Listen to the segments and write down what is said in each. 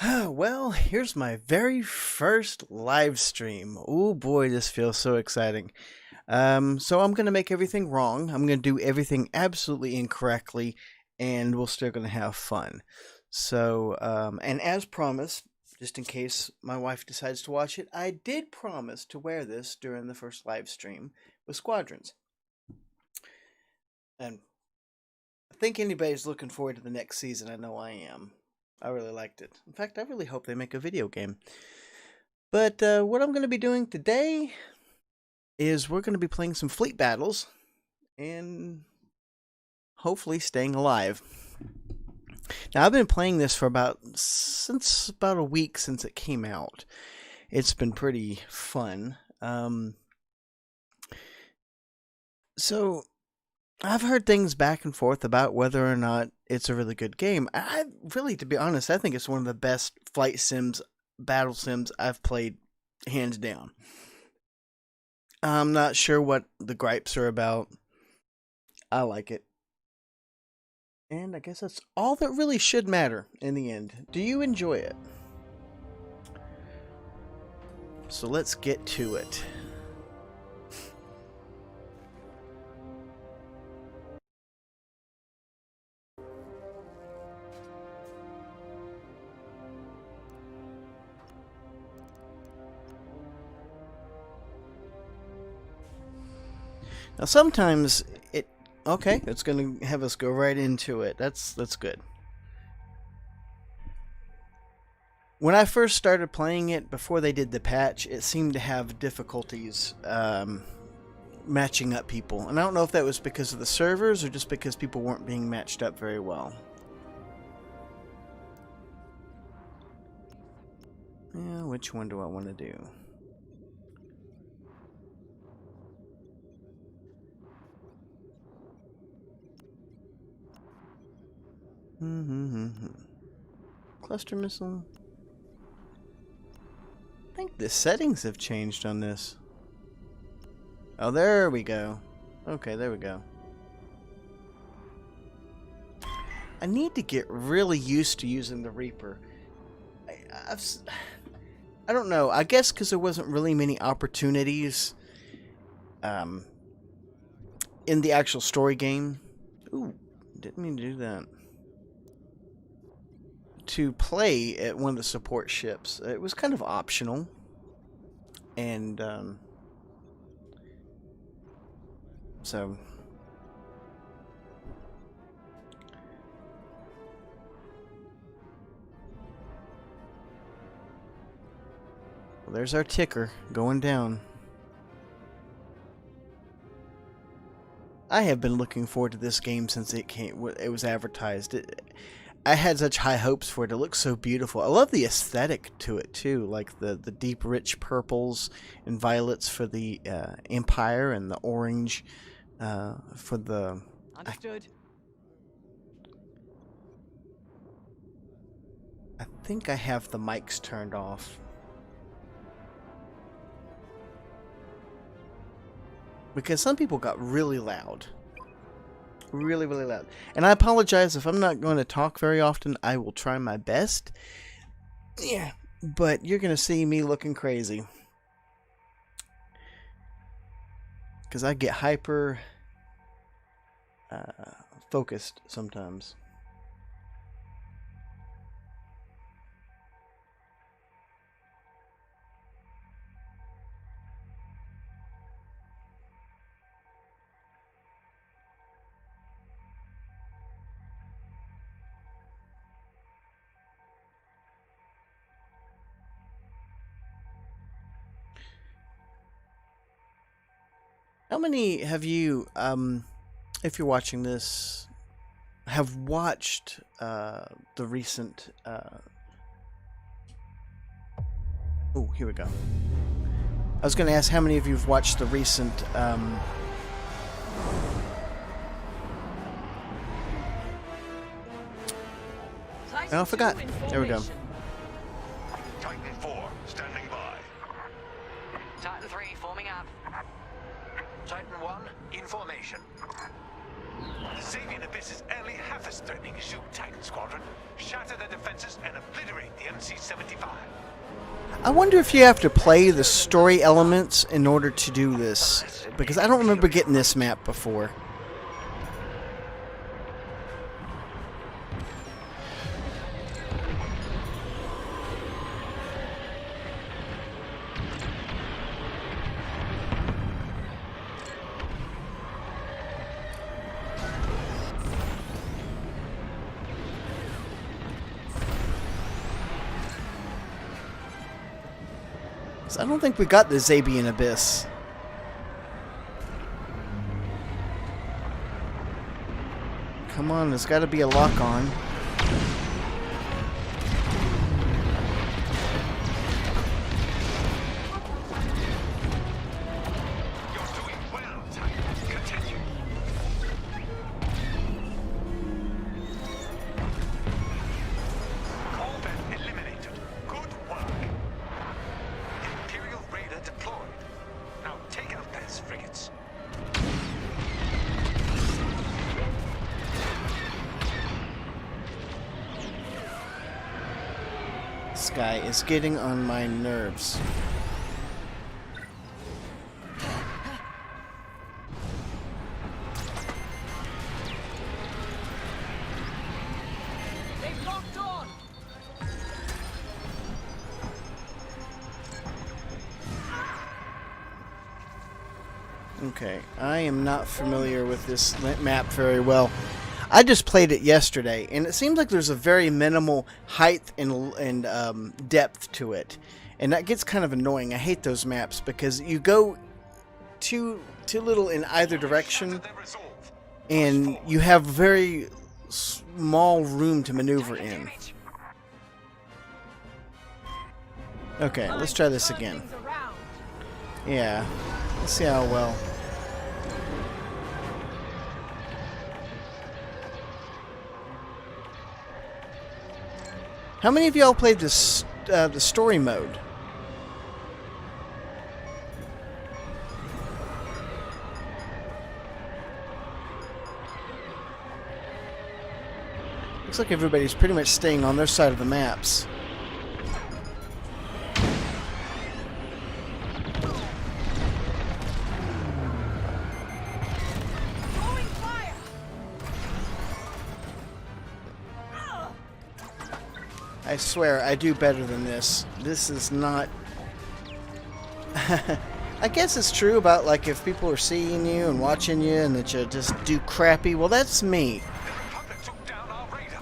Well, here's my very first live stream. Oh boy, this feels so exciting. So I'm gonna make everything wrong. I'm gonna do everything absolutely incorrectly, and we're still gonna have fun. And as promised, just in case my wife decides to watch it, I did promise to wear this during the first live stream with Squadrons. And I think anybody's looking forward to the next season. I know I am. I really liked it. In fact, I really hope they make a video game. But what I'm going to be doing today is we're going to be playing some fleet battles and hopefully staying alive. Now, I've been playing this for about a week since it came out. It's been pretty fun. So I've heard things back and forth about whether or not it's a really good game. I really, to be honest, I think it's one of the best flight sims, battle sims I've played, hands down. I'm not sure what the gripes are about. I like it. And I guess that's all that really should matter in the end. Do you enjoy it? So let's get to it. Now sometimes okay, it's going to have us go right into it. That's good. When I first started playing it, before they did the patch, it seemed to have difficulties matching up people. And I don't know if that was because of the servers or just because people weren't being matched up very well. Yeah, which one do I want to do? Cluster missile. I think the settings have changed on this. Oh, there we go. Okay, there we go. I need to get really used to using the Reaper. I don't know. I guess because there wasn't really many opportunities in the actual story game. Ooh, didn't mean to do that. To play at one of the support ships. It was kind of optional. And so well, there's our ticker going down. I have been looking forward to this game since it was advertised. I had such high hopes for it. It looks so beautiful. I love the aesthetic to it too, like the deep, rich purples and violets for the Empire, and the orange for the. Understood. I think I have the mics turned off. Because some people got really loud. Really, really loud. And I apologize if I'm not going to talk very often. I will try my best. Yeah, but you're going to see me looking crazy. Because I get hyper focused sometimes. How many have you, if you're watching this, have watched the recent... Oh, here we go. I was going to ask how many of you have watched the recent... Oh, I forgot. There we go. Titan 4, standing by. Titan 3 forming up. Titan 1, in formation. The Sabian Abyss is only half as threatening as you, Titan Squadron. Shatter their defenses and obliterate the MC-75. I wonder if you have to play the story elements in order to do this, because I don't remember getting this map before. I don't think we got the Sabian Abyss. Come on, there's got to be a lock on. You're doing well, Titan. Continue. ColdHaven eliminated. Good work. Imperial Raider deployed. Now take out those frigates. This guy is getting on my nerves. They've locked on. Okay, I am not familiar with this map very well. I just played it yesterday, and it seems like there's a very minimal height and depth to it, and that gets kind of annoying. I hate those maps because you go too little in either direction, and you have very small room to maneuver in. Okay, let's try this again. Yeah, let's see how well. How many of y'all played this the story mode? Looks like everybody's pretty much staying on their side of the maps. I swear, I do better than this. This is not... I guess it's true about, like, if people are seeing you and watching you and that you just do crappy. Well, that's me. The Republic took down our raider.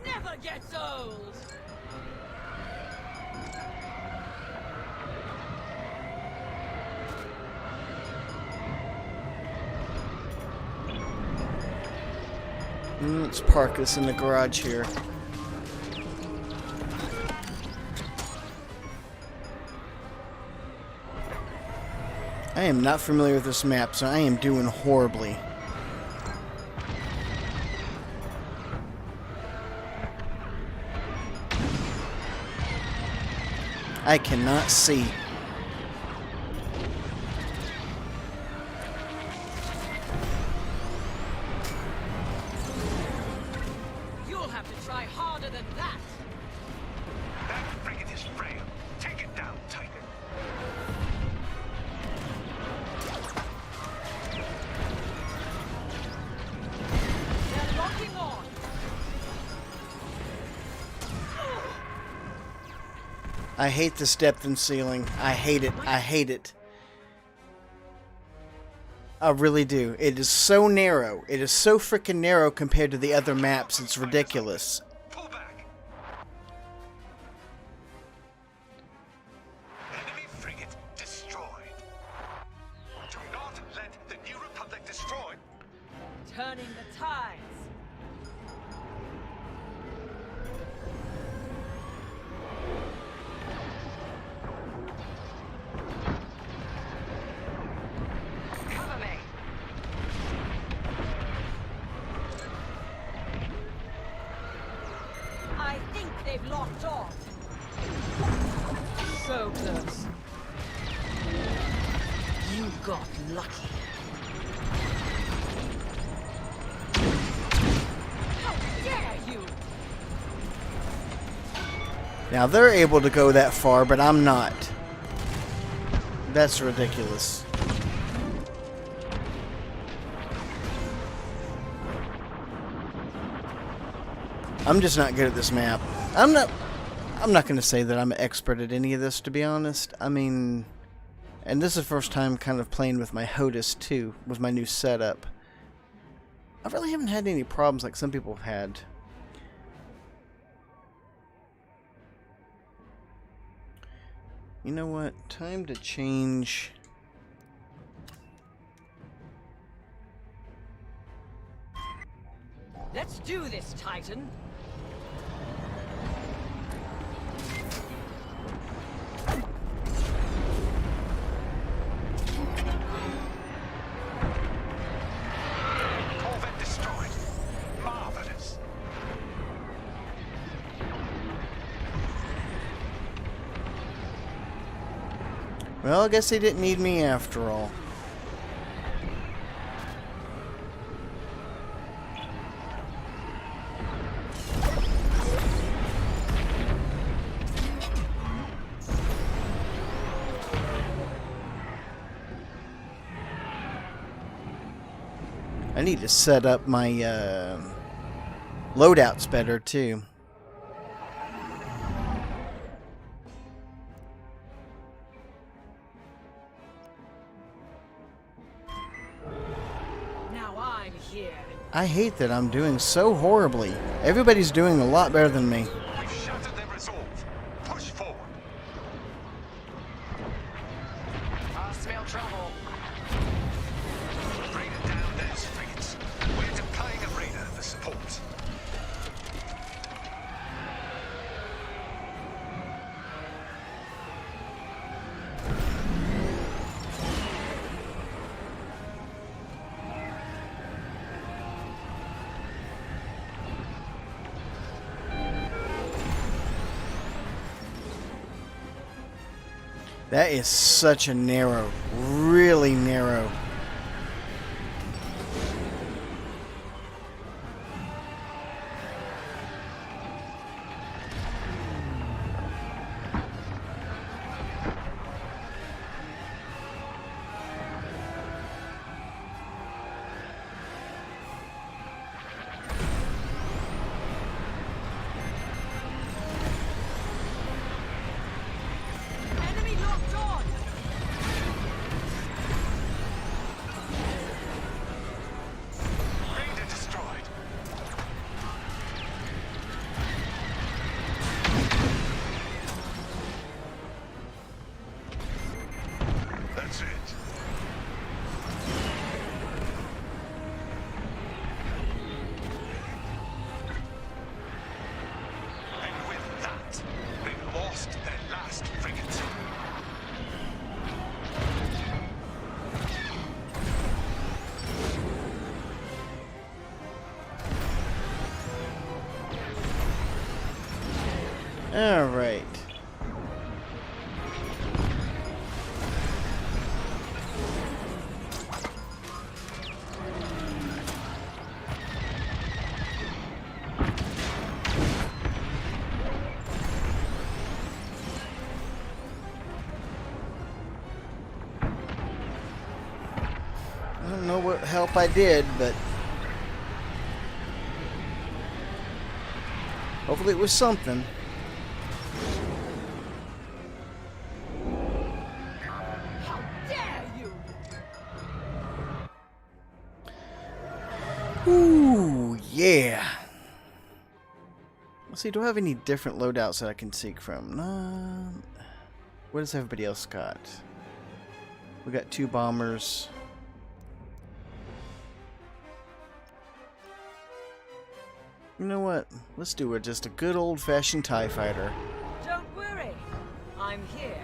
Never gets old. Let's park this in the garage here. I am not familiar with this map, so I am doing horribly. I cannot see. You'll have to try harder than that. That frigate is frail. Take it down, Titan. They're locking on. I hate this depth and ceiling. I hate it. I hate it. I really do. It is so narrow. It is so freaking narrow compared to the other maps. It's ridiculous. Pull back. Enemy frigate destroyed. Do not let the New Republic destroy. Turning the tides. Cover me. so close. You got lucky. How dare you! Now they're able to go that far, but I'm not. That's ridiculous. I'm just not good at this map. I'm not going to say that I'm an expert at any of this, to be honest. I mean, and this is the first time kind of playing with my HOTAS too, with my new setup. I really haven't had any problems like some people have had. You know what? Time to change. Let's do this, Titan. Corvette destroyed. Marvelous. Well, I guess they didn't need me after all. I need to set up my loadouts better too. Now I'm here. I hate that I'm doing so horribly. Everybody's doing a lot better than me. We've shattered their resolve. Push forward. I smell trouble. Raider down those frigates. We're deploying a raider for support. That is such a narrow, really narrow. Enemy locked on. Raider destroyed. That's it. And with that, they've lost their last frigate. All right. I don't know what help I did, but hopefully it was something. How dare you! Ooh, yeah. Let's see, do I have any different loadouts that I can seek from? What does everybody else got? We got 2 bombers. You know what? Let's do it. Just a good old-fashioned TIE fighter. Don't worry. I'm here.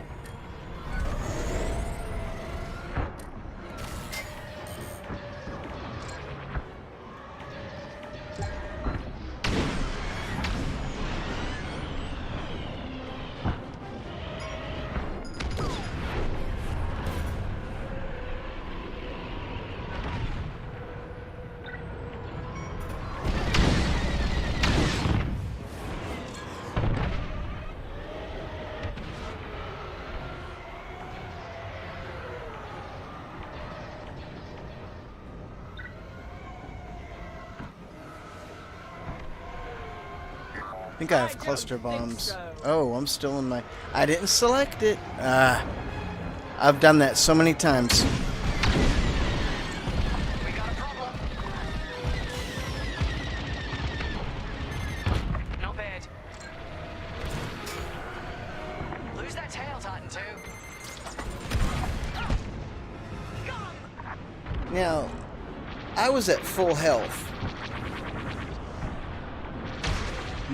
think I have cluster bombs. Oh, I'm still in my... I didn't select it. I've done that so many times. We got a problem. Not bad. Lose that tail, Titan 2. Now, I was at full health.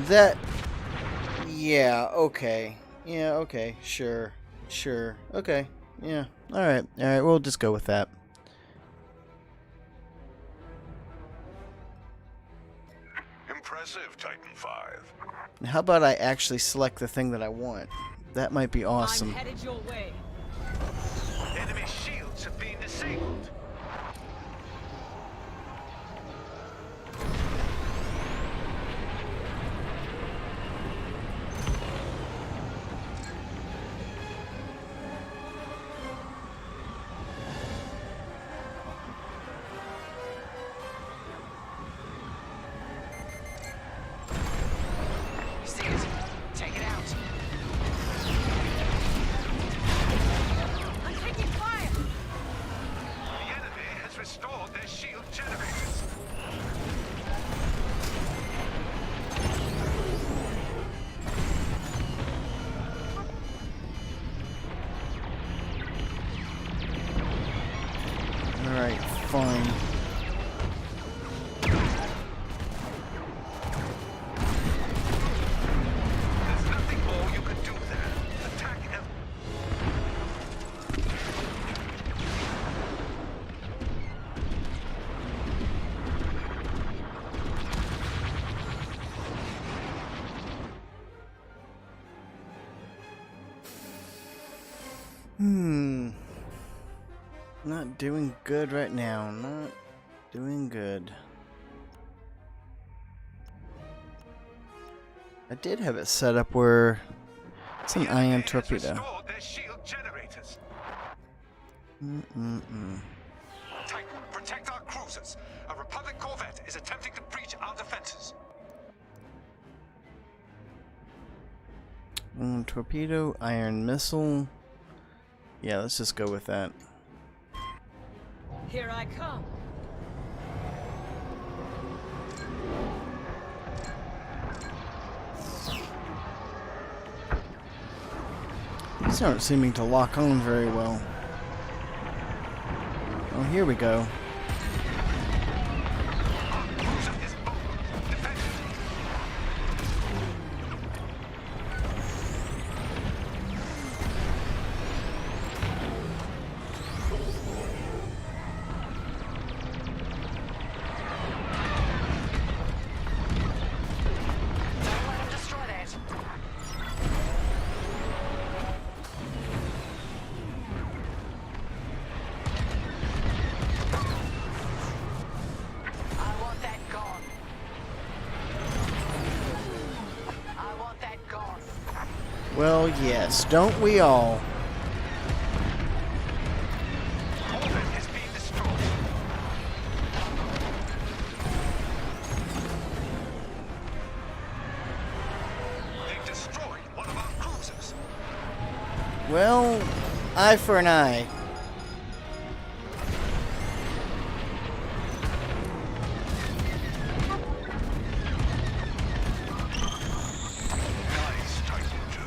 That... Yeah, okay. Yeah, okay. Sure. Sure. Okay. Yeah. Alright. Alright, we'll just go with that. Impressive, Titan 5. Now, how about I actually select the thing that I want? That might be awesome. I'm headed your way. Enemy shields have been disabled. See it? Take it out. I'm taking fire. The enemy has restored their shield generators. Alright, fine. There's nothing more you can do there. Attack him. Not doing good right now. Not doing good. I did have it set up where it's an The ion enemy has torpedo. restored their shield generators. Titan, protect our cruisers. A Republic corvette is attempting to breach our defenses. Torpedo, iron missile. Yeah, let's just go with that. Here I come. These aren't seeming to lock on very well. Oh, here we go. Cruiser is bold. Defend it. Don't let him destroy that. I want that gone. I want that gone. Well, yes, don't we all? Corvette is being destroyed. They've destroyed one of our cruisers. Well, eye for an eye. Nice, Titan 2.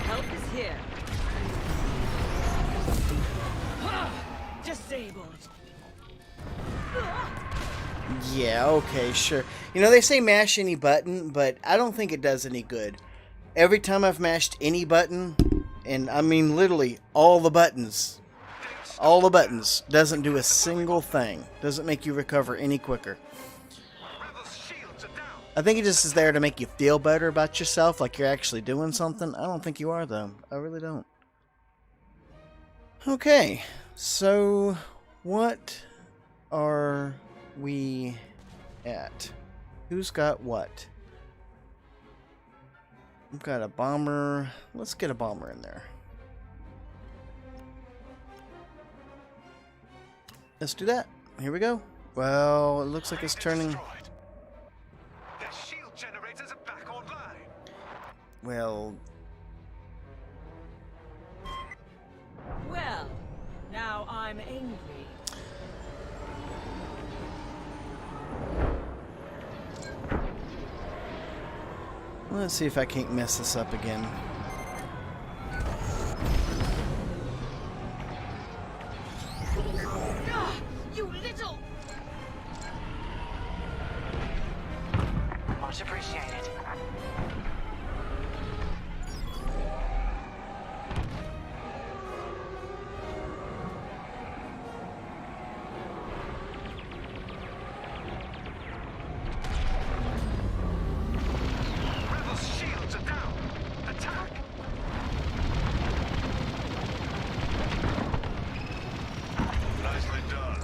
Help is here. Disabled. Yeah, okay, sure. You know, they say mash any button, but I don't think it does any good. Every time I've mashed any button, and I mean literally all the buttons, doesn't do a single thing. Doesn't make you recover any quicker. Rebels' shields are down. I think it just is there to make you feel better about yourself, like you're actually doing something. I don't think you are, though. I really don't. Okay, so what are we at? Who's got what? We've got a bomber. Let's get a bomber in there. Let's do that. Here we go. Well, it looks like it's turning. Their shield generators are back online. Well, Well, now I'm angry. let's see if I can't mess this up again. Ah, you little... Much appreciated. Rebels' shields are down. Attack! Nicely done.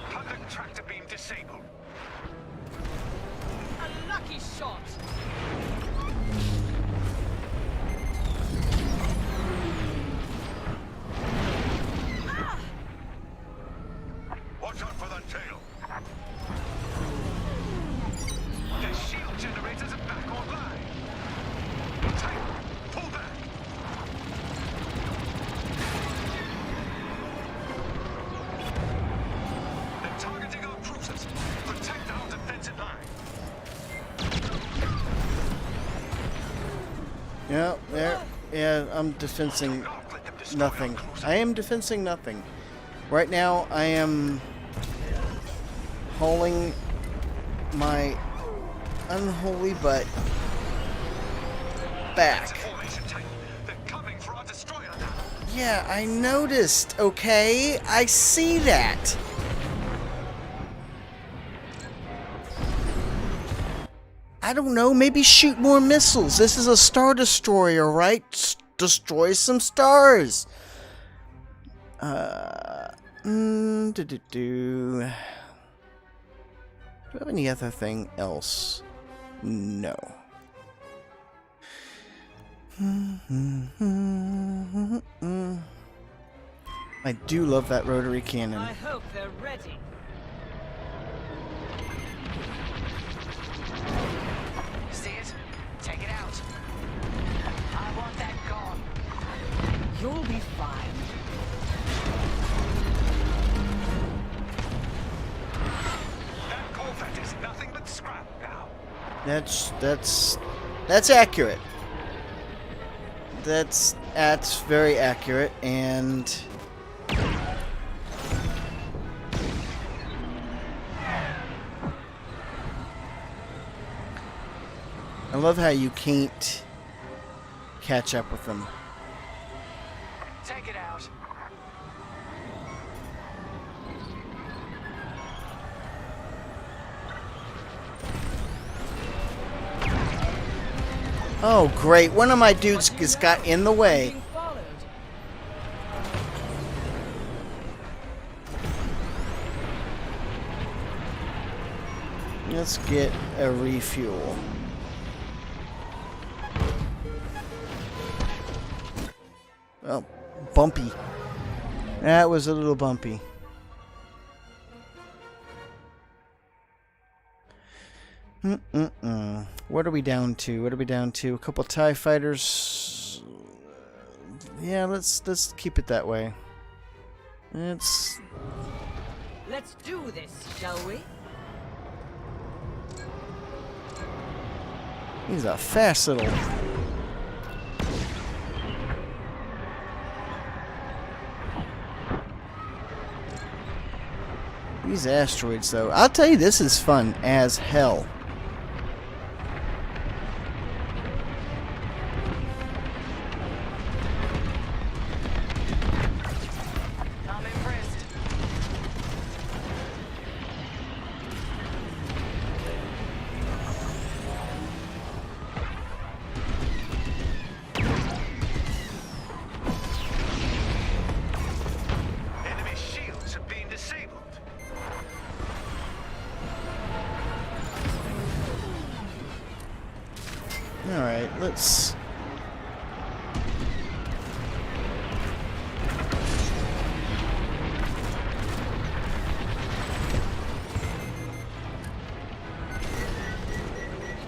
Republic tractor beam disabled. A lucky shot. Ah! Watch out for that tail. Their shield generators are back online. Tank, pull back. They're targeting our cruisers. Protect our defensive line. Yeah, there. Yeah, I'm defensing Not let them destroy nothing. our cruiser. I am defensing nothing. Right now, I am hauling my unholy butt It's a back. formation tank. They're coming for our destroyer now. Yeah, I noticed, okay? I see that. I don't know, maybe shoot more missiles. This is a Star Destroyer, right? Destroy some stars. Do I have any other thing else? No. I do love that rotary cannon. I hope they're ready. See it? Take it out. I want that gone. You'll be fine. That Corvette is nothing but scrap now. That's accurate. That's very accurate, and I love how you can't catch up with them. Take it out. Oh, great. One of my dudes just got in the way. Being followed. Let's get a refuel. Oh, bumpy. That was a little bumpy. What are we down to? What are we down to? A couple TIE fighters. Yeah, let's keep it that way. Let's do this, shall we? He's a fast little. These asteroids, though. I'll tell you, this is fun as hell. I'm impressed. Enemy shields have been disabled. Alright, let's...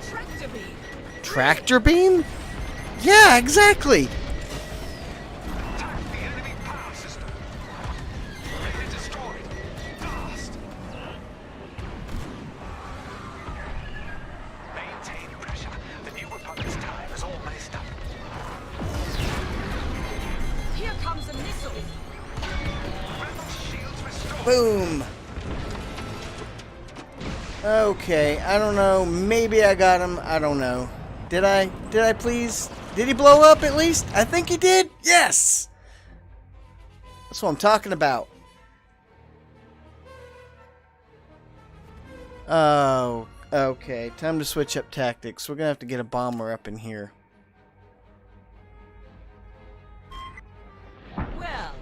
Tractor beam. Tractor beam? Yeah, exactly! Attack the enemy power system. Get it destroyed. Fast. Maintain pressure. The New Republic's time is all messed up. Here comes a missile. Rebel shields restored. Boom! Okay, I don't know. Maybe I got him. I don't know. Did I? Did I please? Did he blow up at least? I think he did. Yes! That's what I'm talking about. Oh, okay. Time to switch up tactics. We're gonna have to get a bomber up in here. Well,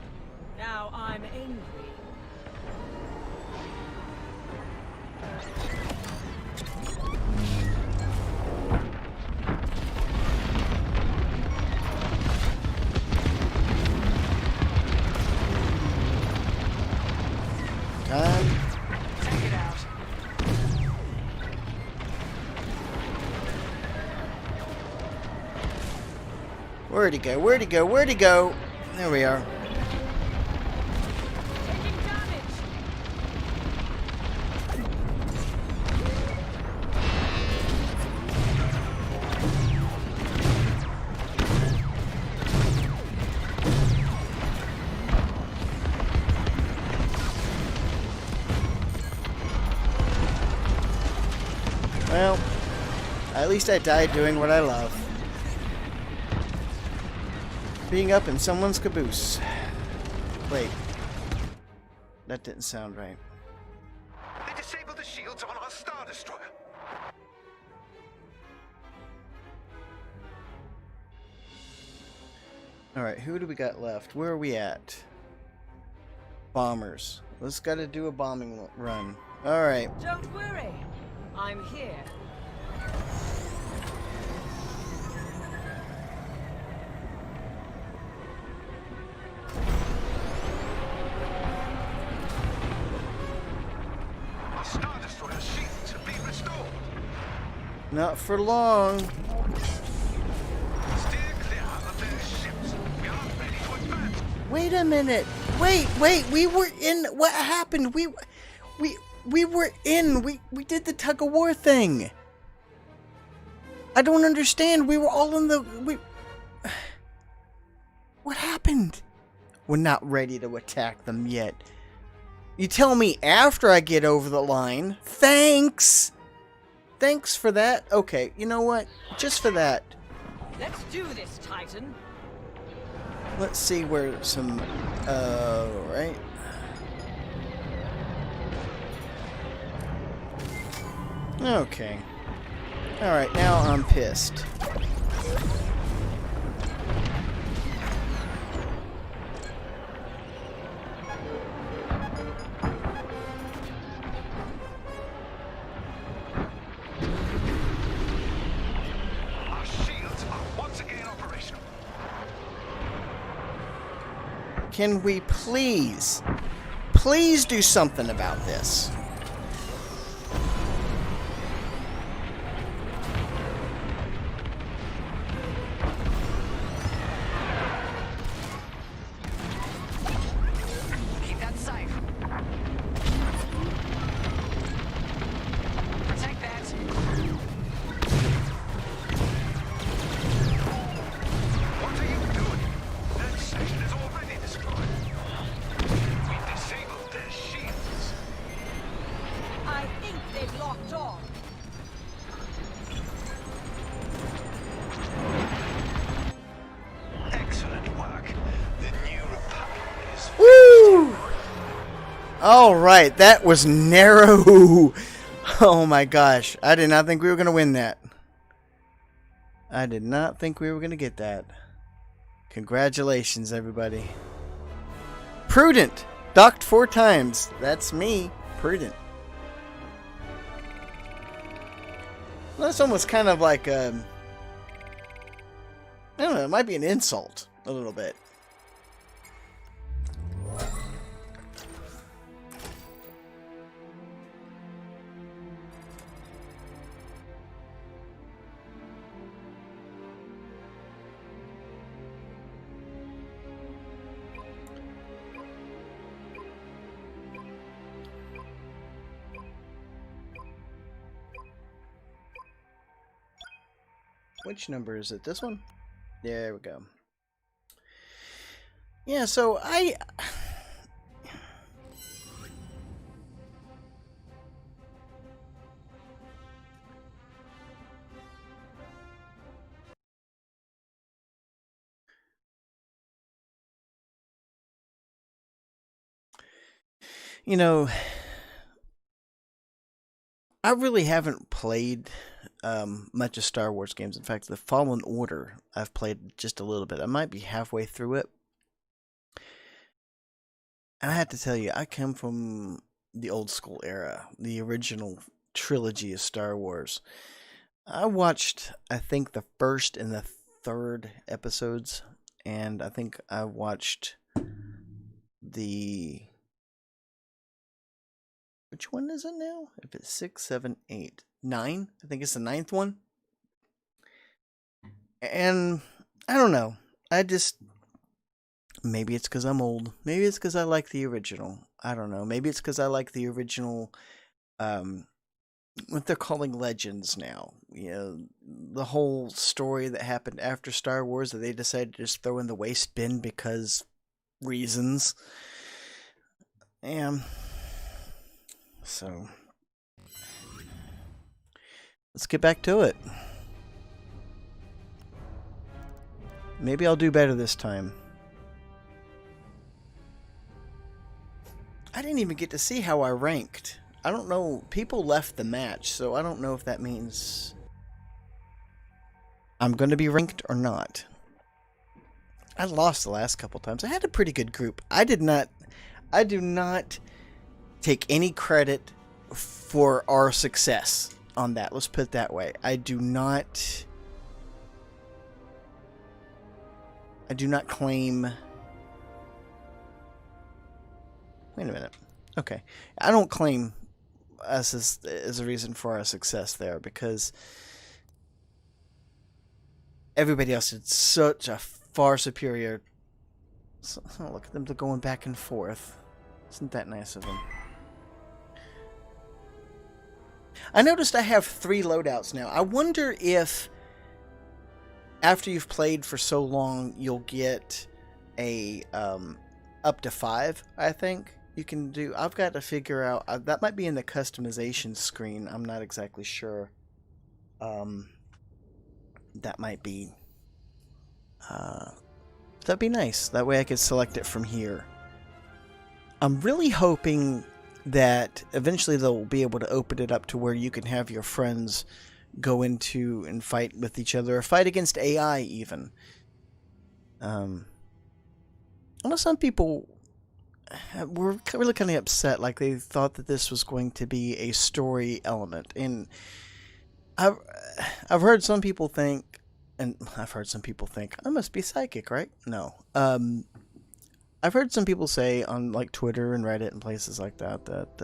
now I'm angry. Time. Take it out. Where'd he go? Where'd he go? Where'd he go? There we are. Taking damage. Well, at least I died doing what I love. Being up in someone's caboose. Wait. That didn't sound right. They disabled the shields on our Star Destroyer. Alright, who do we got left? Where are we at? Bombers. Let's gotta do a bombing run. Alright. Don't worry. I'm here. Our Star Destroyer shields have been restored. Not for long. Steer clear of their ships. We aren't ready to advance. Wait a minute. Wait, we were in. What happened? We were in. We did the tug of war thing. I don't understand. We were all in the. What happened? We're not ready to attack them yet. You tell me after I get over the line. Thanks. Thanks for that. Okay, you know what? Just for that. Let's do this, Titan. Let's see where some. Right. Okay. Alright, now I'm pissed. Our shields are once again operational. Can we please do something about this? Keep that safe. Protect that. What are you doing? That section is already destroyed. We disabled their shields. I think they've locked on. Excellent work. The New Republic is Woo! Alright, that was narrow. Oh my gosh. I did not think we were going to win that. I did not think we were going to get that. Congratulations, everybody. Prudent. Docked 4 times. That's me. Prudent. Well, that's almost kind of like I don't know, it might be an insult a little bit. Which number is it? This one? There we go. Yeah, so you know, I really haven't played much of Star Wars games. In fact, the Fallen Order I've played just a little bit. I might be halfway through it. And I have to tell you, I come from the old school era, the original trilogy of Star Wars. I watched, I think, the first and the third episodes, and I think I watched the... Which one is it now? If it's 6, 7, 8, 9? I think it's the 9th one. And I don't know. I just... Maybe it's because I'm old. Maybe it's because I like the original. I don't know. Maybe it's because I like the original... what they're calling legends now. You know, the whole story that happened after Star Wars that they decided to just throw in the waste bin because reasons. And... So, let's get back to it. Maybe I'll do better this time. I didn't even get to see how I ranked. I don't know. People left the match, so I don't know if that means I'm going to be ranked or not. I lost the last couple times. I had a pretty good group. I do not take any credit for our success on that. Let's put it that way. I do not claim... Wait a minute. Okay. I don't claim us as a reason for our success there, because everybody else did such a far superior... So, look at them, they're going back and forth. Isn't that nice of them? I noticed I have 3 loadouts now. I wonder if after you've played for so long, you'll get a up to 5, I think you can do. I've got to figure out. That might be in the customization screen. I'm not exactly sure. That might be... that'd be nice. That way I could select it from here. I'm really hoping that eventually they'll be able to open it up to where you can have your friends go into and fight with each other, or fight against AI even. I know some people were really kind of upset, like they thought that this was going to be a story element, and I've heard some people think, I must be psychic, right? No. I've heard some people say on like Twitter and Reddit and places like that that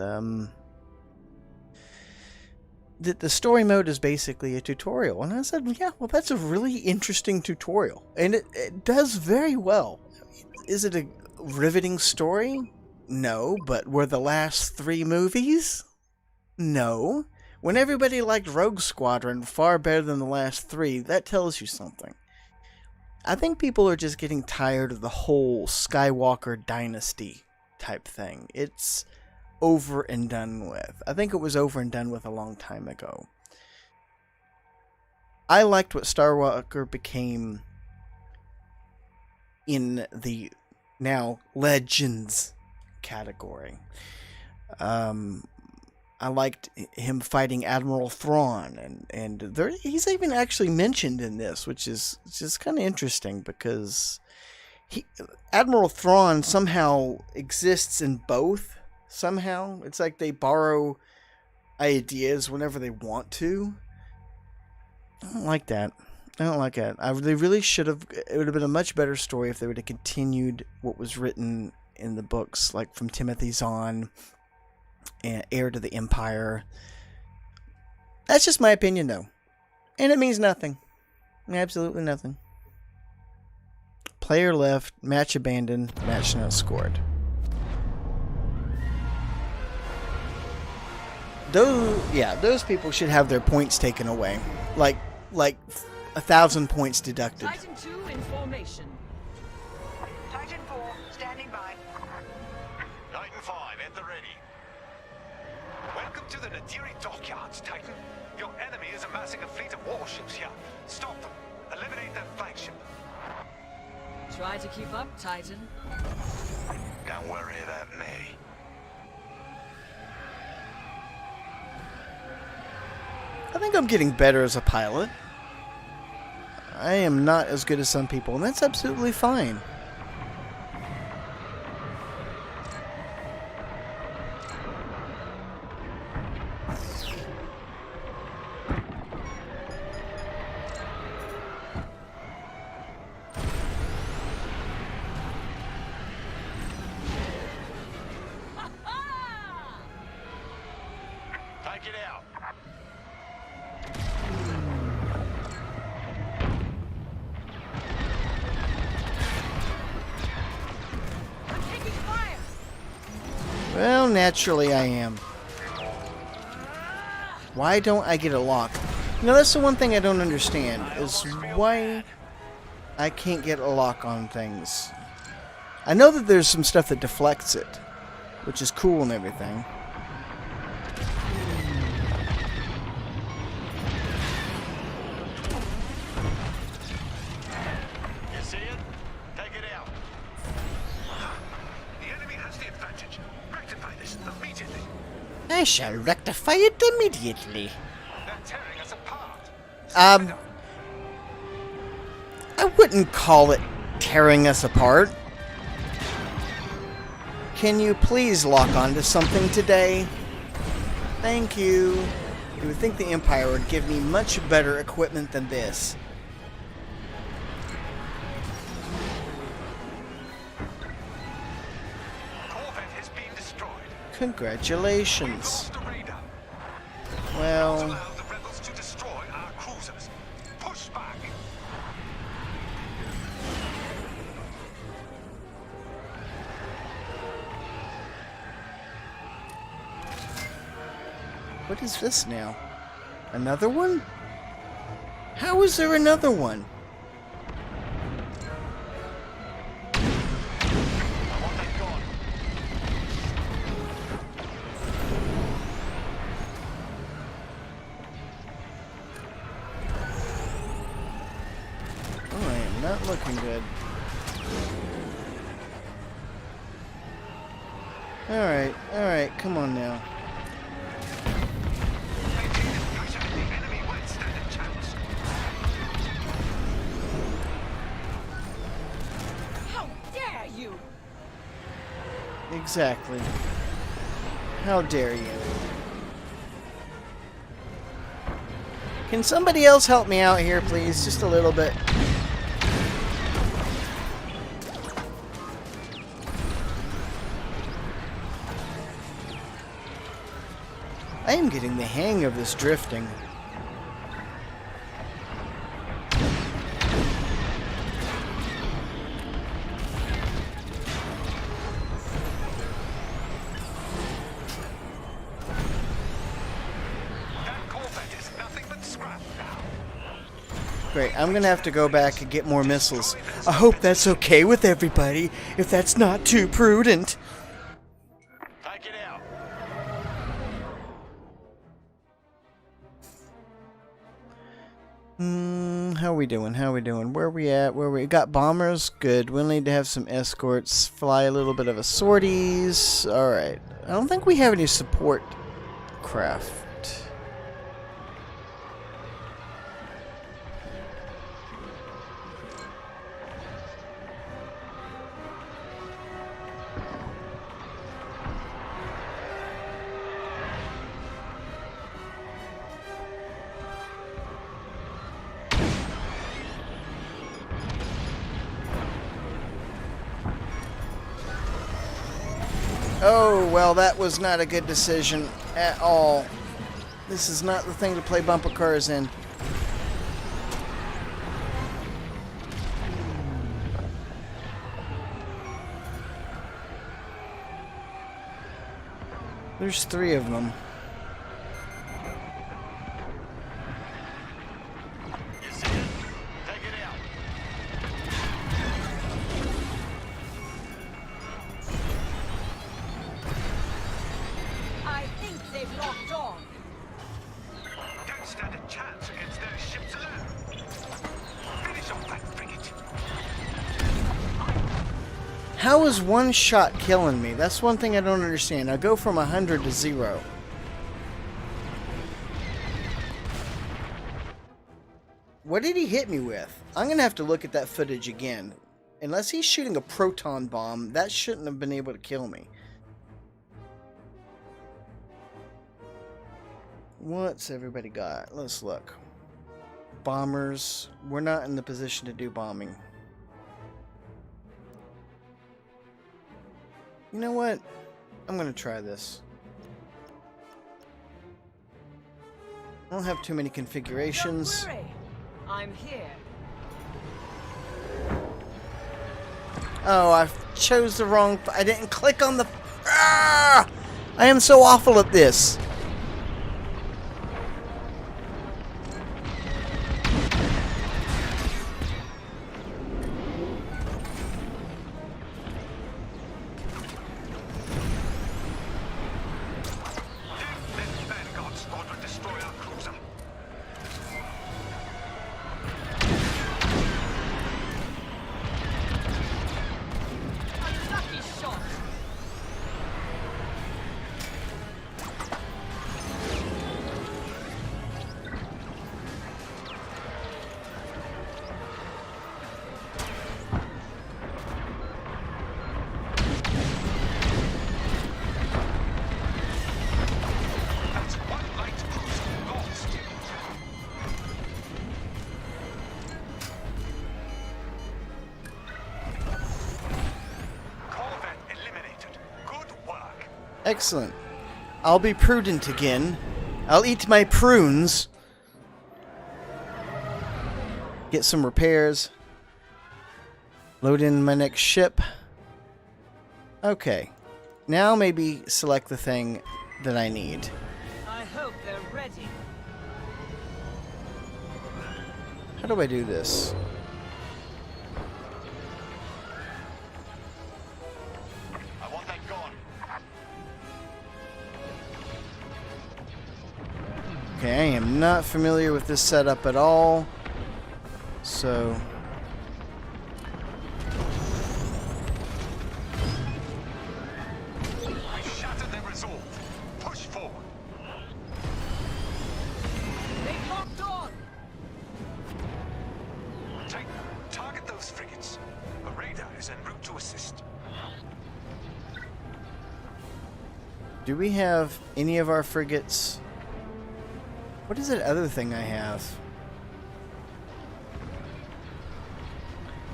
the story mode is basically a tutorial. And I said, yeah, well, that's a really interesting tutorial. And it does very well. Is it a riveting story? No. But were the last 3 movies? No. When everybody liked Rogue Squadron far better than the last 3, that tells you something. I think people are just getting tired of the whole Skywalker dynasty type thing. It's over and done with. I think it was over and done with a long time ago. I liked what Skywalker became in the now Legends category. I liked him fighting Admiral Thrawn, and he's even actually mentioned in this, which is just kind of interesting, because Admiral Thrawn somehow exists in both. Somehow, it's like they borrow ideas whenever they want to. I don't like that. I don't like it. They really should have. It would have been a much better story if they would have continued what was written in the books, like from Timothy Zahn and Heir to the Empire. That's just my opinion, though. And it means nothing. Absolutely nothing. Player left, match abandoned, match not scored. Those people should have their points taken away. Like 1,000 points deducted. Titan 2 in formation. Titan 4, standing by. Titan 5, at the ready. Welcome to the Nadiri dockyards, Titan. Your enemy is amassing a fleet of warships here. Stop them. Eliminate their flagship. Try to keep up, Titan. Don't worry about me. I think I'm getting better as a pilot. I am not as good as some people, and that's absolutely fine. Take it out. I'm taking fire. Well, naturally I am. Why don't I get a lock? You know, that's the one thing I don't understand, is why I can't get a lock on things. I know that there's some stuff that deflects it, which is cool and everything. You see it? Take it out. The enemy has the advantage. Rectify this immediately. I shall rectify it immediately. They're tearing us apart. I wouldn't call it tearing us apart. Can you please lock onto something today? Thank you. You would think the Empire would give me much better equipment than this. Corvette has been destroyed. Congratulations. Lost the radar. Well, Allow the rebels to destroy our cruisers. Push back. what is this now? Another one? How is there another one? I want that gone. Oh, I am not looking good. Alright, come on now. Maintain this pressure. The enemy won't stand a chance. How dare you! Exactly. How dare you? Can somebody else help me out here, please? Just a little bit. I am getting the hang of this drifting. That Corvette is nothing but scrap now. Great, I'm gonna have to go back and get more missiles. I hope that's okay with everybody, if that's not too prudent. Take it out. How we doing? Where we at? Where we got bombers? Good. We'll need to have some escorts. Fly a little bit of a sorties. Alright. I don't think we have any support craft. Oh, well, that was not a good decision at all. This is not the thing to play bumper cars in. There's 3 of them. You see it? Take it out. I think they've locked on. Don't stand a chance against their ships alone. Finish off that frigate. How is one shot killing me? That's one thing I don't understand. I go from 100 to 0. What did he hit me with? I'm going to have to look at that footage again. Unless he's shooting a proton bomb, that shouldn't have been able to kill me. What's everybody got? Let's look. Bombers. We're not in the position to do bombing. You know what? I'm going to try this. I don't have too many configurations. Don't worry. I'm here. Oh, I chose the wrong... I didn't click on the... Ah! I am so awful at this. Vanguard Squadron destroy our cruiser. Lucky shot. That's one light cruiser lost. Corvette eliminated. Good work. Excellent. I'll be prudent again. I'll eat my prunes. Get some repairs. Load in my next ship. Okay. Now maybe select the thing that I need. I hope they're ready. How do I do this? I want that gone. Okay, I am not familiar with this setup at all. So... I shattered their resolve. Push forward. They've locked on. Target those frigates. A radar is en route to assist. do we have any of our frigates? What is that other thing I have?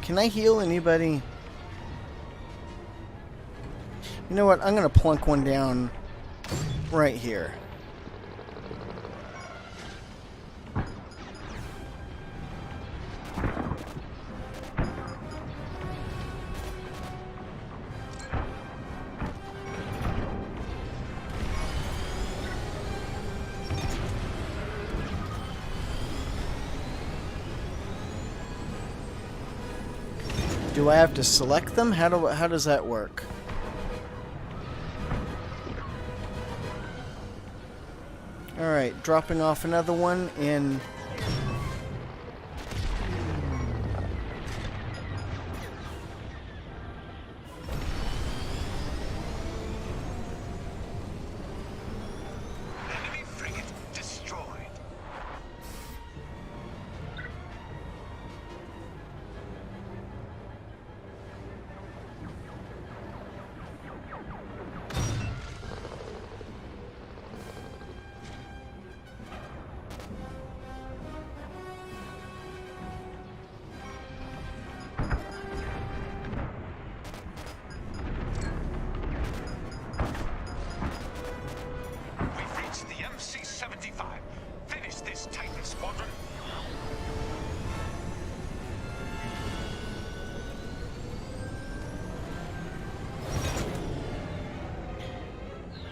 Can I heal anybody? You know what? I'm going to plunk one down right here. Do I have to select them? How does that work? Alright, dropping off another one in... Enemy frigate destroyed.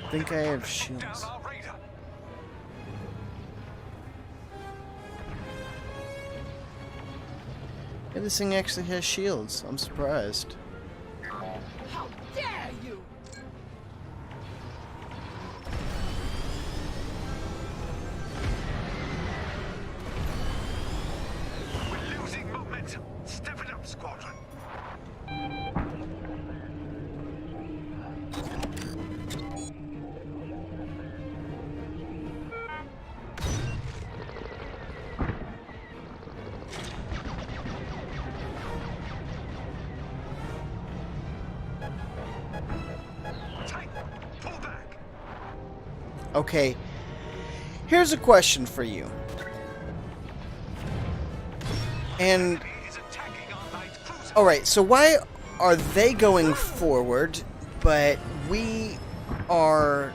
I think I have Down shields. our raider. Yeah, this thing actually has shields. I'm surprised. How dare you! We're losing momentum. Step it up, squadron. Tight. Pull back. Okay, here's a question for you. And Enemy is attacking our light cruiser. alright, so why are they going forward, but we are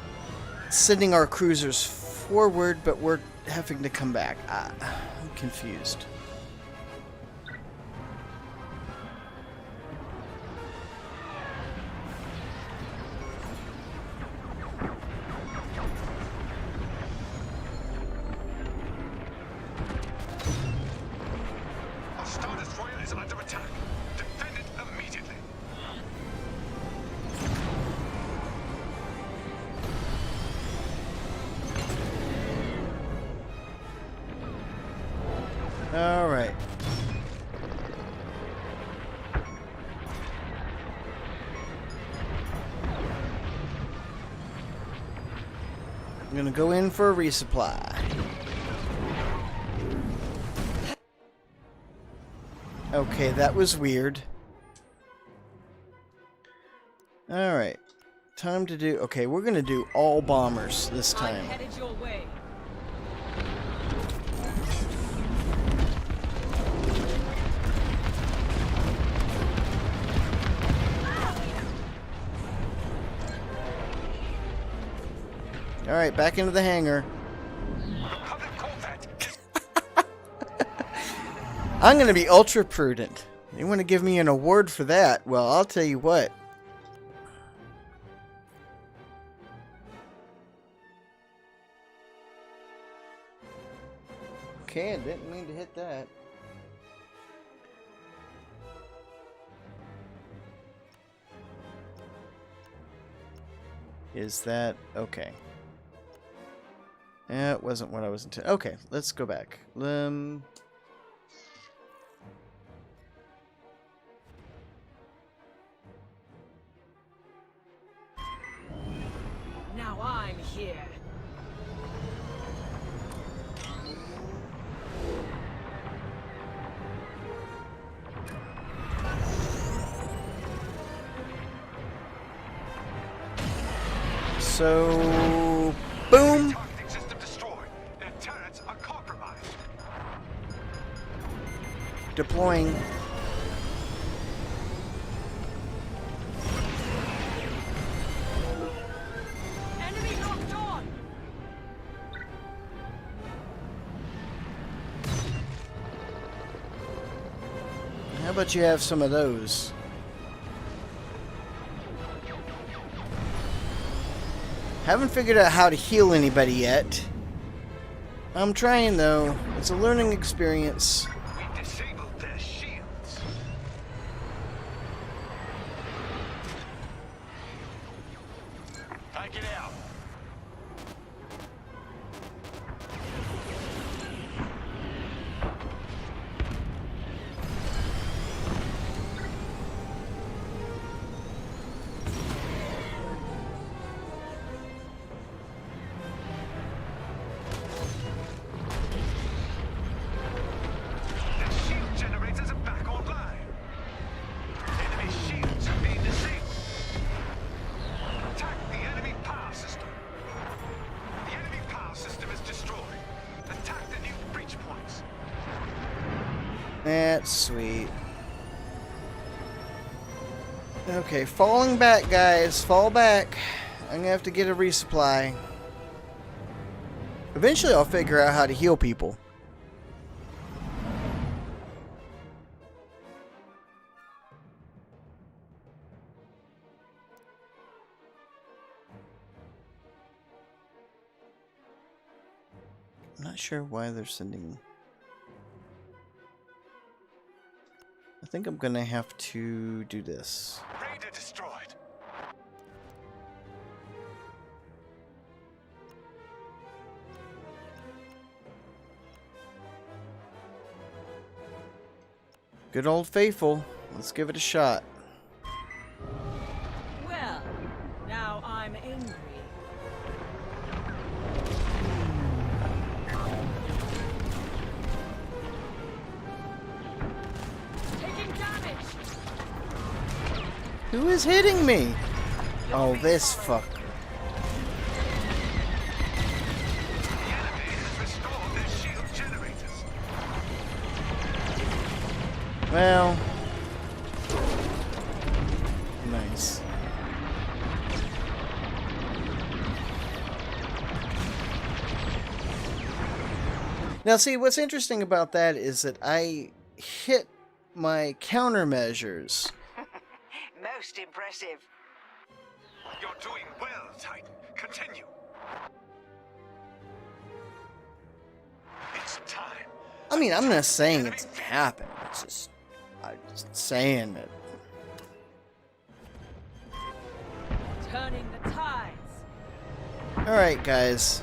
sending our cruisers forward, but we're having to come back? I'm confused. Our Star Destroyer is under attack. Defend it immediately. Alright. I'm gonna go in for a resupply. Okay, that was weird. Alright. Time to do... Okay, we're gonna do all bombers this I'm time. headed your way. Alright, back into the hangar. Public combat. I'm gonna be ultra prudent. You want to give me an award for that? Well, I'll tell you what. Okay, I didn't mean to hit that. Is that okay? Yeah, it wasn't what I was intending. Okay, let's go back. Now I'm here. So, boom. Targeting system destroyed. Their turrets are compromised. Deploying. Enemy locked on! How about you have some of those? Haven't figured out how to heal anybody yet. I'm trying though. It's a learning experience. We disabled their shields. Take it out. The shield generators are back online. Enemy shields are being disabled. Attack the enemy power system. The enemy power system is destroyed. Attack the new breach points. That's sweet. Okay, falling back, guys. Fall back. I'm gonna have to get a resupply. Eventually, I'll figure out how to heal people. Not sure why they're sending... I think I'm gonna have to do this. Raider destroyed. Good old faithful. Let's give it a shot. Well, now I'm angry. Taking damage. Who is hitting me? Oh, this fuck. The enemy has restored their shield generators. Well. Nice. Now, see, what's interesting about that is that I hit my countermeasures. Most impressive. You're doing well, Titan. Continue. It's time. I mean, I'm not saying it's happened. It's just, I'm just saying it. Turning the tides. Alright, guys.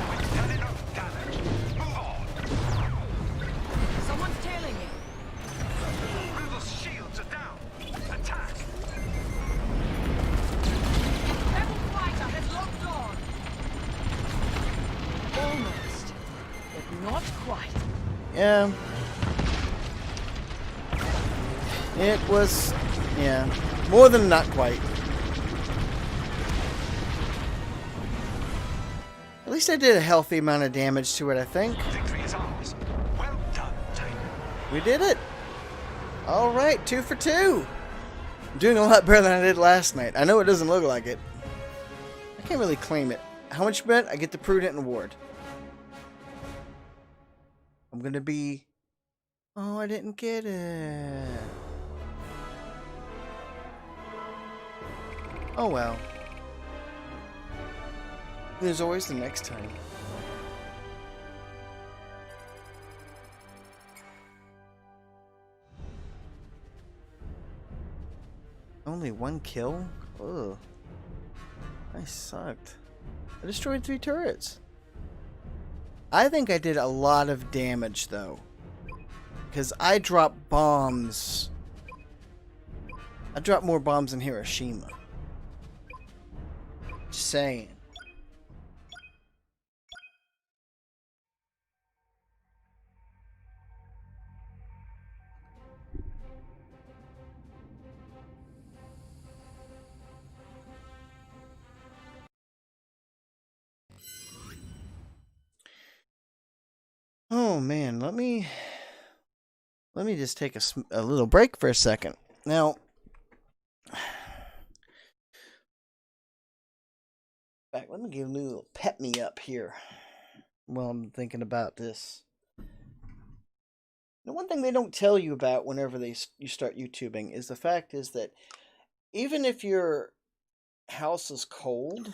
We've done enough damage. Move on. Someone's tailing me. Riddle's shields are down. Attack. Rebel fighter has locked on. Almost, but not quite. Yeah. It was, yeah, more than not quite. At least I did a healthy amount of damage to it, I think. Victory is ours. Well done, Titan. We did it. Alright, 2 for 2. I'm doing a lot better than I did last night. I know it doesn't look like it. I can't really claim it. How much bet? I get the Prudent Award. I'm gonna be... Oh, I didn't get it. Oh well. There's always the next time. Only 1 kill? Ugh. I sucked. I destroyed 3 turrets. I think I did a lot of damage though. Because I dropped bombs. I dropped more bombs than Hiroshima. Just saying. Oh man, let me just take a little break for a second. Now, back, let me give me a little pep me up here while I'm thinking about this. The one thing they don't tell you about whenever you start YouTubing is the fact is that even if your house is cold,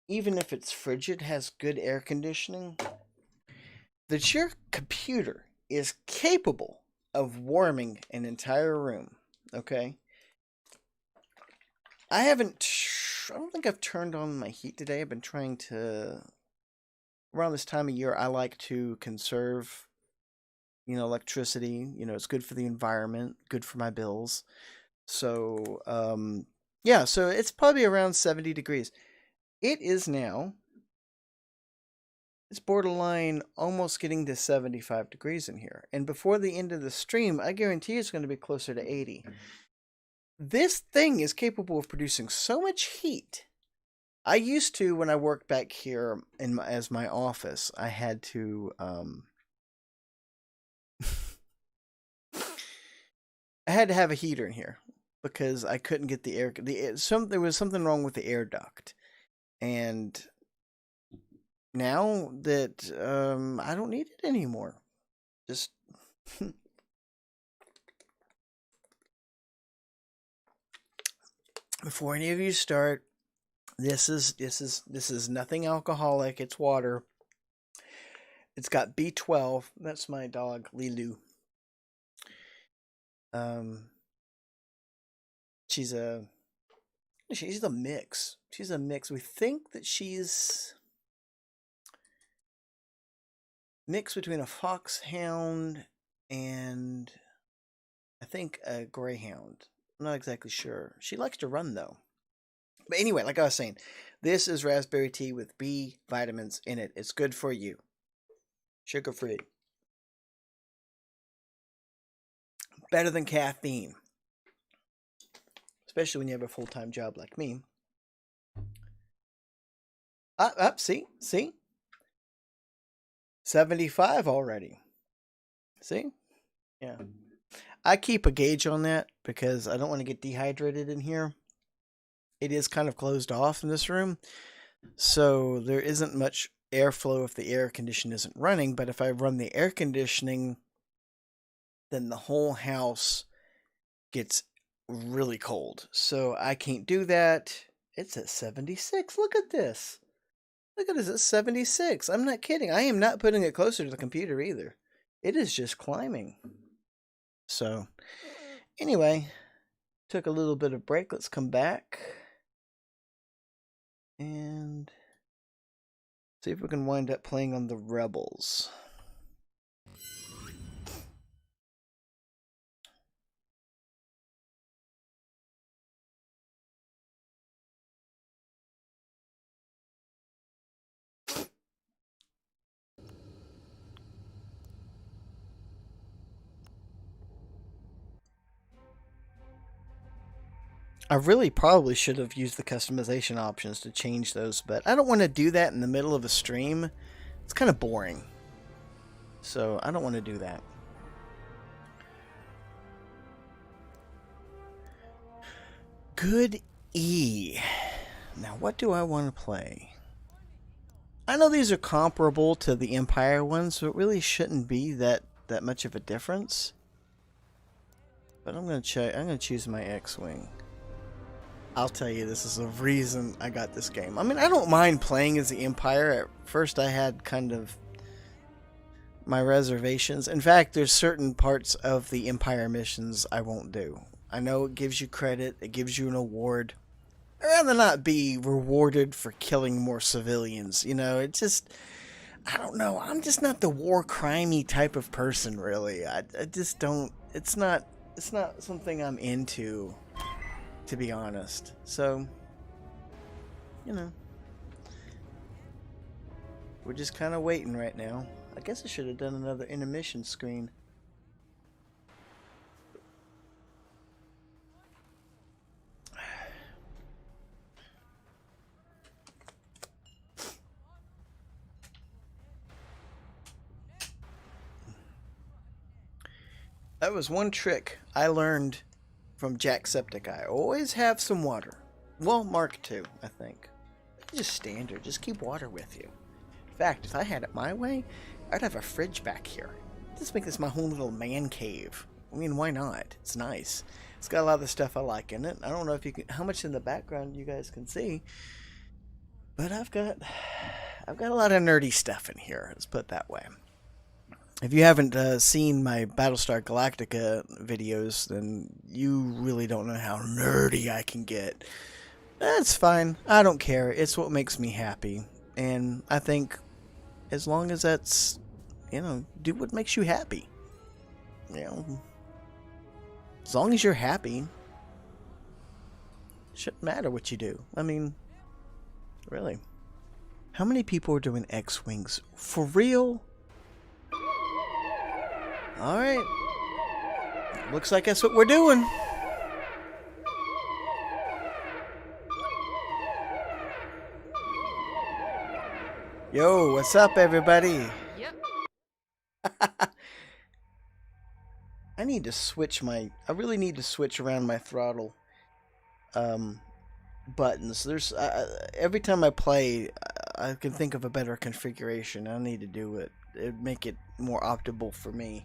even if it's frigid, has good air conditioning, that your computer is capable of warming an entire room, okay? I don't think I've turned on my heat today. I've been trying to, around this time of year, I like to conserve, electricity. It's good for the environment, good for my bills. So, yeah, so it's probably around 70 degrees. It is now. It's borderline almost getting to 75 degrees in here. And before the end of the stream, I guarantee it's going to be closer to 80. This thing is capable of producing so much heat. I used to, when I worked back here as my office, I had to I had to have a heater in here because I couldn't get the air. There was something wrong with the air duct, and now that I don't need it anymore. Just before any of you start, this is nothing alcoholic. It's water. It's got B12. That's my dog Lilu. She's a mix. She's a mix. We think that she's mixed between a foxhound and I think a greyhound. I'm not exactly sure. She likes to run though. But anyway, like I was saying, this is raspberry tea with B vitamins in it. It's good for you. Sugar free. Better than caffeine. Especially when you have a full-time job like me. See? 75 already. See? Yeah. I keep a gauge on that because I don't want to get dehydrated in here. It is kind of closed off in this room. So there isn't much airflow if the air condition isn't running. But if I run the air conditioning, then the whole house gets really cold. So I can't do that. It's at 76. Look at this. Look at this. It's 76. I'm not kidding. I am not putting it closer to the computer either. It is just climbing. So anyway, took a little bit of break. Let's come back and see if we can wind up playing on the Rebels. I really probably should have used the customization options to change those, but I don't want to do that in the middle of a stream. It's kind of boring. So I don't want to do that. Good E. Now what do I want to play? I know these are comparable to the Empire ones, so it really shouldn't be that much of a difference. But I'm going to choose my X-Wing. I'll tell you, this is the reason I got this game. I mean, I don't mind playing as the Empire. At first, I had kind of my reservations. In fact, there's certain parts of the Empire missions I won't do. I know it gives you credit. It gives you an award. I'd rather not be rewarded for killing more civilians. You know, it just... I don't know. I'm just not the war crimey type of person, really. I just don't... It's not something I'm into, to be honest. So, you know, we're just kind of waiting right now. I guess I should have done another intermission screen. That was one trick I learned from Jacksepticeye. Always have some water. Well, Mark II, I think. Just standard. Just keep water with you. In fact, if I had it my way, I'd have a fridge back here. Just make this my whole little man cave. I mean, why not? It's nice. It's got a lot of the stuff I like in it. I don't know if you can, how much in the background you guys can see, but I've got a lot of nerdy stuff in here. Let's put it that way. If you haven't seen my Battlestar Galactica videos, then you really don't know how nerdy I can get. That's fine. I don't care. It's what makes me happy. And I think as long as that's, you know, do what makes you happy. You know, as long as you're happy, shouldn't matter what you do. I mean, really. How many people are doing X-Wings? For real? Alright. Looks like that's what we're doing. Yo, what's up, everybody? Yep. I need to switch my. I really need to switch around my throttle buttons. There's every time I play, I can think of a better configuration. I need to do it. It'd make it more optimal for me.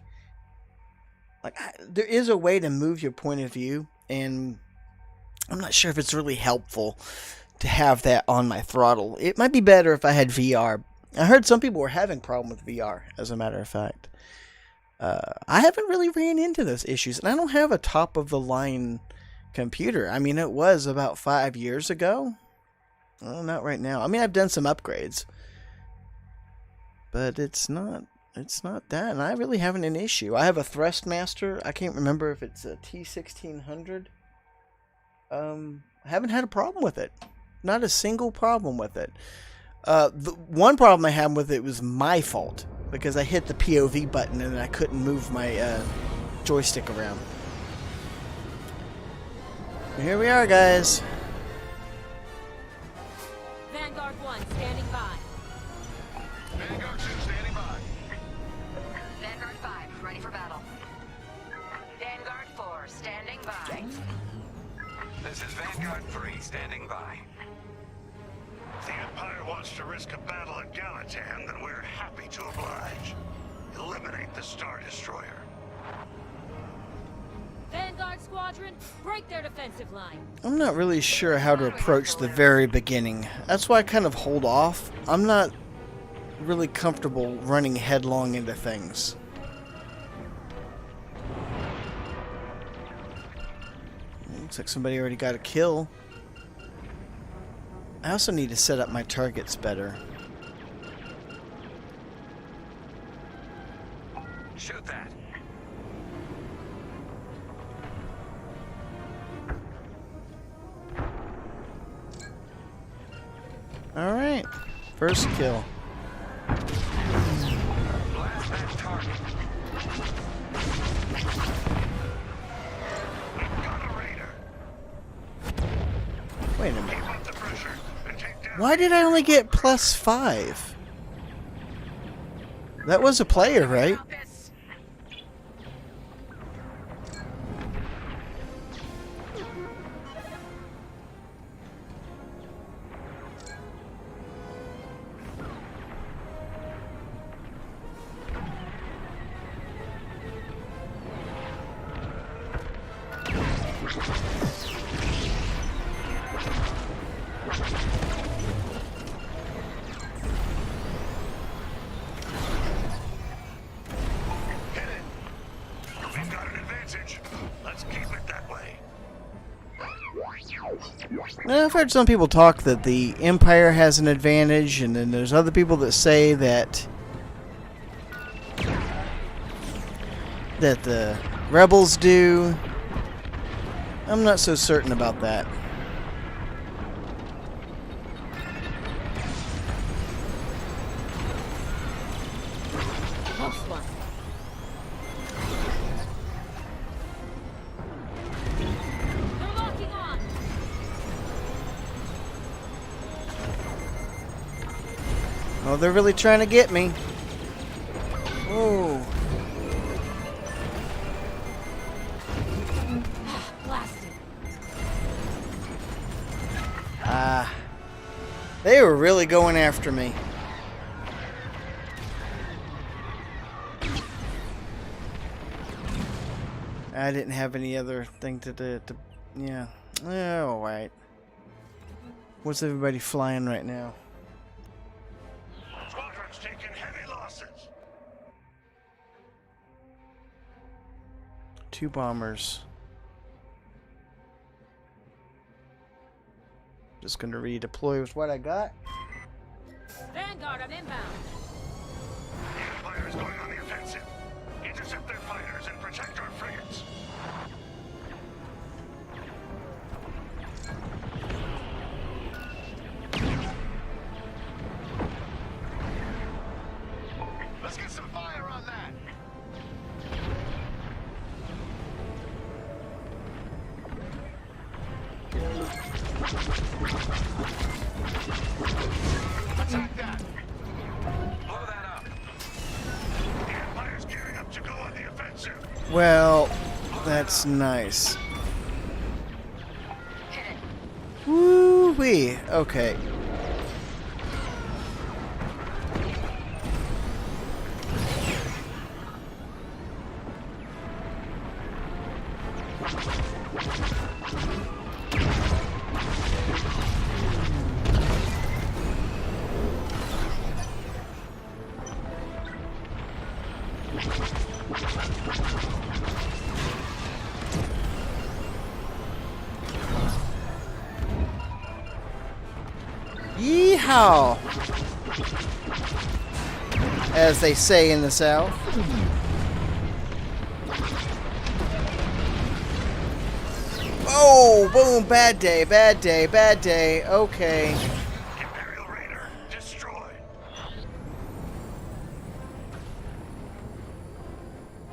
Like there is a way to move your point of view, and I'm not sure if it's really helpful to have that on my throttle. It might be better if I had VR. I heard some people were having problem with VR, as a matter of fact. I haven't really ran into those issues, and I don't have a top-of-the-line computer. I mean, it was about 5 years ago. Well, not right now. I mean, I've done some upgrades, but it's not that, and I really haven't an issue. I have a Thrustmaster. I can't remember if it's a T1600. I haven't had a problem with it. Not a single problem with it. The one problem I had with it was my fault, because I hit the POV button and I couldn't move my joystick around. Here we are, guys. Vanguard 1 standing by. Vanguard 2 standing by. Vanguard 5, ready for battle. Vanguard 4, standing by. This is Vanguard 3 standing by. If the Empire wants to risk a battle at Galatan, then we're happy to oblige. Eliminate the Star Destroyer. Vanguard Squadron, break their defensive line. I'm not really sure how to approach the very beginning. That's why I kind of hold off. I'm not really comfortable running headlong into things. Looks like somebody already got a kill. I also need to set up my targets better. Shoot that. Alright, first kill. Blast that target. Got a raider. Wait a minute. Keep up the pressure and take down. Why did I only get +5? That was a player, right? About this. Hit it. We've got an advantage. Let's keep it that way. Now, I've heard some people talk that the Empire has an advantage, and then there's other people that say that the Rebels do. I'm not so certain about that. Close one. They're locking on. Oh, they're really trying to get me. Oh. Blasted. Ah. They were really going after me. I didn't have any other thing to do. Yeah. Alright. What's everybody flying right now? Squadron's taking heavy losses. 2 bombers. Just gonna redeploy with what I got. Vanguard, I'm inbound. The Empire is going on the offensive. Intercept their fighters and protect our frigates. Let's get some fire on that. Attack that. Well, that's nice. Hit it. Woo-wee. Okay. Yeehaw! As they say in the South. Oh, boom, bad day, bad day, bad day. Okay. Imperial Raider destroyed.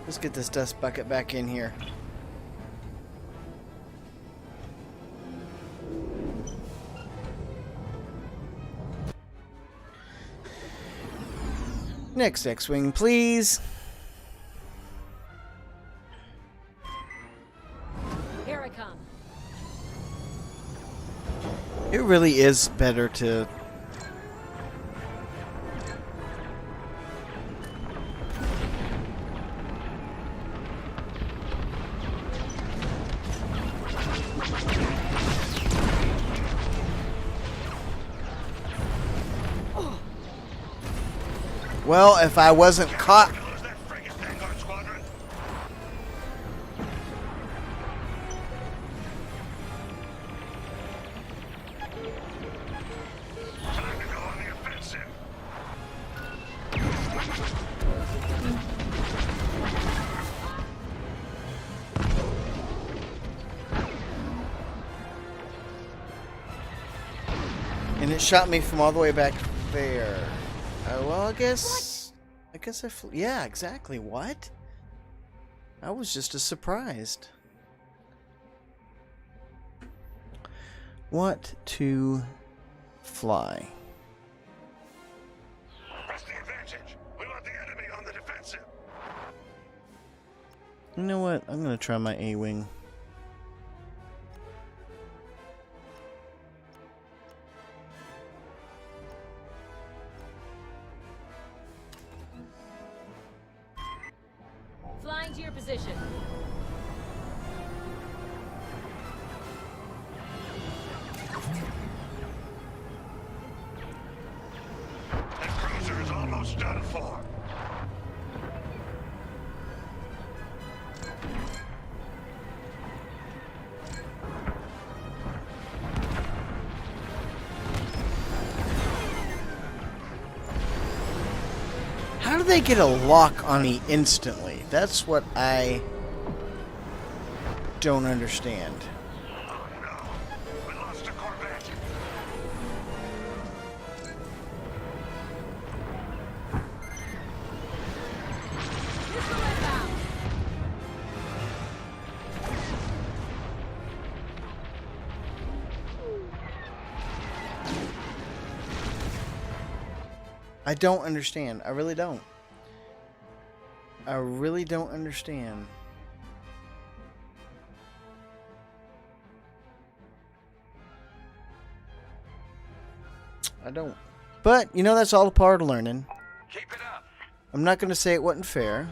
Let's get this dust bucket back in here. Next X-Wing, please. Here I come. It really is better to... Well, if I wasn't caught... Lose that frigate, Vanguard Squadron. Time to go on the offensive. And it shot me from all the way back there. Well, I guess I flew. Yeah, exactly. What? I was just as surprised. What to fly? Press the advantage. We want the enemy on the defensive. You know what? I'm gonna try my A-wing. Flying to your position. That cruiser is almost done for. How do they get a lock on me instantly? That's what I don't understand. Oh no. We lost a Corvette. Missile inbound. I don't understand. I really don't. I really don't understand. I don't. But, you know, that's all a part of learning. Keep it up. I'm not going to say it wasn't fair.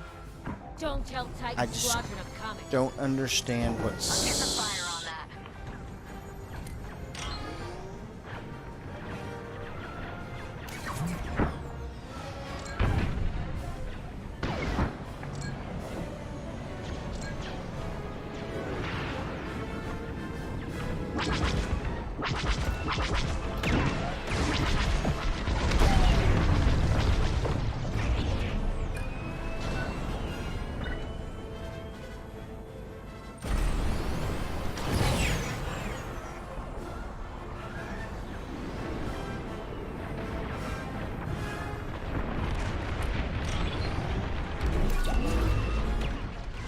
Don't tell I Titan just Squadron I'm coming. don't understand Get the what's... fire on that.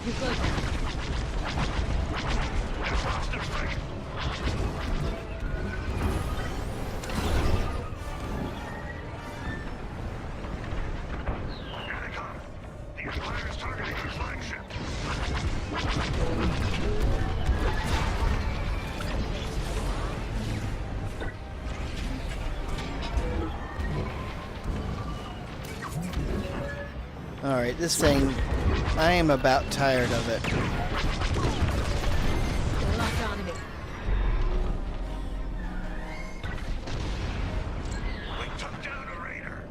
You good? Lost a frigate. Here they come. The Empire is targeting our flagship. Alright, this thing, I am about tired of it. Locked onto me. We took down a raider.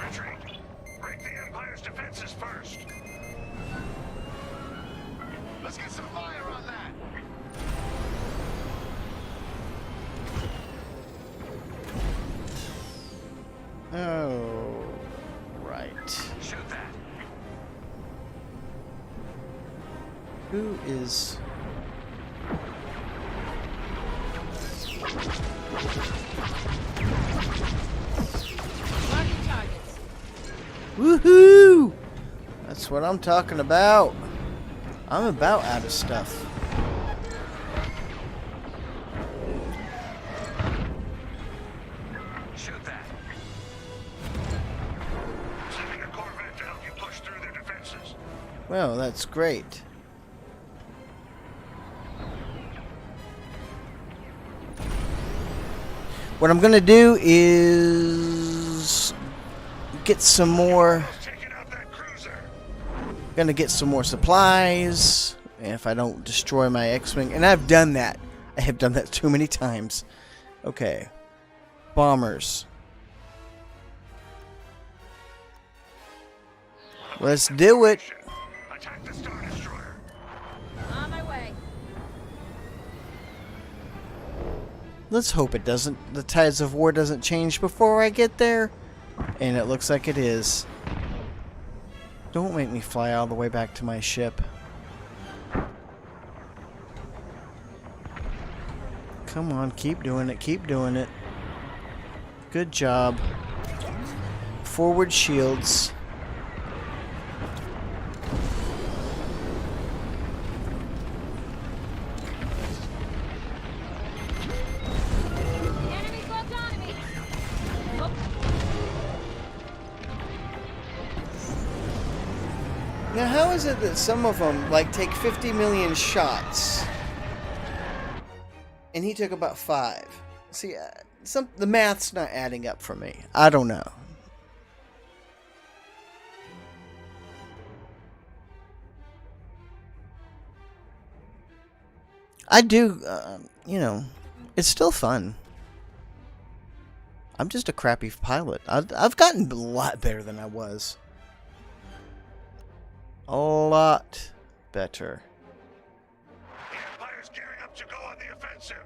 Retreat. Break the Empire's defenses first. Let's get some fire on that. Oh, right. Shoot that. Who is... Marking targets. Woohoo! That's what I'm talking about. I'm about out of stuff. Shoot that. Sending a Corvette to help you push through their defenses. Well, that's great. What I'm gonna do is get some more. Taking out that cruiser. Gonna get some more supplies. And if I don't destroy my X-Wing, and I've done that. I have done that too many times. Okay. Bombers. Let's do it. Attack the Star Destroyer. On my way. Let's hope it doesn't. The tides of war doesn't change before I get there. And it looks like it is. Don't make me fly all the way back to my ship. Come on, keep doing it, keep doing it. Good job. Forward shields. Enemy's locked onto me. Oh, Now, how is it that some of them like take 50 million shots, and he took about 5? See, the math's not adding up for me. I don't know. I do, you know, it's still fun. I'm just a crappy pilot. I've gotten a lot better than I was. A lot better. The Empire's gearing up to go on the offensive.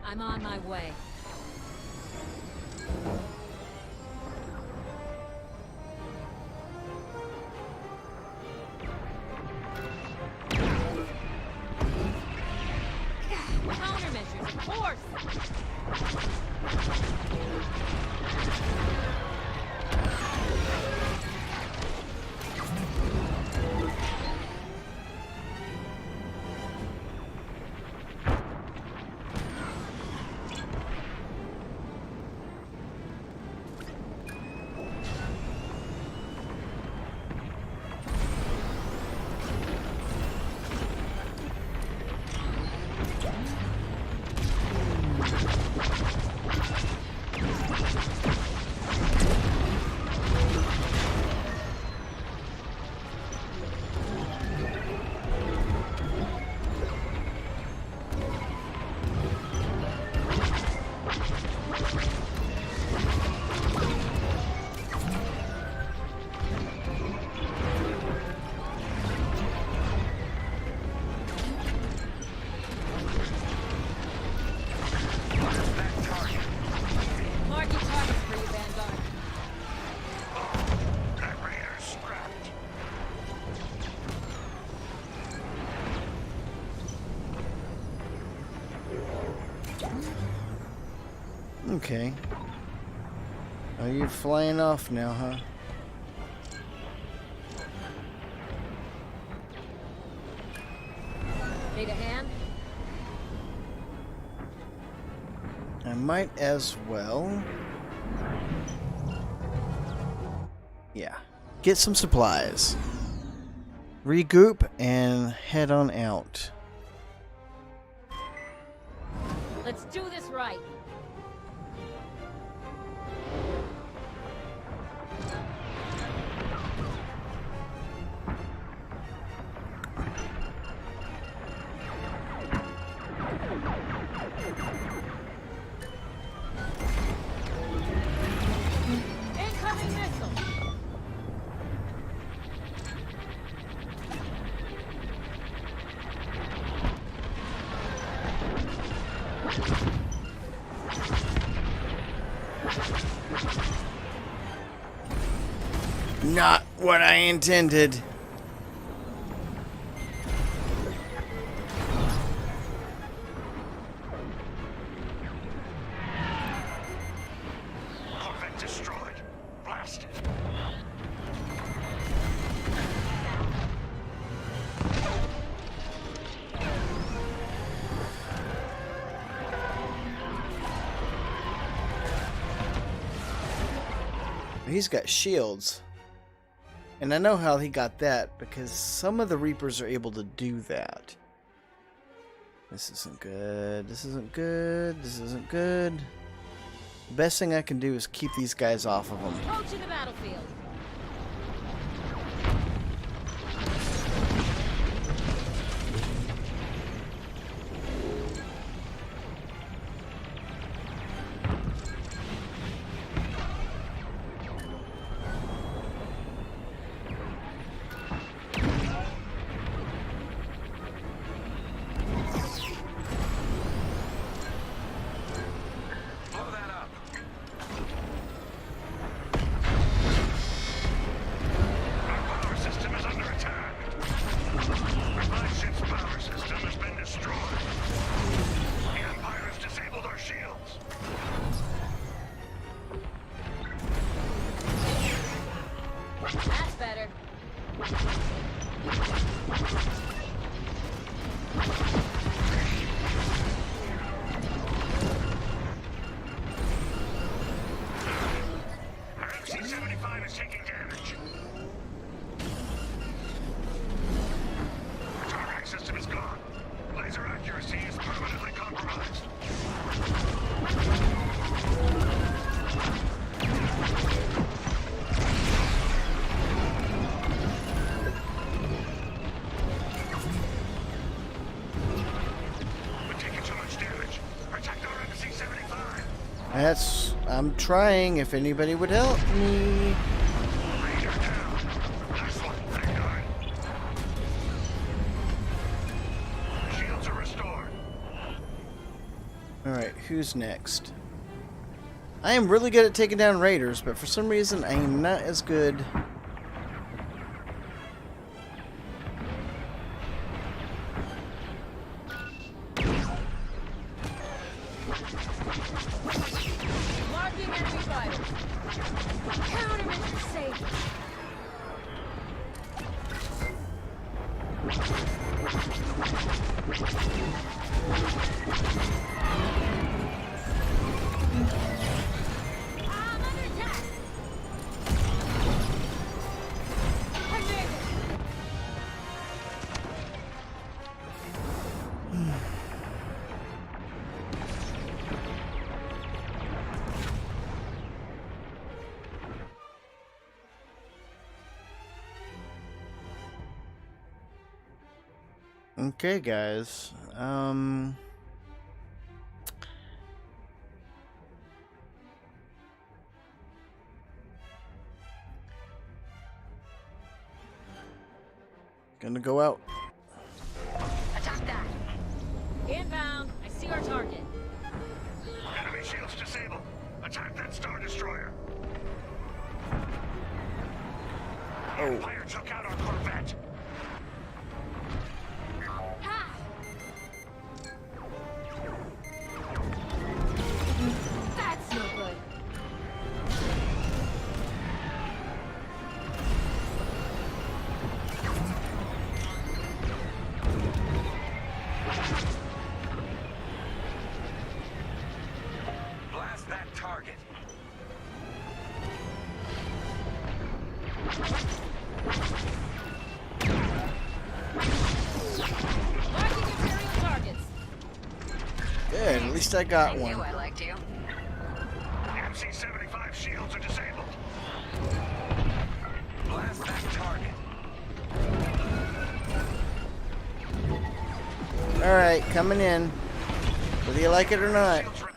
I'm on my way. Countermeasures, of course. Marking targets for you, Vanguard. That raider's scrapped. Okay. Are you flying off now, huh? Need a hand? I might as well. Yeah. Get some supplies. Regroup and head on out. Let's do this right. Incoming missile. Not what I intended. Corvette destroyed. Blasted. He's got shields. And I know how he got that, because some of the Reapers are able to do that. This isn't good. This isn't good. This isn't good. The best thing I can do is keep these guys off of them. Approaching the battlefield. Blow that up. Our power system is under attack. Our flagship's power system has been destroyed. The Empire has disabled our shields. That's better. Our MC-75 is taking damage. Our targeting system is gone. Laser accuracy is permanently compromised. We're taking too much damage. Protect our MC-75. I'm trying, if anybody would help me. Raider down. Nice one, Vanguard. Shields are restored. Alright, who's next? I am really good at taking down raiders, but for some reason I am not as good. Marking enemy fighters. Countermeasure safe. I'm under attack. I made it. Okay, guys. Gonna go out. Attack that. Inbound. I see our target. Enemy shields disabled. Attack that Star Destroyer. The Oh. Empire took out our Corvette. Ha! That's no good. Blast that target. least I got I knew one. I liked you. MC-75 shields are disabled. Blast that target. Alright, coming in. Whether you like it or not. Shields re-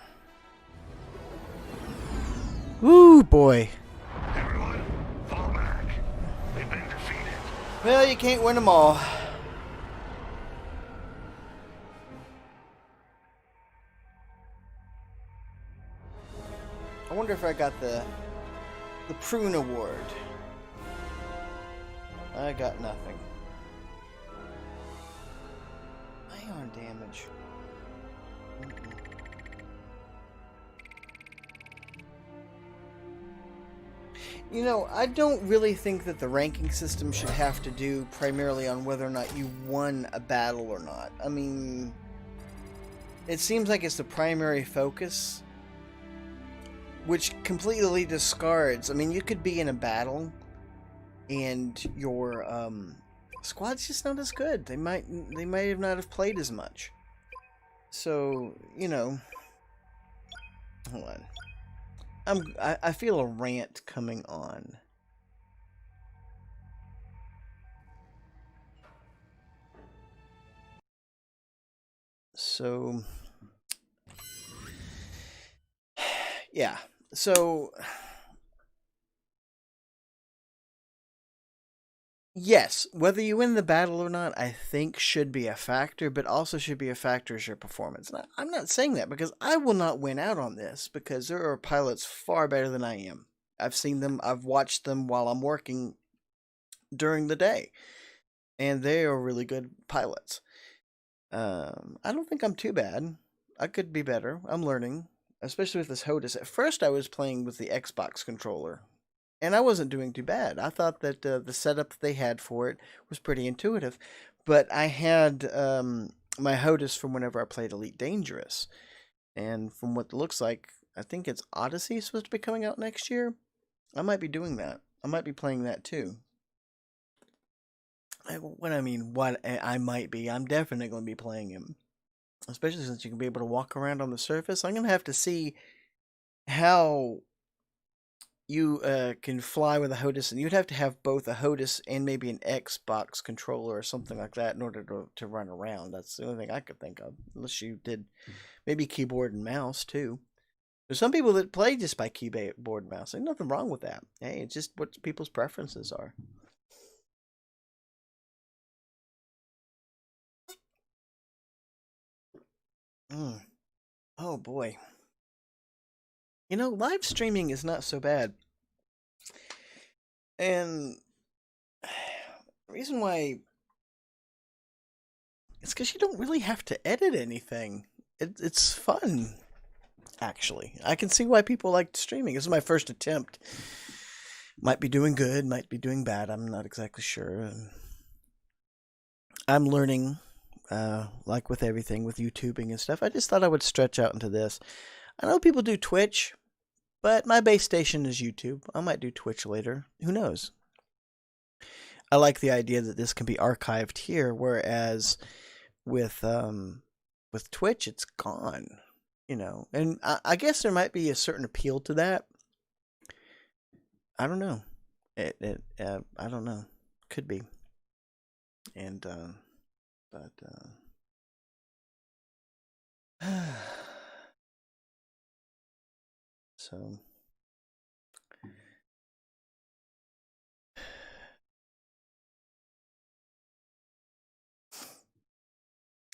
Woo, boy. Everyone, fall back. They've been defeated. Well, you can't win them all. I wonder if I got the Prune Award. I got nothing. Ion damage. You know, I don't really think that the ranking system should have to do primarily on whether or not you won a battle or not. I mean, it seems like it's the primary focus, which completely discards. I mean, you could be in a battle and your squad's just not as good. They might have not have played as much. So, you know, hold on. I feel a rant coming on. So, yeah. So, yes, whether you win the battle or not, I think should be a factor, but also should be a factor is your performance. Now, I'm not saying that because I will not win out on this because there are pilots far better than I am. I've seen them, I've watched them while I'm working during the day, and they are really good pilots. I don't think I'm too bad. I could be better. I'm learning, especially with this HOTAS. At first, I was playing with the Xbox controller. And I wasn't doing too bad. I thought that the setup that they had for it was pretty intuitive. But I had my HOTAS from whenever I played Elite Dangerous. And from what it looks like, I think it's Odyssey supposed to be coming out next year. I might be doing that. I might be playing that too. What I might be. I'm definitely going to be playing him. Especially since you can be able to walk around on the surface. I'm going to have to see how you can fly with a HOTAS, and you'd have to have both a HOTAS and maybe an Xbox controller or something like that in order to run around. That's the only thing I could think of. Unless you did maybe keyboard and mouse too. There's some people that play just by keyboard and mouse. There's nothing wrong with that. Hey, it's just what people's preferences are. Oh boy. You know, live streaming is not so bad. And the reason why it's because you don't really have to edit anything. It's fun, actually. I can see why people like streaming. This is my first attempt. Might be doing good, might be doing bad. I'm not exactly sure. I'm learning, like with everything, with YouTubing and stuff. I just thought I would stretch out into this. I know people do Twitch, but my base station is YouTube. I might do Twitch later. Who knows? I like the idea that this can be archived here, whereas with Twitch, it's gone. You know, and I guess there might be a certain appeal to that. I don't know. I don't know. Could be. And but so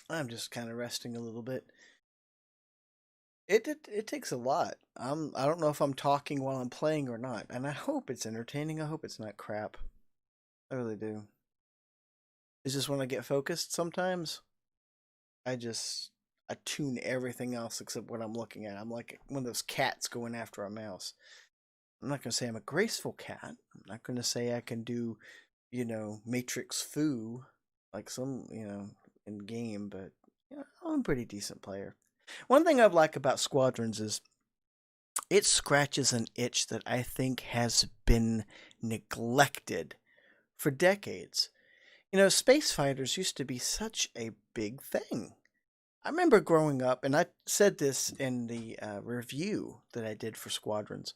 I'm just kind of resting a little bit. It takes a lot. I don't know if I'm talking while I'm playing or not, and I hope it's entertaining. I hope it's not crap. I really do. It's just when I get focused sometimes, I tune everything else except what I'm looking at. I'm like one of those cats going after a mouse. I'm not going to say I'm a graceful cat. I'm not going to say I can do, Matrix Foo like some, in game, but I'm a pretty decent player. One thing I like about Squadrons is it scratches an itch that I think has been neglected for decades. Space fighters used to be such a big thing. I remember growing up, and I said this in the review that I did for Squadrons.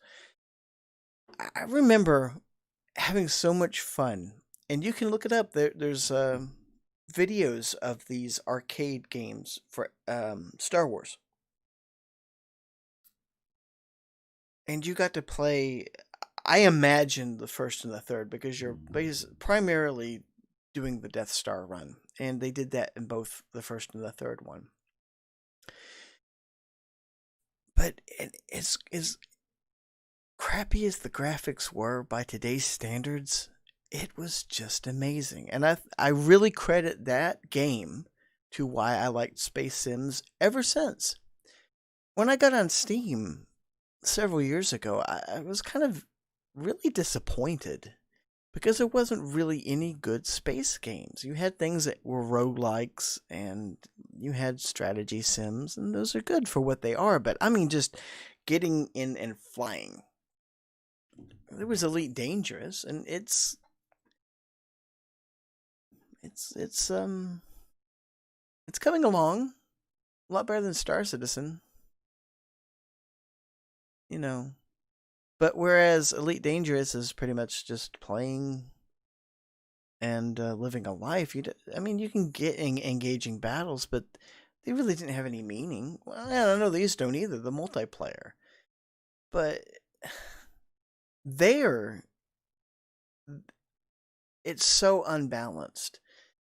I remember having so much fun, and you can look it up. There's videos of these arcade games for Star Wars, and you got to play. I imagine the first and the third because you're primarily doing the Death Star run, and they did that in both the first and the third one. But as crappy as the graphics were by today's standards, it was just amazing. And I really credit that game to why I liked Space Sims ever since. When I got on Steam several years ago, I was kind of really disappointed because there wasn't really any good space games. You had things that were roguelikes and you had strategy sims, and those are good for what they are, but I mean, just getting in and flying. There was Elite Dangerous, and it's coming along a lot better than Star Citizen, you know. But whereas Elite Dangerous is pretty much just playing and living a life, I mean, you can get engaging battles, but they really didn't have any meaning. Well, I don't know, these don't either, the multiplayer. But there, it's so unbalanced.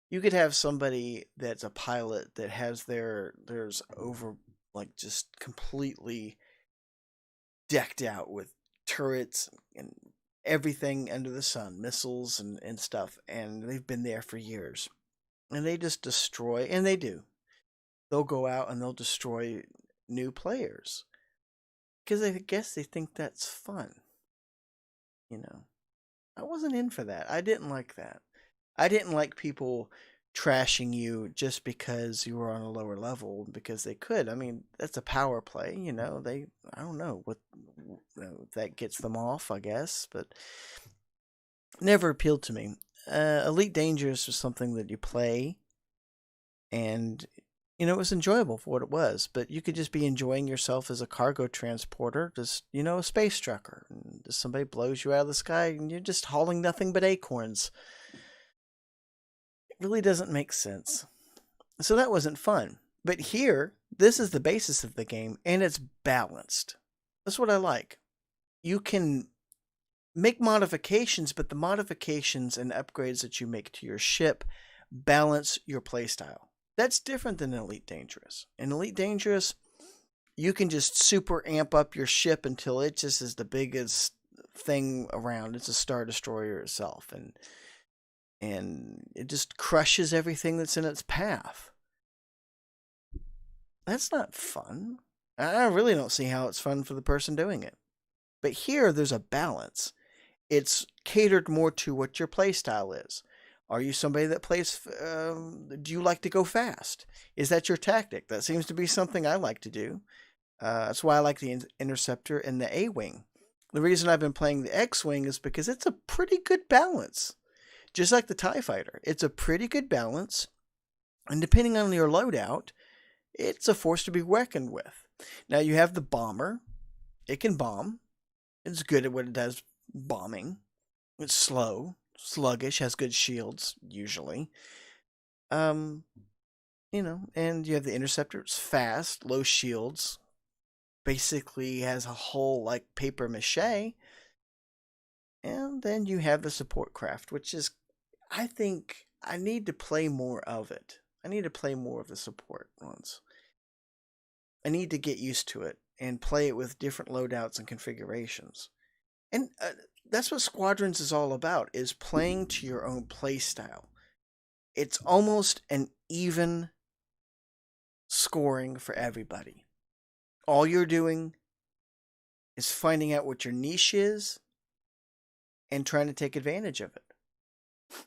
You could have somebody that's a pilot that has theirs over, like, just completely decked out with turrets and everything under the sun, missiles and stuff, and they've been there for years. And they just destroy, and they do. They'll go out and they'll destroy new players. Because I guess they think that's fun. You know. I wasn't in for that. I didn't like that. I didn't like people trashing you just because you were on a lower level because they could. I mean, that's a power play, you know. I don't know what that gets them off, I guess, but never appealed to me. Elite Dangerous was something that you play, and it was enjoyable for what it was. But you could just be enjoying yourself as a cargo transporter, just a space trucker, and just somebody blows you out of the sky, and you're just hauling nothing but acorns. Really doesn't make sense. So that wasn't fun. But here, this is the basis of the game, and it's balanced. That's what I like. You can make modifications, but the modifications and upgrades that you make to your ship balance your playstyle. That's different than Elite Dangerous. In Elite Dangerous, you can just super amp up your ship until it just is the biggest thing around. It's a Star Destroyer itself, and it just crushes everything that's in its path. That's not fun. I really don't see how it's fun for the person doing it. But here, there's a balance. It's catered more to what your playstyle is. Are you somebody that plays, do you like to go fast? Is that your tactic? That seems to be something I like to do. That's why I like the Interceptor and the A-Wing. The reason I've been playing the X-Wing is because it's a pretty good balance. Just like the TIE Fighter, it's a pretty good balance, and depending on your loadout, it's a force to be reckoned with. Now, you have the Bomber. It can bomb. It's good at what it does, bombing. It's slow, sluggish, has good shields, usually. And you have the Interceptor. It's fast, low shields. Basically has a hull like paper mache. And then you have the support craft, which is, I think, I need to play more of it. I need to play more of the support ones. I need to get used to it and play it with different loadouts and configurations. And that's what Squadrons is all about, is playing to your own play style. It's almost an even scoring for everybody. All you're doing is finding out what your niche is and trying to take advantage of it.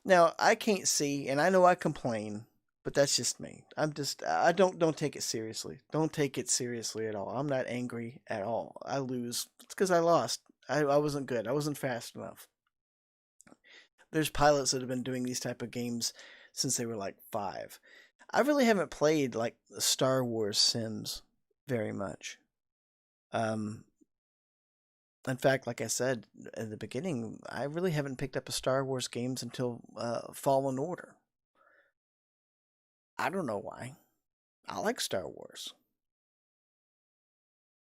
Now, I can't see, and I know I complain, but that's just me. I don't take it seriously. Don't take it seriously at all. I'm not angry at all. I lose. It's because I lost. I wasn't good. I wasn't fast enough. There's pilots that have been doing these type of games since they were like 5. I really haven't played like the Star Wars Sims very much. Um, in fact, like I said at the beginning, I really haven't picked up a Star Wars games until Fallen Order. I don't know why. I like Star Wars.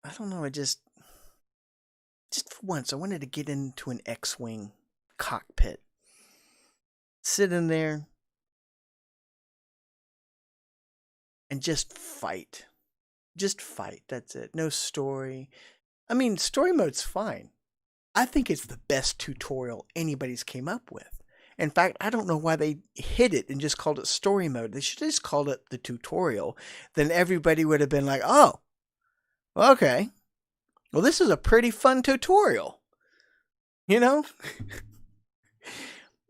I don't know. I just for once, I wanted to get into an X-wing cockpit, sit in there, and just fight. Just fight. That's it. No story. I mean, story mode's fine. I think it's the best tutorial anybody's came up with. In fact, I don't know why they hid it and just called it story mode. They should have just called it the tutorial. Then everybody would have been like, oh, okay. Well, this is a pretty fun tutorial. You know?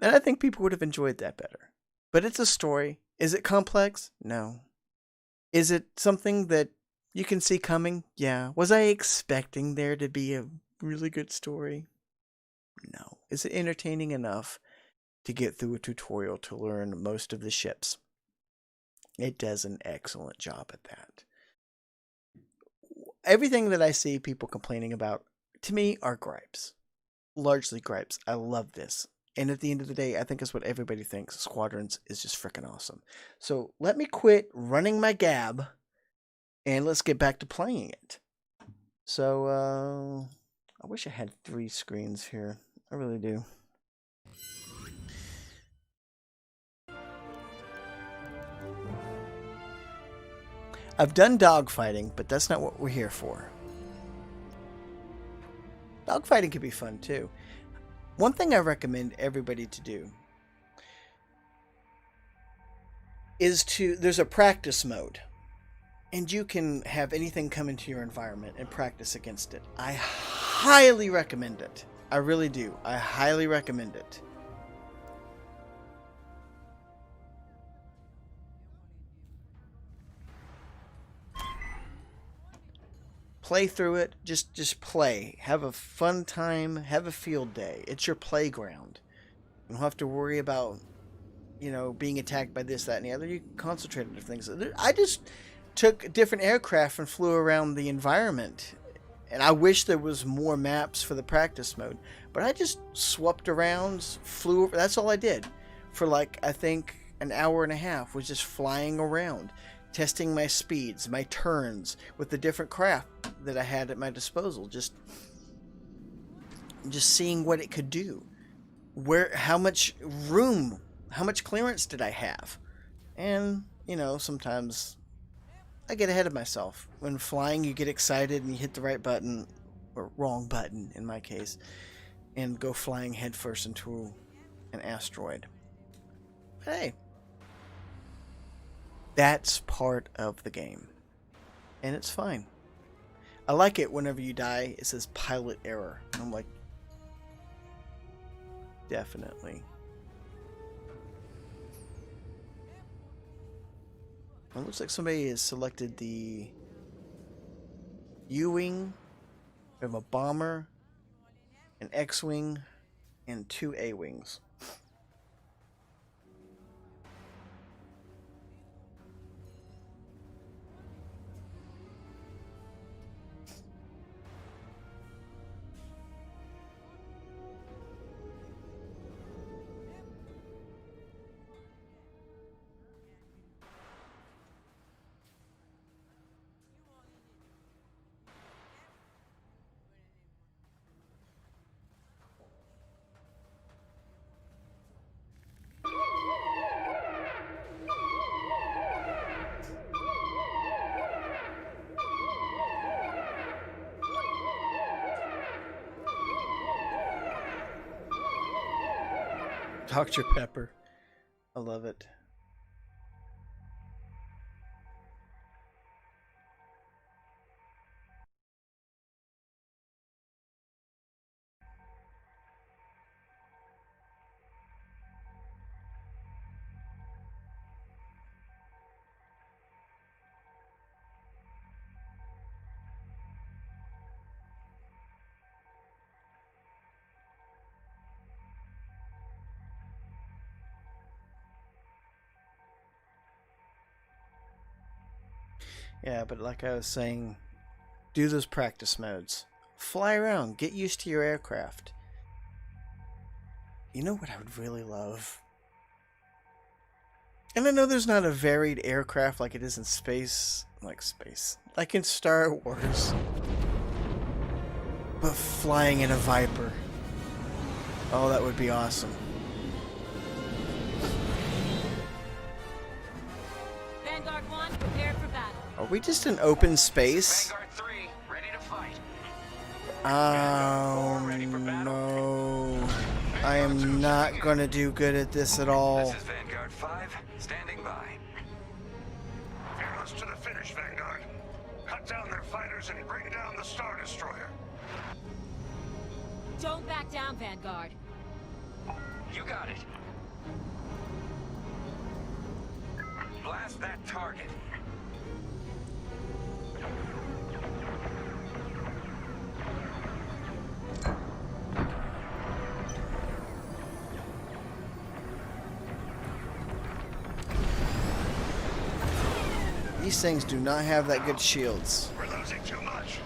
And I think people would have enjoyed that better. But it's a story. Is it complex? No. Is it something that you can see coming? Yeah. Was I expecting there to be a really good story? No. Is it entertaining enough to get through a tutorial to learn most of the ships? It does an excellent job at that. Everything that I see people complaining about, to me, are gripes. Largely gripes. I love this. And at the end of the day, I think it's what everybody thinks. Squadrons is just freaking awesome. So let me quit running my gab and let's get back to playing it. So, I wish I had 3 screens here. I really do. I've done dogfighting, but that's not what we're here for. Dogfighting can be fun too. One thing I recommend everybody to do is there's a practice mode. And you can have anything come into your environment and practice against it. I highly recommend it. I really do. I highly recommend it. Play through it. Just play. Have a fun time. Have a field day. It's your playground. You don't have to worry about, being attacked by this, that, and the other. You can concentrate on different things. I just took different aircraft and flew around the environment. And I wish there was more maps for the practice mode. But I just swapped around, flew over. That's all I did. For I think an hour and a half was just flying around. Testing my speeds, my turns with the different craft that I had at my disposal. Just seeing what it could do. How much room, how much clearance did I have? And, sometimes I get ahead of myself. When flying, you get excited and you hit the right button, or wrong button in my case, and go flying headfirst into an asteroid. But hey, that's part of the game. And it's fine. I like it whenever you die, it says pilot error. And I'm like, definitely. It looks like somebody has selected the U-Wing. We have a bomber, an X-Wing, and 2 A-Wings. Dr. Pepper. I love it. Yeah, but like I was saying, do those practice modes. Fly around, get used to your aircraft. You know what I would really love? And I know there's not a varied aircraft like it is in space. Like in Star Wars. But flying in a Viper. Oh, that would be awesome. Vanguard 1, prepare for battle. Are we just in open space? Vanguard 3, ready to fight. Oh, no. I am not going to do good at this at all. This is Vanguard 5, standing by. Fearless to the finish, Vanguard. Cut down their fighters and bring down the Star Destroyer. Don't back down, Vanguard. You got it. Blast that target. These things do not have that good shields. We're losing too much.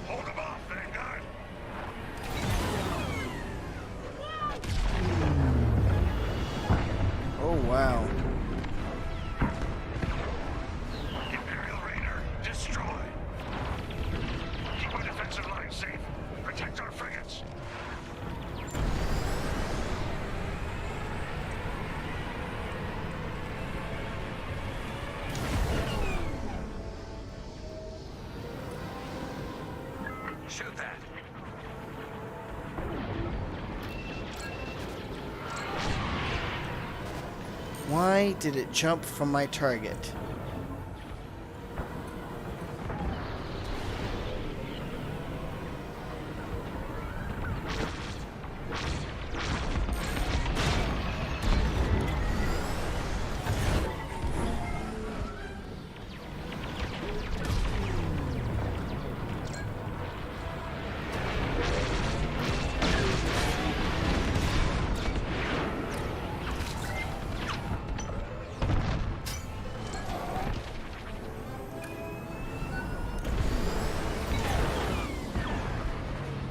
Hold them off, Vanguard. Oh, wow. Imperial Raider, destroy. Keep our defensive line safe. Protect our frigates. Shoot that. Why did it jump from my target?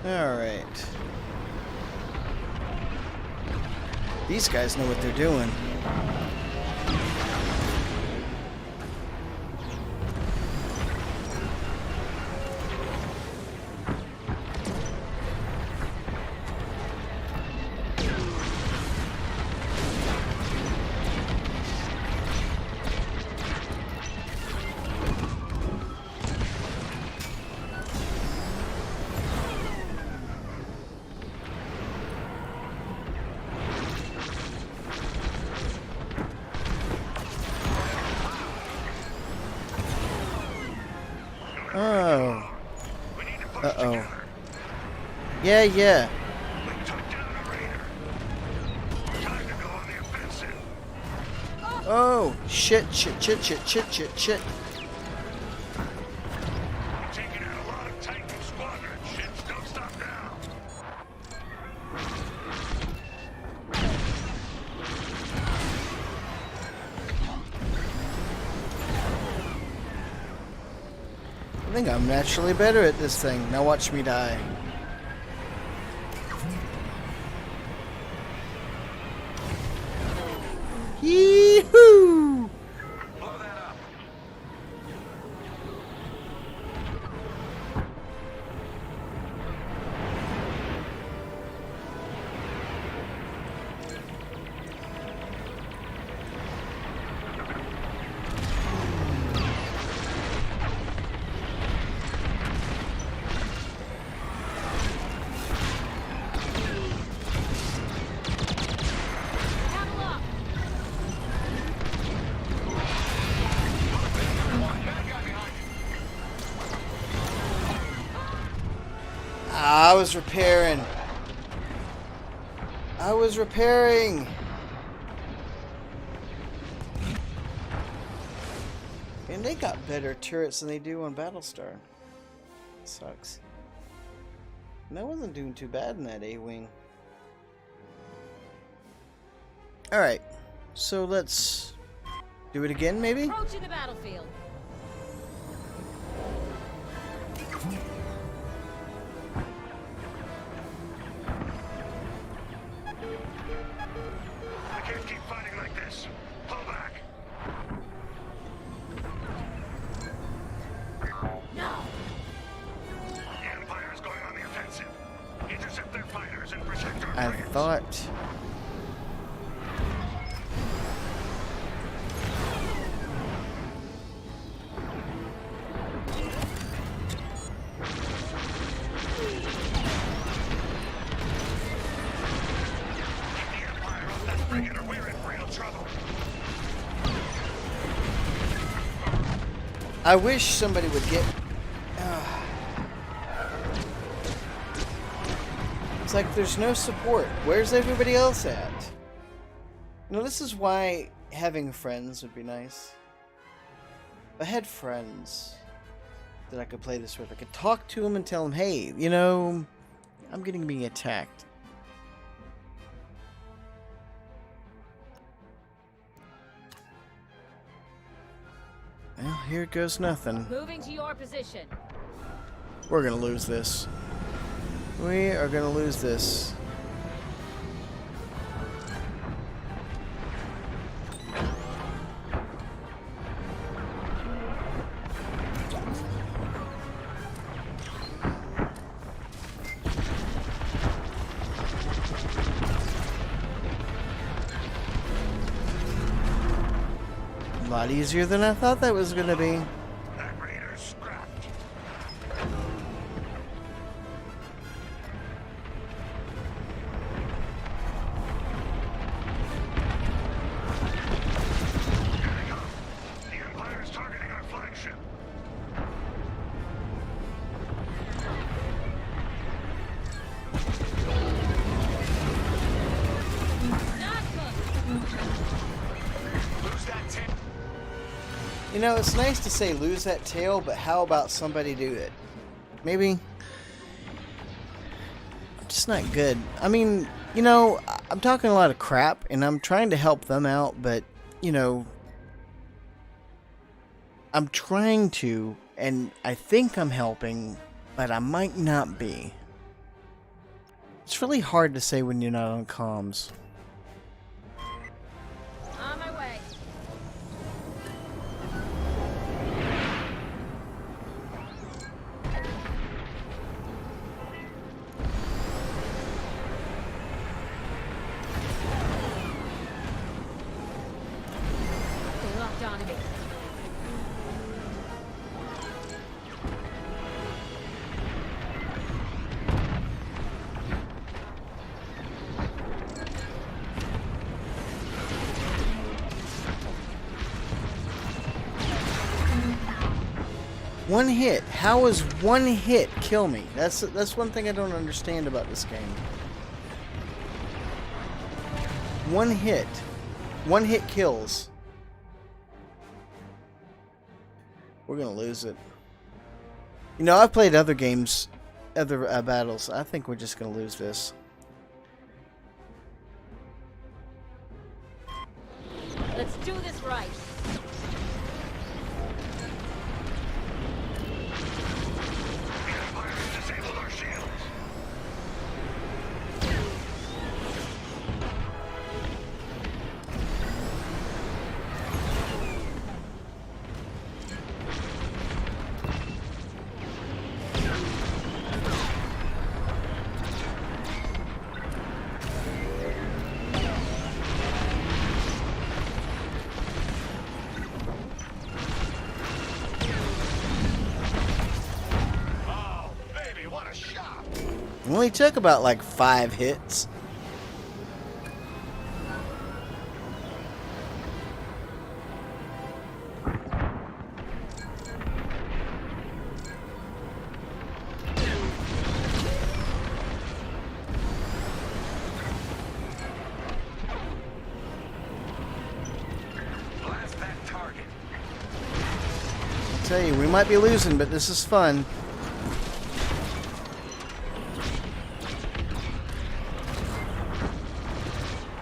Alright. These guys know what they're doing. Oh. Uh-oh. Yeah. We took down a Raider. Time to go on the offensive. Oh, shit. We're taking out a lot of Titan squadron ships. Don't stop now. I think I'm naturally better at this thing. Now watch me die. Yee-hoo! Blow that up. Battle up! I was repairing. And they got better turrets than they do on Battlestar. Sucks. And I wasn't doing too bad in that A-Wing. Alright, so let's do it again, maybe? Approaching the battlefield. shot. I wish somebody would get... It's like there's no support. Where's everybody else at? You know, this is why having friends would be nice. If I had friends that I could play this with, I could talk to them and tell them, hey, you know, I'm being attacked. Well, here goes nothing. Moving to your position. We're gonna lose this. We are gonna lose this. A lot easier than I thought that was gonna be. That raider's scrapped. Getting up. The Empire's targeting our flagship. Not good. Lose that tail. You know, it's nice to say lose that tail, but how about somebody do it? Maybe. I'm just not good. I mean, you know, I'm talking a lot of crap, and I'm trying to help them out, but, you know, I'm trying to, and I think I'm helping, but I might not be. It's really hard to say when you're not on comms. On my way. They locked onto me. One hit. How is one hit kill me? That's one thing I don't understand about this game. One hit. One hit kills. We're gonna lose it. You know, I've played other games, other battles. I think we're just gonna lose this. Let's do this right. The Empire has disabled our shields. Oh, baby, what a shot. It only took about like 5 hits. Blast that target. I tell you, we might be losing, but this is fun.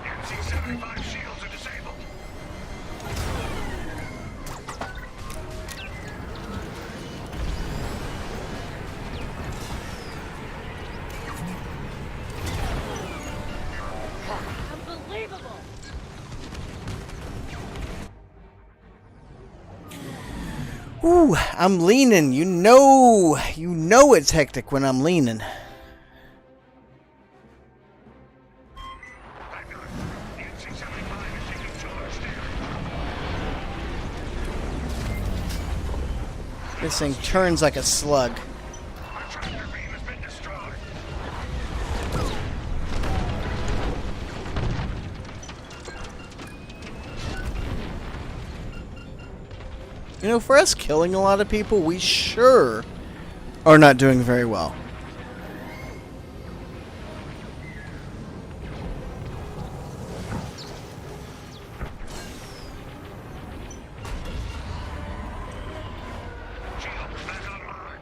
MC-75 shields are disabled. Unbelievable. Ooh, I'm leaning. You know it's hectic when I'm leaning. This thing turns like a slug. Our tractor beam has been destroyed. You know, for us killing a lot of people, we sure are not doing very well. Shields back online.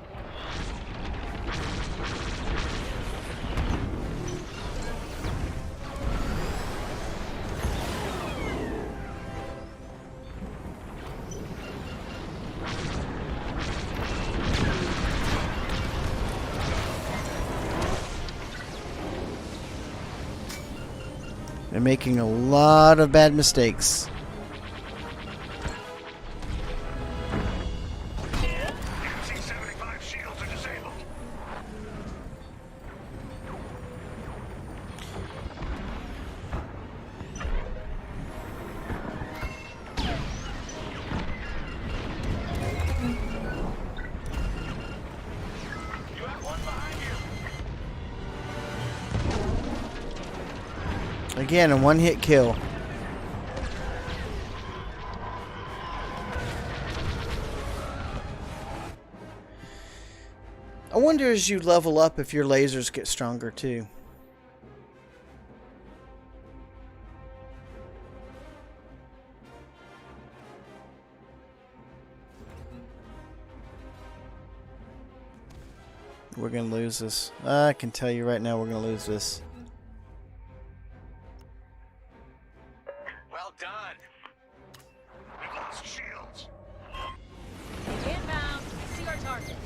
They're making a lot of bad mistakes. MC-75 shields are disabled. You have one behind you. Again, a one-hit kill. I wonder as you level up if your lasers get stronger too. We're gonna lose this. I can tell you right now we're gonna lose this. Well done. We've lost shields. Inbound. See our target.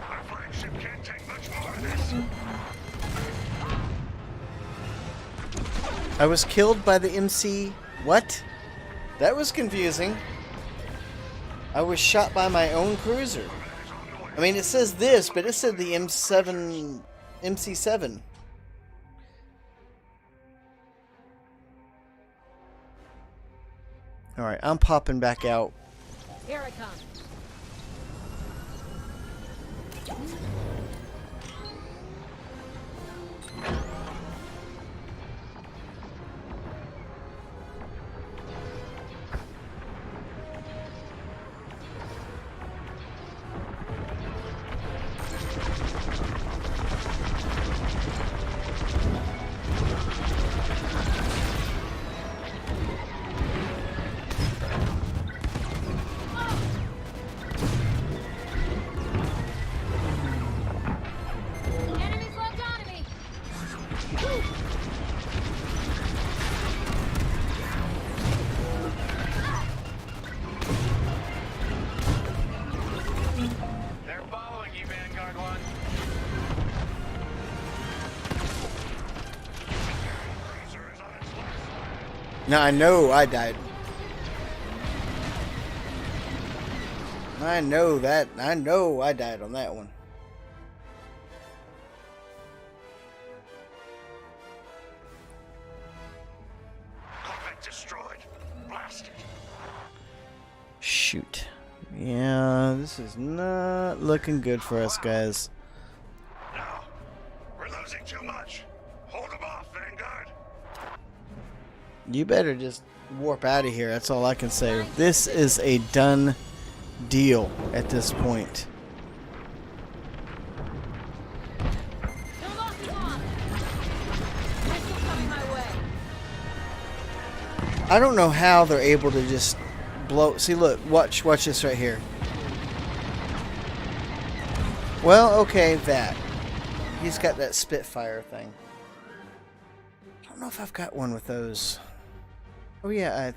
Our flagship can't take much more of this. I was killed by the MC. What? That was confusing. I was shot by my own cruiser. I mean, it says this, but it said the MC7. Alright, I'm popping back out. Here it comes. Enemies left on me. They're following you, Vanguard 1. Cruiser is on its last. Now I know I died. I know that. I know I died on that one. Cockpit destroyed. Blasted. Shoot. Yeah, this is not looking good for us, guys. No. We're losing too much. Hold them off, Vanguard. You better just warp out of here. That's all I can say. This is a done deal at this point. No losses on. Missile coming my way. I don't know how they're able to just blow. See, look, watch this right here. Well, okay, that. He's got that Spitfire thing. I don't know if I've got one with those. Oh yeah,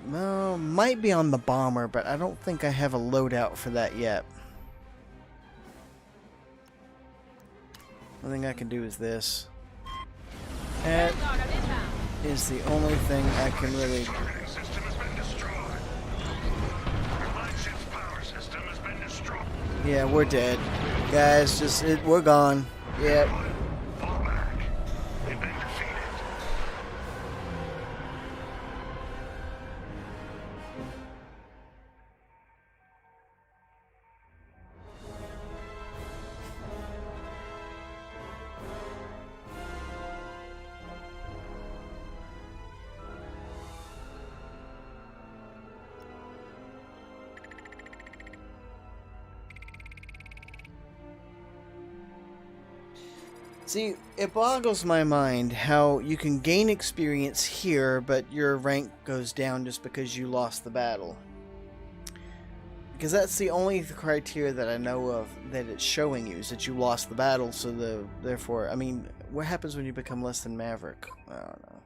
no, might be on the bomber, but I don't think I have a loadout for that yet. The only thing I can do is this. That Vanguard, I'm inbound. is the only thing I can really. Targeting system has been destroyed. Our flagship's power system has been destroyed. Yeah, we're dead. Guys, we're gone. Yep. Fall back. We've been defeated. See, it boggles my mind how you can gain experience here, but your rank goes down just because you lost the battle. Because that's the only criteria that I know of that it's showing you, is that you lost the battle, so therefore, I mean, what happens when you become less than Maverick? I don't know.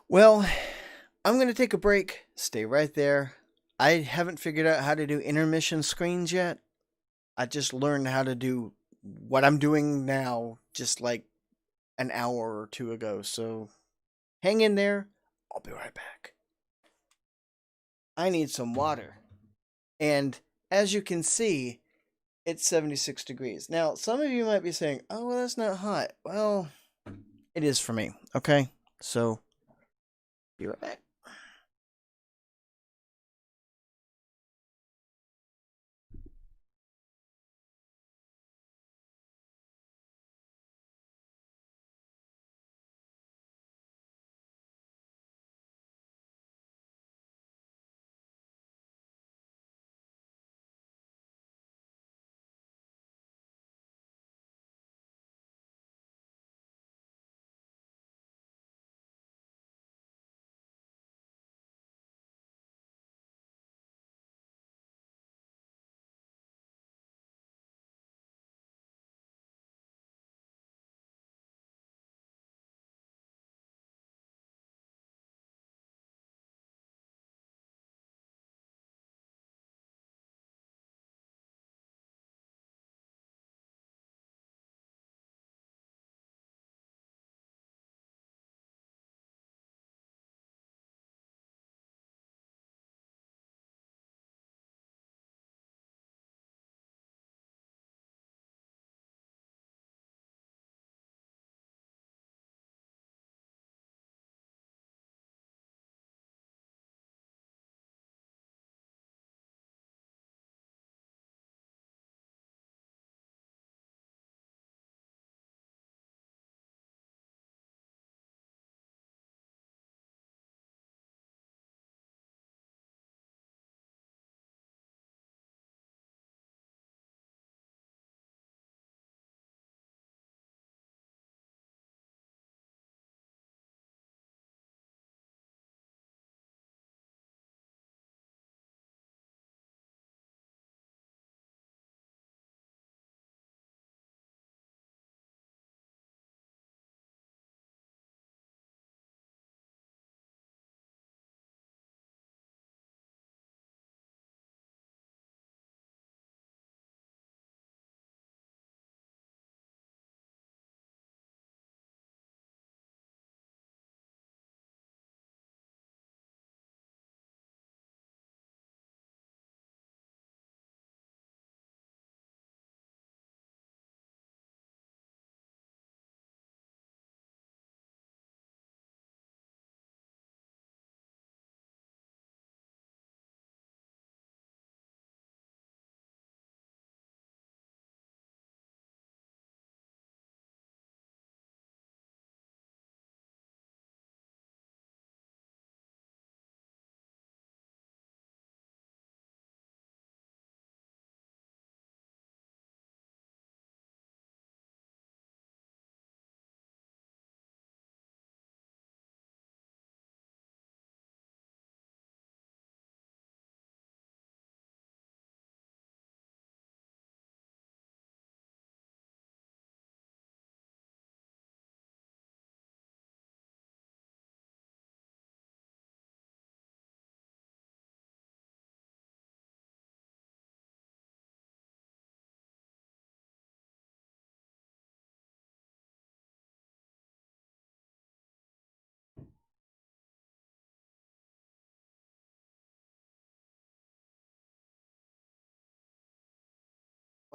Well, I'm going to take a break. Stay right there. I haven't figured out how to do intermission screens yet. I just learned how to do what I'm doing now just like an hour or two ago. So hang in there. I'll be right back. I need some water. And as you can see, it's 76 degrees. Now, some of you might be saying, oh, well, that's not hot. Well, it is for me. Okay? So, be right back.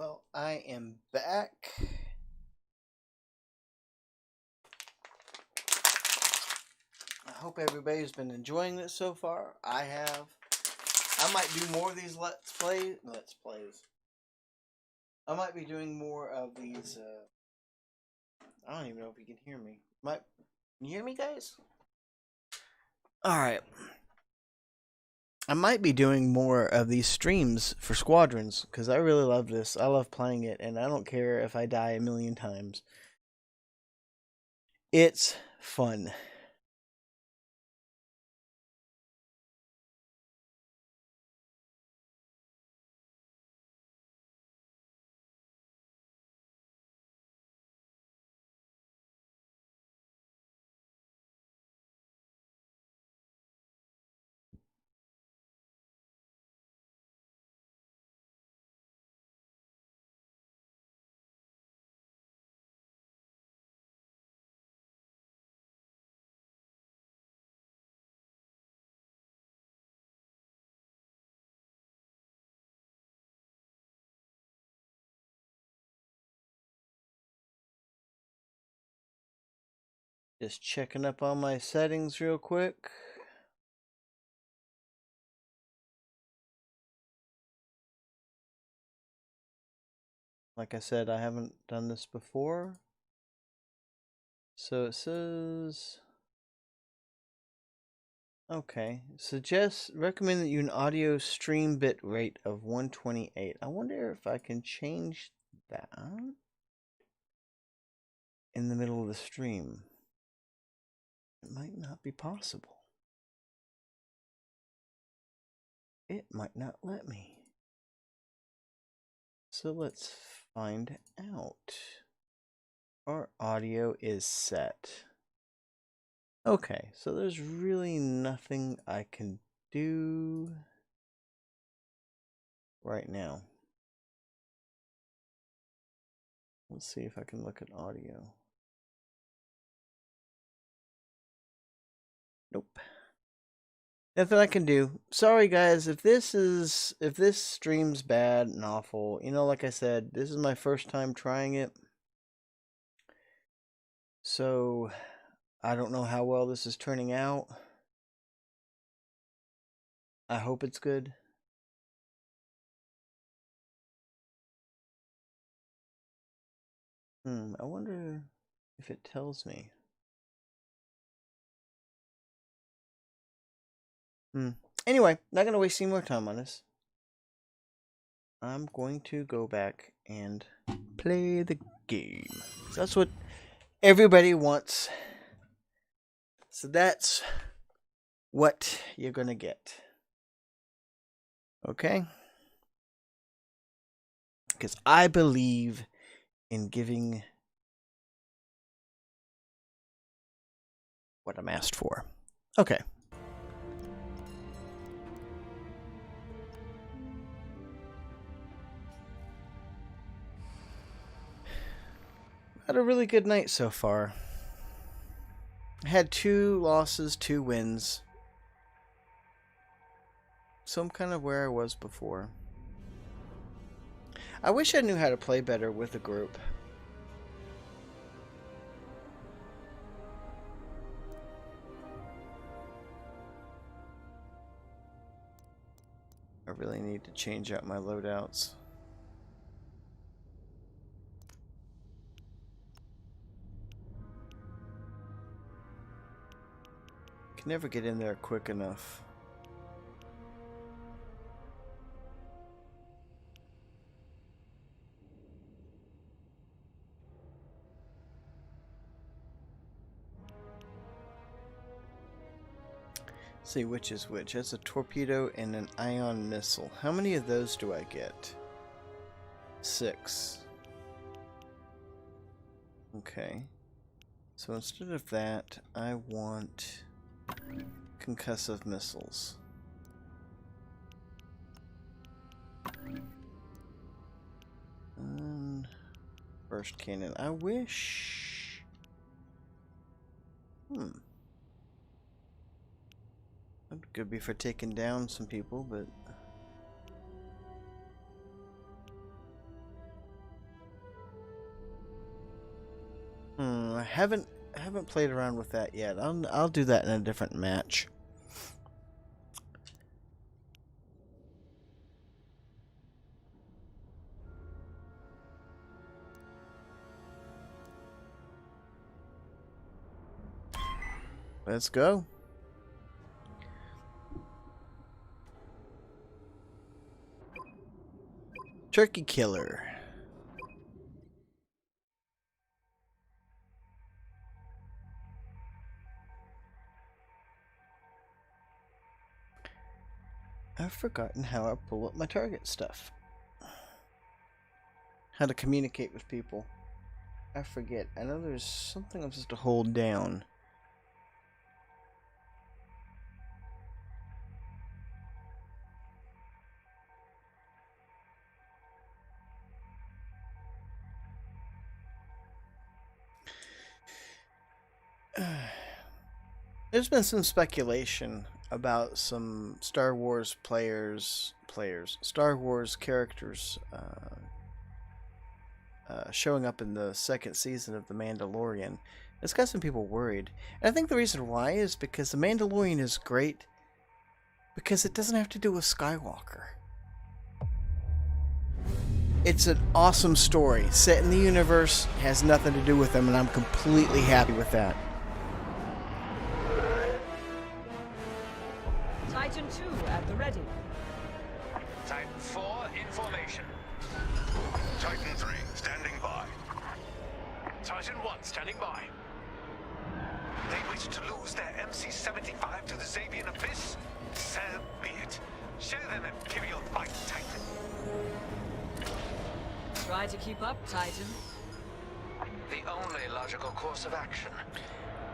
Well, I am back. I hope everybody's been enjoying this so far. I have. I might do more of these let's plays. I might be doing more of these. I don't even know if you can hear me. Can you hear me, guys? All right. I might be doing more of these streams for Squadrons because I really love this. I love playing it, and I don't care if I die a million times. It's fun. Just checking up on my settings real quick. Like I said, I haven't done this before. So it says, okay, recommend that you an audio stream bit rate of 128. I wonder if I can change that in the middle of the stream. It might not be possible. It might not let me. So let's find out. Our audio is set. Okay, so there's really nothing I can do right now. Let's see if I can look at audio. Nope. Nothing I can do. Sorry guys, if this stream's bad and awful, like I said, this is my first time trying it. So I don't know how well this is turning out. I hope it's good. I wonder if it tells me. Anyway, not going to waste any more time on this. I'm going to go back and play the game. That's what everybody wants. So that's what you're going to get. Okay? Because I believe in giving what I'm asked for. Okay. Had a really good night so far. I had 2 losses, 2 wins. So I'm kind of where I was before. I wish I knew how to play better with a group. I really need to change out my loadouts. Can never get in there quick enough. Let's see which is which. That's a torpedo and an ion missile. How many of those do I get? 6. Okay. So instead of that, I want concussive missiles. Burst cannon. I wish... That could be for taking down some people, but... haven't played around with that yet. I'll do that in a different match. Let's go. Turkey killer. I've forgotten how I pull up my target stuff. How to communicate with people. I forget. I know there's something I'm supposed to hold down. There's been some speculation about some Star Wars Star Wars characters showing up in the second season of The Mandalorian. It's got some people worried. And I think the reason why is because The Mandalorian is great because it doesn't have to do with Skywalker. It's an awesome story, set in the universe, has nothing to do with them, and I'm completely happy with that. Titan 2 at the ready. Titan 4 in formation. Titan 3 standing by. Titan 1 standing by. They wish to lose their MC-75 to the Xavian Abyss? So be it. Show them Imperial might, Titan. Try to keep up, Titan. The only logical course of action.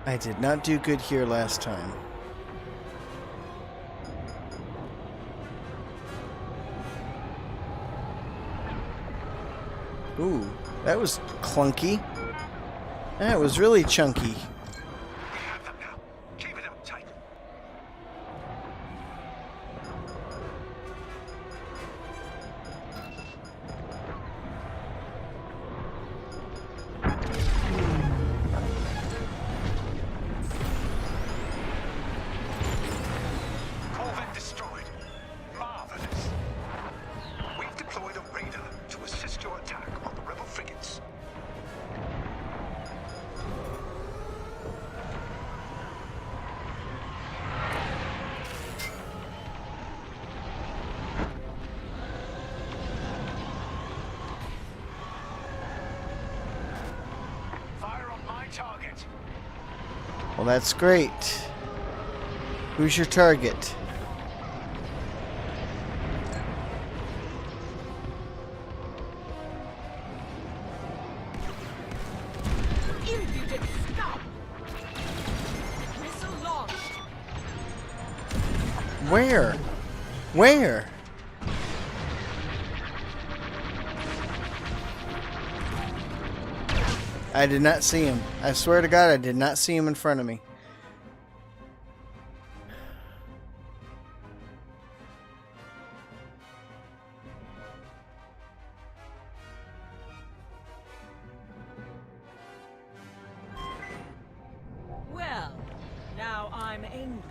I did not do good here last time. Ooh, that was clunky. That was really chunky. We have them now. Keep it up, Titan. ColdHaven destroyed. Marvelous. We've deployed a radar to assist your attack on the rebel frigates. Fire on my target. Well, that's great. Who's your target? Impudent scum! Missile launched! Where? Where? I did not see him. I swear to God, I did not see him in front of me. Well, now I'm angry.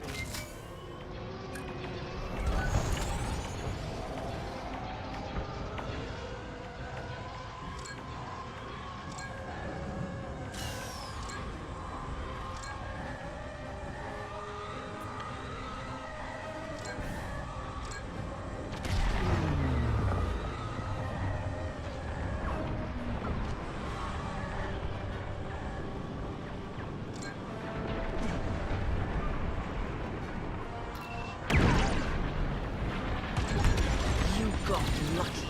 You got lucky.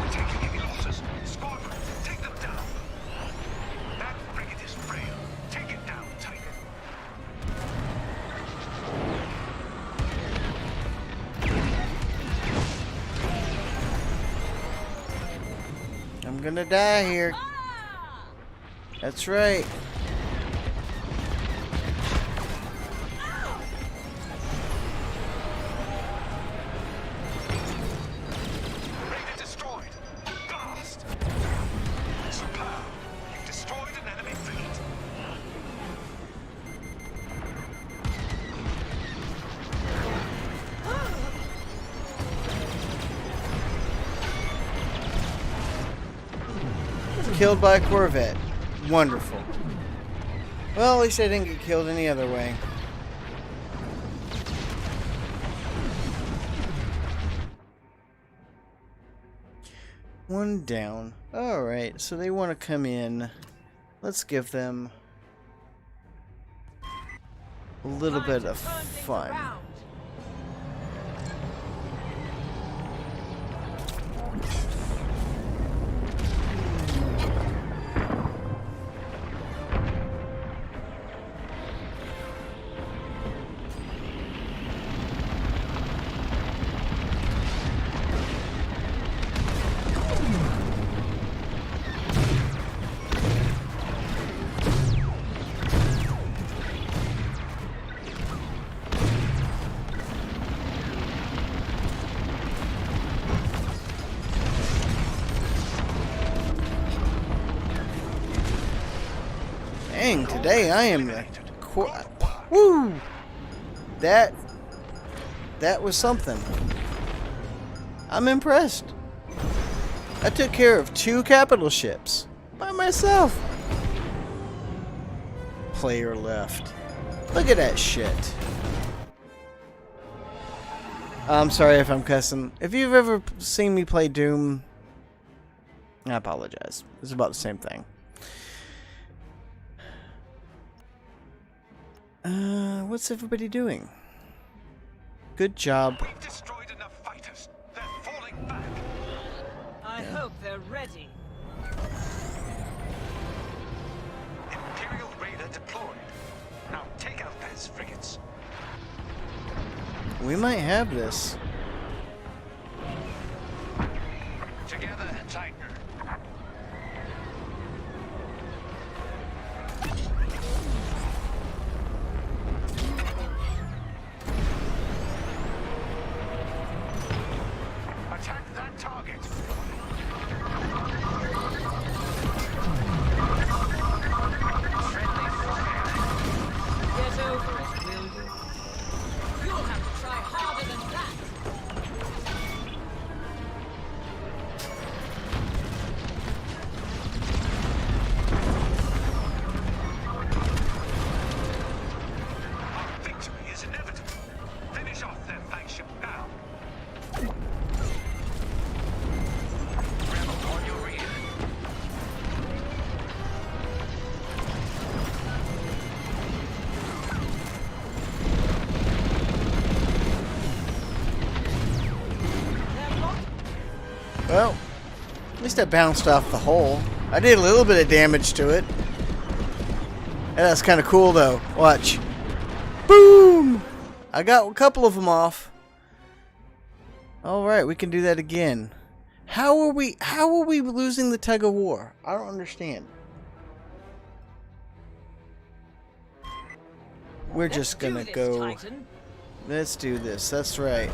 We're taking heavy losses. Squadron, take them down. That frigate is frail. Take it down, Titan. I'm gonna die here. Ah! That's right. Killed by a Corvette. Wonderful. Well, at least I didn't get killed any other way. One down. Alright, so they want to come in. Let's give them a little bit of fun. Dang, today I am the woo! That was something. I'm impressed. I took care of 2 capital ships by myself. Player left. Look at that shit. I'm sorry if I'm cussing. If you've ever seen me play Doom, I apologize. It's about the same thing. What's everybody doing? Good job. We've destroyed enough fighters. They're falling back. I hope they're ready. Imperial Raider deployed. Now take out those frigates. We might have this. Together, Titan. Attack that target. Friendly fire. Get over it, will you? You'll have to try harder than that. Our victory is inevitable. Finish off their flagship now. Rebel on your rear. Well, at least I bounced off the hull. I did a little bit of damage to it. That's kind of cool though. Watch. Boom! I got a couple of them off. Alright, we can do that again. How are we losing the tug of war? I don't understand. We're just Let's do gonna this, go. Titan. Let's do this. That's right.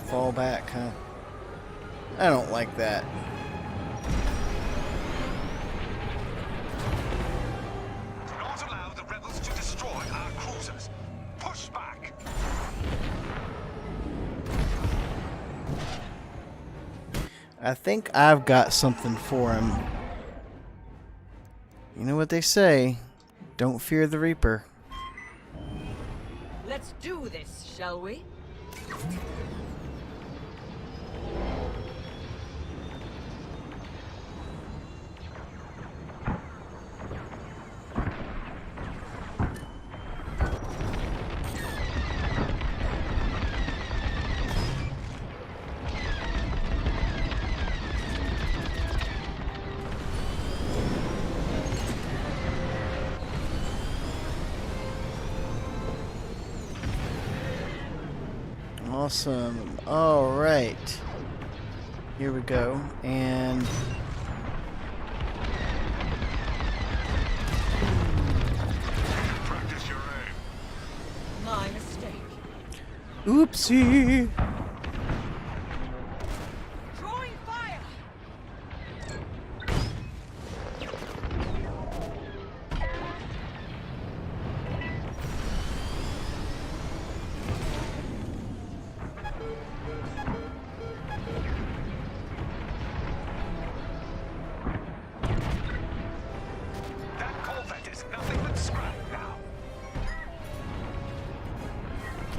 Fall back, huh? I don't like that. Do not allow the rebels to destroy our cruisers. Push back. I think I've got something for him. You know what they say? Don't fear the Reaper. Let's do this, shall we? Awesome. Alright. Here we go. And Practice your aim. My mistake. oopsie. Drawing fire!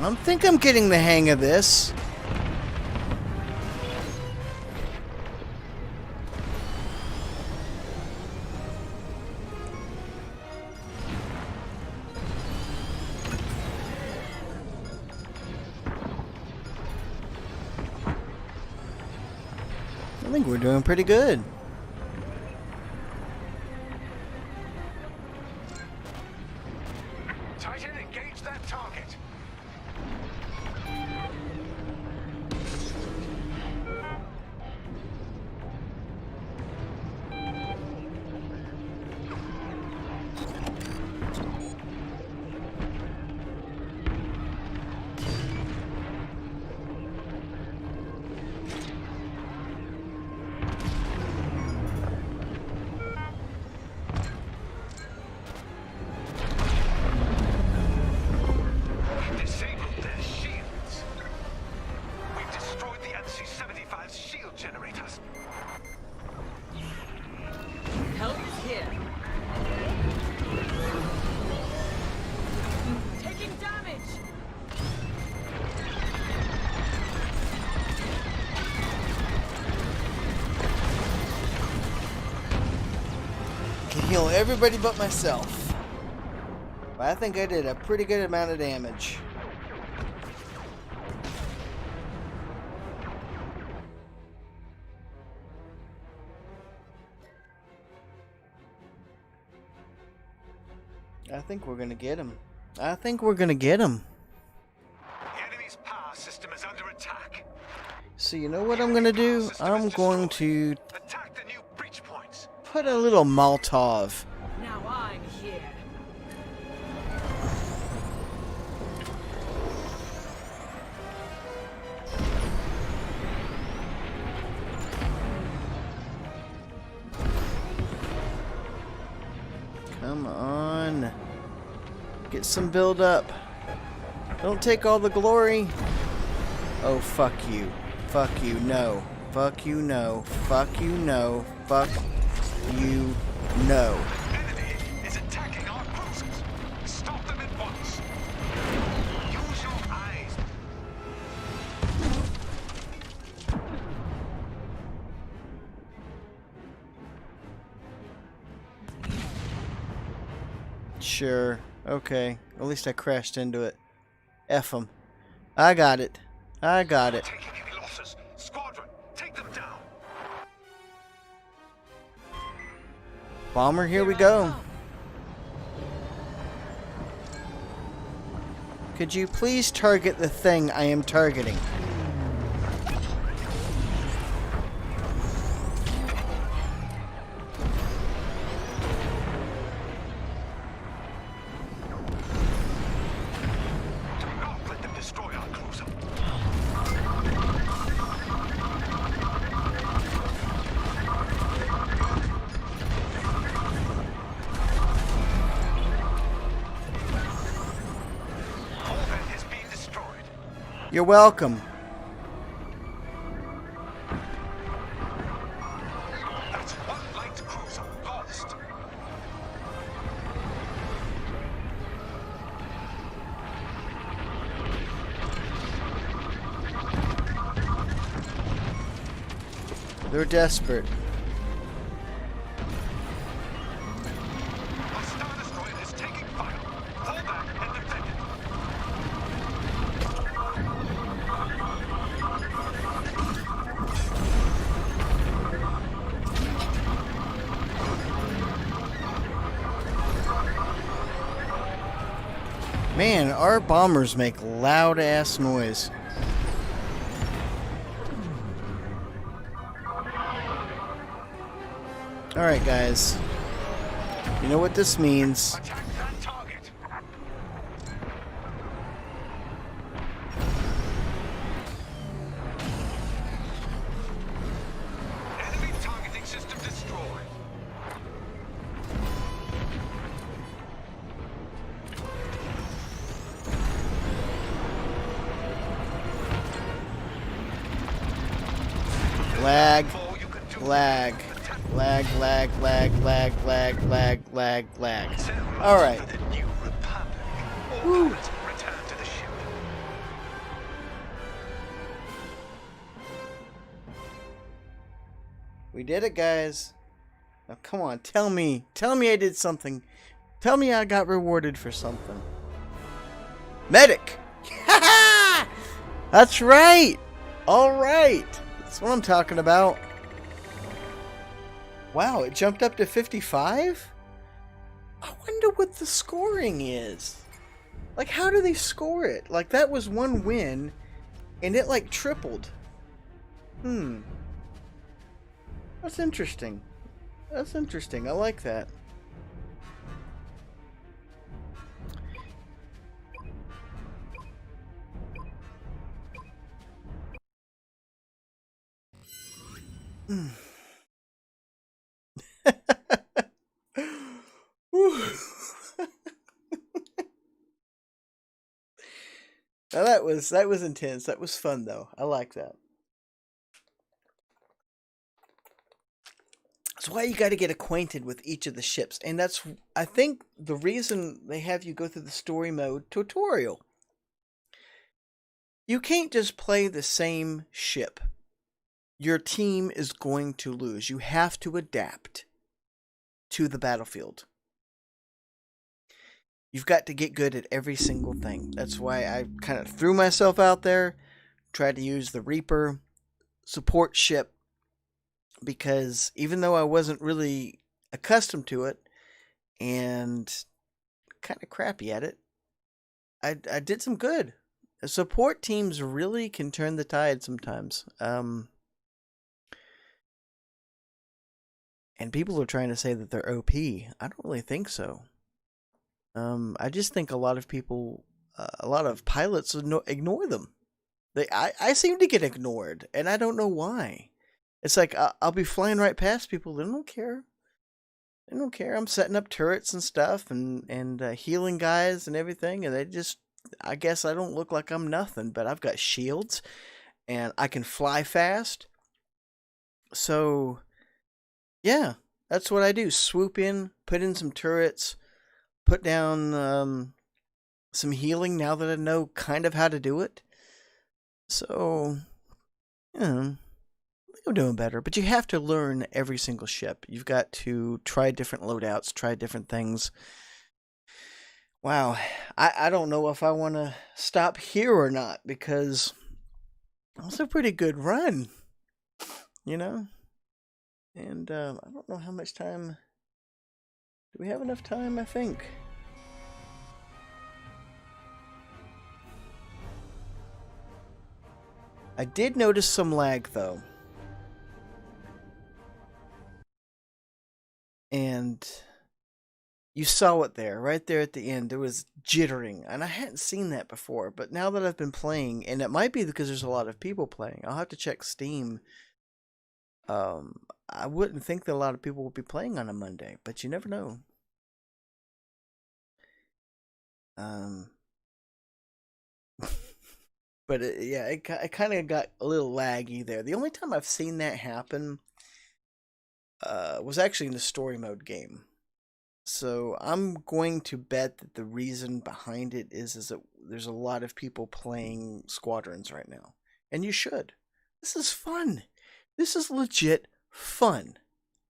I think I'm getting the hang of this. I think we're doing pretty good. Titan, engage that target. Disabled their shields. We've destroyed the MC-75's shield generators. Help is here. Taking damage. Can heal everybody but myself. But I think I did a pretty good amount of damage. I think we're gonna get him. I think we're gonna get him. The enemy's power system is under attack. So you know what I'm gonna do? I'm going to Attack the new breach points. put a little Molotov. Now I'm here. Come on. Get some build up. Don't take all the glory. Oh, fuck you. Fuck you, no. Fuck you, no. Fuck you, no. Fuck you, no. Enemy is attacking our cruisers. Stop them at once. Use your eyes. Sure. Okay. At least I crashed into it. F them. I got it. I got it. Taking any losses. Squadron, take them down. Bomber, here we go. Could you please target the thing I am targeting? Do not let them destroy our cruiser. ColdHaven has been destroyed. You're welcome. That's one light cruiser lost. They're desperate. Our Star Destroyer is taking fire. Fall back and defend it. Man, our bombers make loud ass noise. Alright, guys. You know what this means. Attack that target. Enemy targeting system destroyed. Lag. All you can do. Lag. Lag, lag, lag, lag, lag, lag, lag, lag. Alright. For the new republic. All Woo. pilots return to the ship. We did it, guys. Now, come on. Tell me. Tell me I did something. Tell me I got rewarded for something. Medic! That's right! Alright! That's what I'm talking about. Wow, it jumped up to 55? I wonder what the scoring is. Like, how do they score it? Like, that was one win, and it, like, tripled. That's interesting. That's interesting. I like that. Now that was intense. That was fun though. I like that. That's why you got to get acquainted with each of the ships, and that's I think the reason they have you go through the story mode tutorial. You can't just play the same ship. Your team is going to lose. You have to adapt to the battlefield. You've got to get good at every single thing. That's why I kind of threw myself out there, tried to use the Reaper support ship, because even though I wasn't really accustomed to it and kind of crappy at it, I did some good. Support teams really can turn the tide sometimes. And people are trying to say that they're OP. I don't really think so. I just think a lot of people, a lot of pilots ignore them. I seem to get ignored, and I don't know why. It's like I'll be flying right past people. They don't care. They don't care. I'm setting up turrets and stuff, and healing guys and everything, and they just, I guess I don't look like I'm nothing, but I've got shields, and I can fly fast. So, yeah, that's what I do. Swoop in, put in some turrets, put down some healing now that I know kind of how to do it. So, yeah, I think I'm doing better. But you have to learn every single ship. You've got to try different loadouts, try different things. Wow, I don't know if I want to stop here or not, because that was a pretty good run, you know? And I don't know how much time. Do we have enough time? I think. I did notice some lag though. And you saw it there, right there at the end. There was jittering, and I hadn't seen that before. But now that I've been playing, and it might be because there's a lot of people playing, I'll have to check Steam. I wouldn't think that a lot of people would be playing on a Monday, but you never know. But it kind of got a little laggy there. The only time I've seen that happen was actually in the story mode game. So I'm going to bet that the reason behind it is that there's a lot of people playing Squadrons right now. And you should. This is fun. This is legit fun.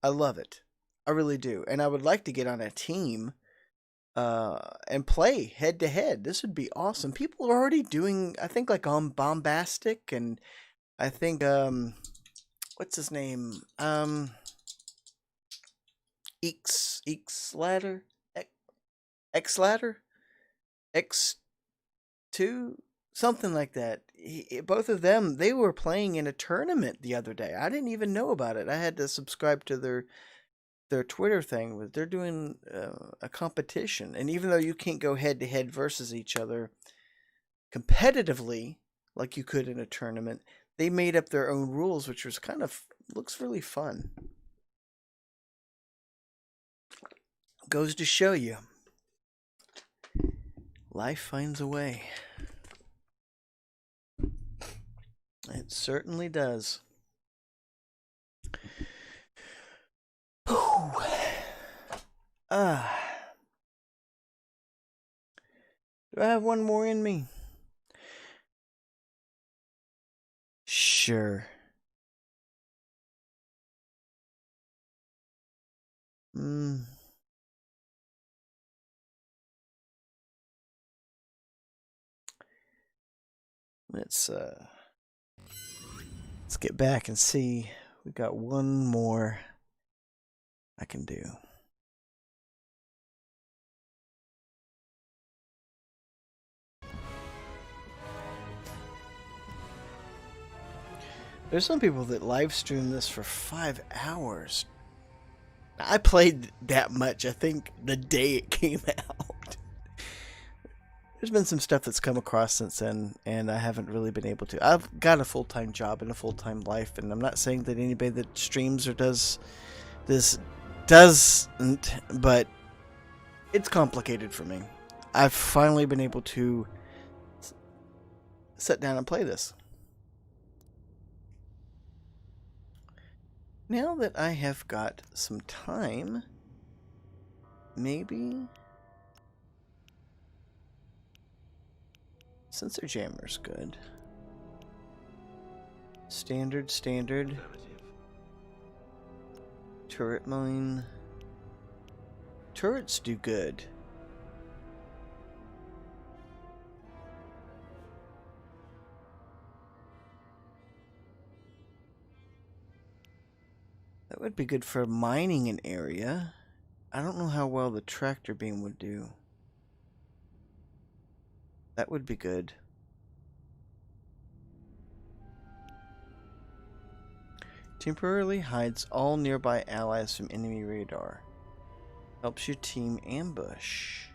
I love it. I really do. And I would like to get on a team and play head to head. This would be awesome. People are already doing, I think, like on Bombastic, and I think what's his name? X Ladder? X Ladder? X2? Something like that. Both of them, they were playing in a tournament the other day. I didn't even know about it. I had to subscribe to their Twitter thing. They're doing a competition, and even though you can't go head to head versus each other competitively like you could in a tournament, they made up their own rules, which was kind of looks really fun. Goes to show you, life finds a way. It certainly does. Whew. Do I have one more in me? Sure. Let's get back and see. We got one more I can do. There's some people that live stream this for 5 hours. I played that much, I think, the day it came out. There's been some stuff that's come across since then, and I haven't really been able to. I've got a full-time job and a full-time life, and I'm not saying that anybody that streams or does this doesn't, but it's complicated for me. I've finally been able to sit down and play this. Now that I have got some time, maybe sensor jammer's good. Standard. Turret mine. Turrets do good. That would be good for mining an area. I don't know how well the tractor beam would do. That would be good. Temporarily hides all nearby allies from enemy radar. Helps your team ambush.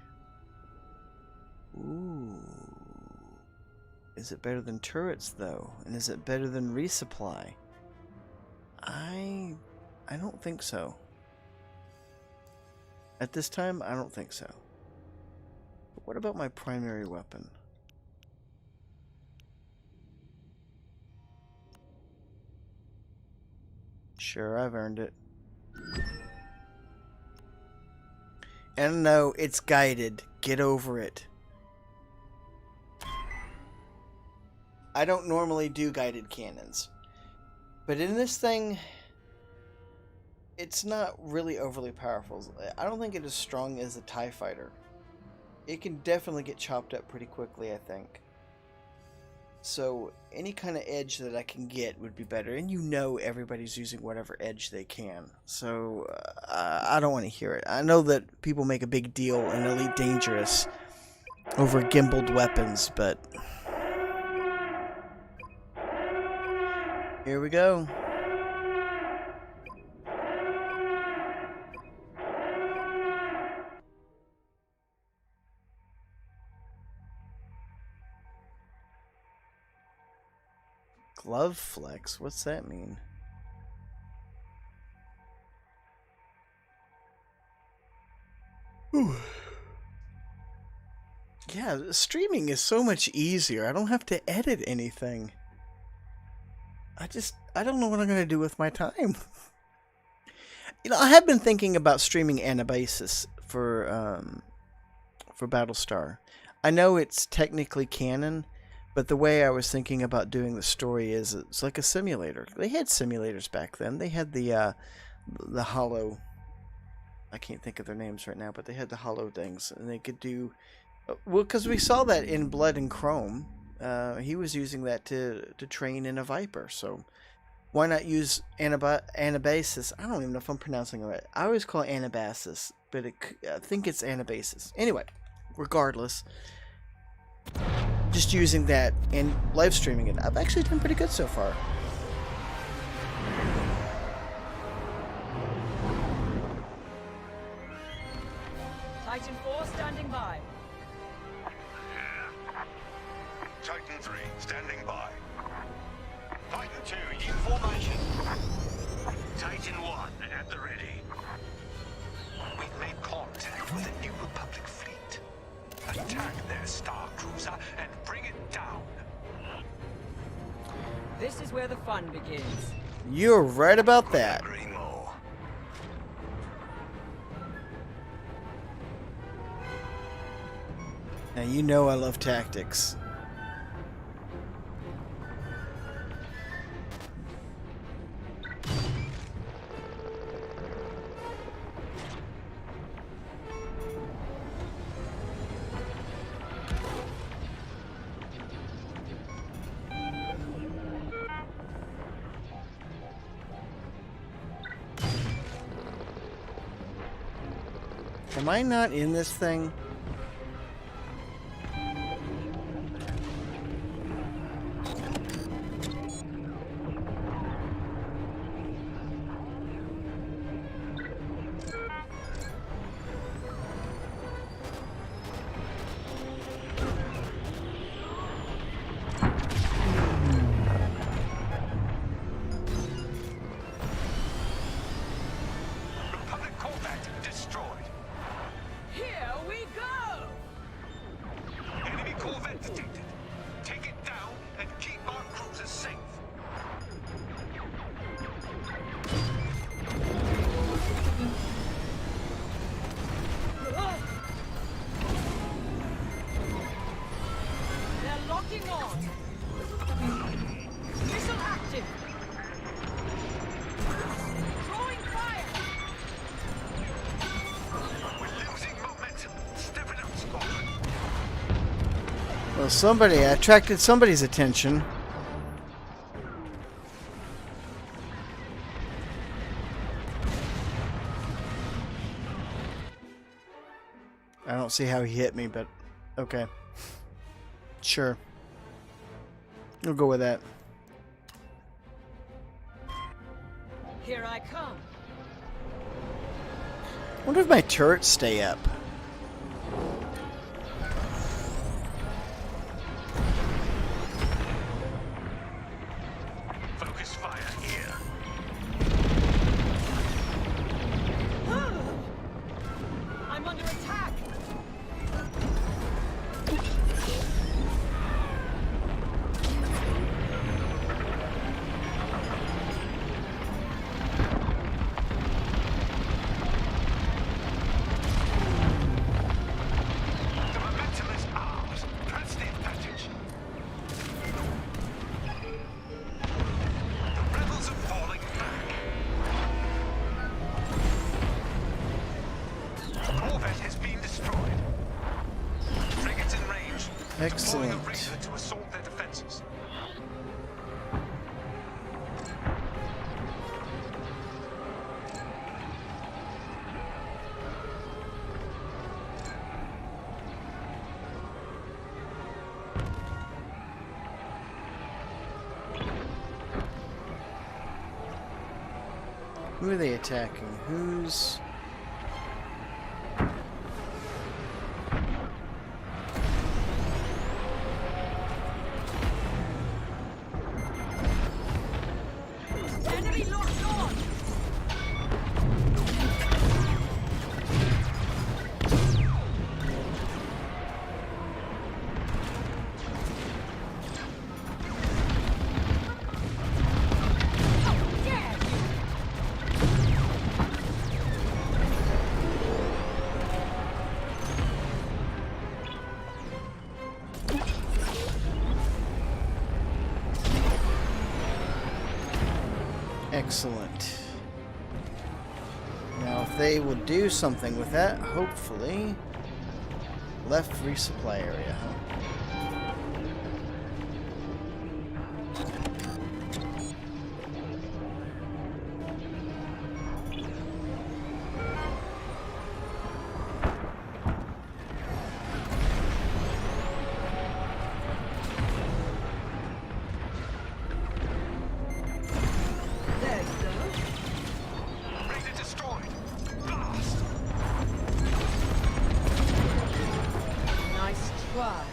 Ooh. Is it better than turrets, though? And is it better than resupply? I don't think so. At this time, I don't think so. But what about my primary weapon? Sure, I've earned it. And no, it's guided. Get over it. I don't normally do guided cannons. But in this thing, it's not really overly powerful. I don't think it's as strong as the TIE Fighter. It can definitely get chopped up pretty quickly, I think. So any kind of edge that I can get would be better. And you know everybody's using whatever edge they can. So I don't want to hear it. I know that people make a big deal in Elite Dangerous over gimbaled weapons, but here we go. Glove flex? What's that mean? Whew. Yeah, streaming is so much easier. I don't have to edit anything. I don't know what I'm going to do with my time. You know, I have been thinking about streaming Anabasis for Battlestar. I know it's technically canon, but the way I was thinking about doing the story is it's like a simulator. They had simulators back then. They had the hollow. I can't think of their names right now, but they had the hollow things, and they could do. Well, because we saw that in Blood and Chrome. He was using that to train in a Viper. So why not use Anabasis? I don't even know if I'm pronouncing it right. I always call it Anabasis, but I think it's Anabasis. Anyway, regardless. Just using that and live streaming it. I've actually done pretty good so far. Titan 4 standing by. Titan 3, standing by. Titan 2, in formation. Titan 1, at the ready. We've made contact with a New Republic fleet. Attack their star cruiser and bring it down. This is where the fun begins. You're right about that. Agree more. Now you know I love tactics. Am I not in this thing? Republic Corvette destroyed. Here we go! Enemy Corvette detected. Take it down and keep our cruisers safe. They're locking on. Missile active. Throwing fire. We're losing momentum. Step it up, squadron. Well, somebody attracted somebody's attention. I don't see how he hit me, but okay. Sure. We'll go with that. Here I come. I wonder if my turrets stay up. Focus fire here. I'm under attack. The momentum is ours. Press the advantage. The rebels are falling back. Corvette has been destroyed. Frigates in range. Deploying a Excellent. Raider to assault their defenses. Who are they attacking? Who's... Enemy locked on. How dare you! Excellent. Now, if they would do something with that, hopefully... Left resupply area, huh? There you go. Raider destroyed. Blast. Nice try.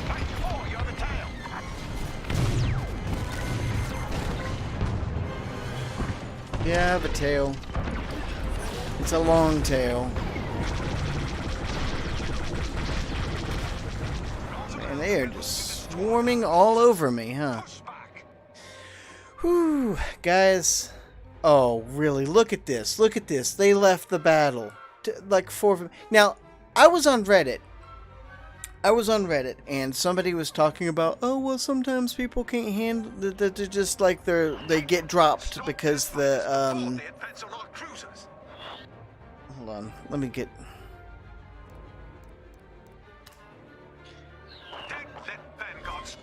Fight 4, you're the tail. Yeah, the tail. It's a long tail. Man, they are just swarming all over me, huh? Push back. Whew, guys. Oh, really? Look at this. Look at this. They left the battle. Like 4 of them. Now, I was on Reddit. And somebody was talking about, oh, well, sometimes people can't handle. They're just like they get dropped because the They advance on our cruisers. Hold on. Let me get. Dead let Vanguards.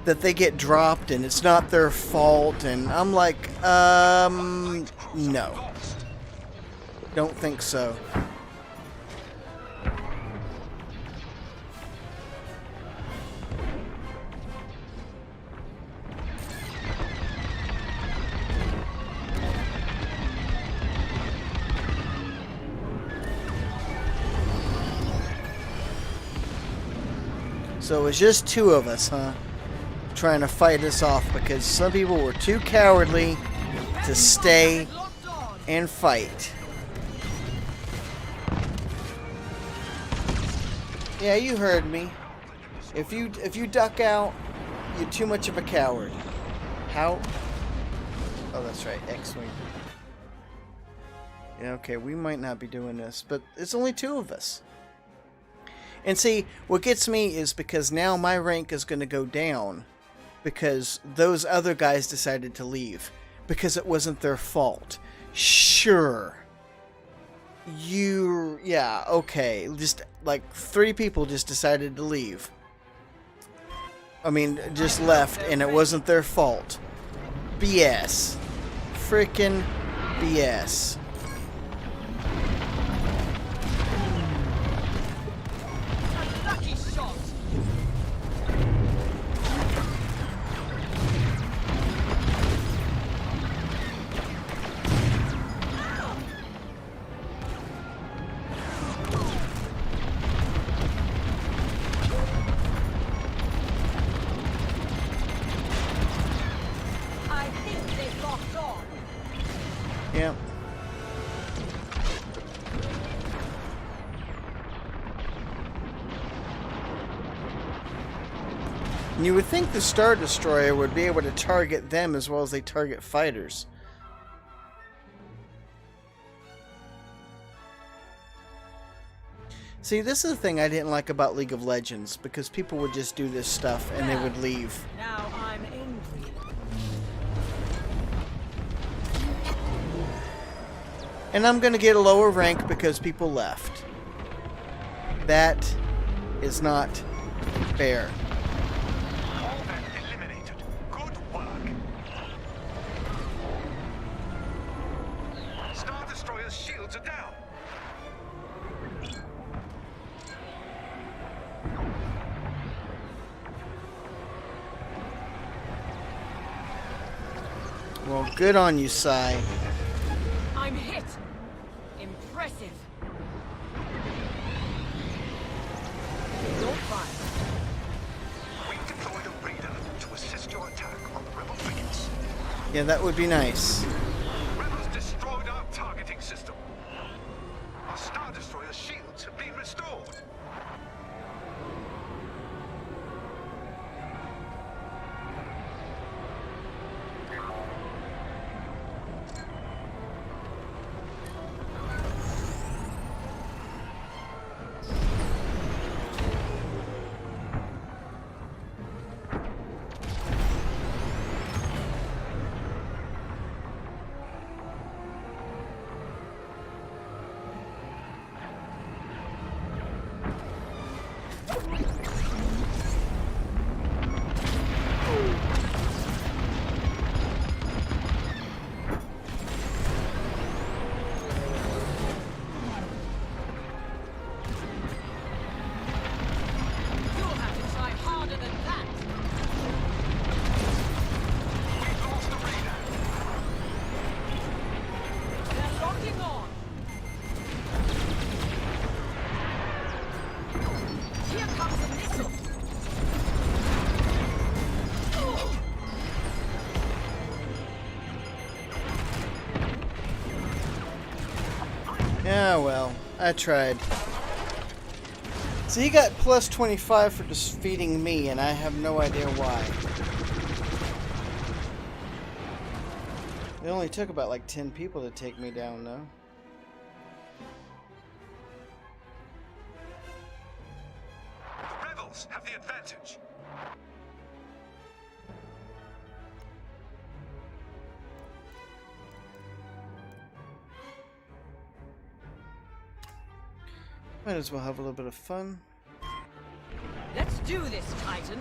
that they get dropped and it's not their fault, and I'm like, no. Don't think so. So it's just two of us, huh? Trying to fight us off because some people were too cowardly to stay and fight. Yeah, you heard me. If you duck out, you're too much of a coward. How? Oh, that's right, X-Wing. Yeah, okay, we might not be doing this, but it's only two of us. And see, what gets me is because now my rank is going to go down because those other guys decided to leave because it wasn't their fault. Sure. Yeah, okay. Just like 3 people just decided to leave. I mean, just left and it wasn't their fault. BS. Frickin' BS. Yeah. You would think the Star Destroyer would be able to target them as well as they target fighters. See, this is the thing I didn't like about League of Legends, because people would just do this stuff and they would leave. Now I'm angry. And I'm going to get a lower rank because people left. That is not fair. All men eliminated. Good work. Star Destroyer's shields are down. Well, good on you, Sai. I'm hit. Impressive. You're fine. We deployed a raider to assist your attack on the rebel frigates. Yeah, that would be nice. Rebels destroyed our targeting system. Our Star Destroyer shields have been restored. You'll have to try harder than that. We've lost the raider. They're locking on. Here comes a missile. Yeah, well, I tried. So he got plus 25 for defeating me, and I have no idea why. It only took about like 10 people to take me down, though. The rebels have the advantage. Might as well have a little bit of fun. Let's do this, Titan.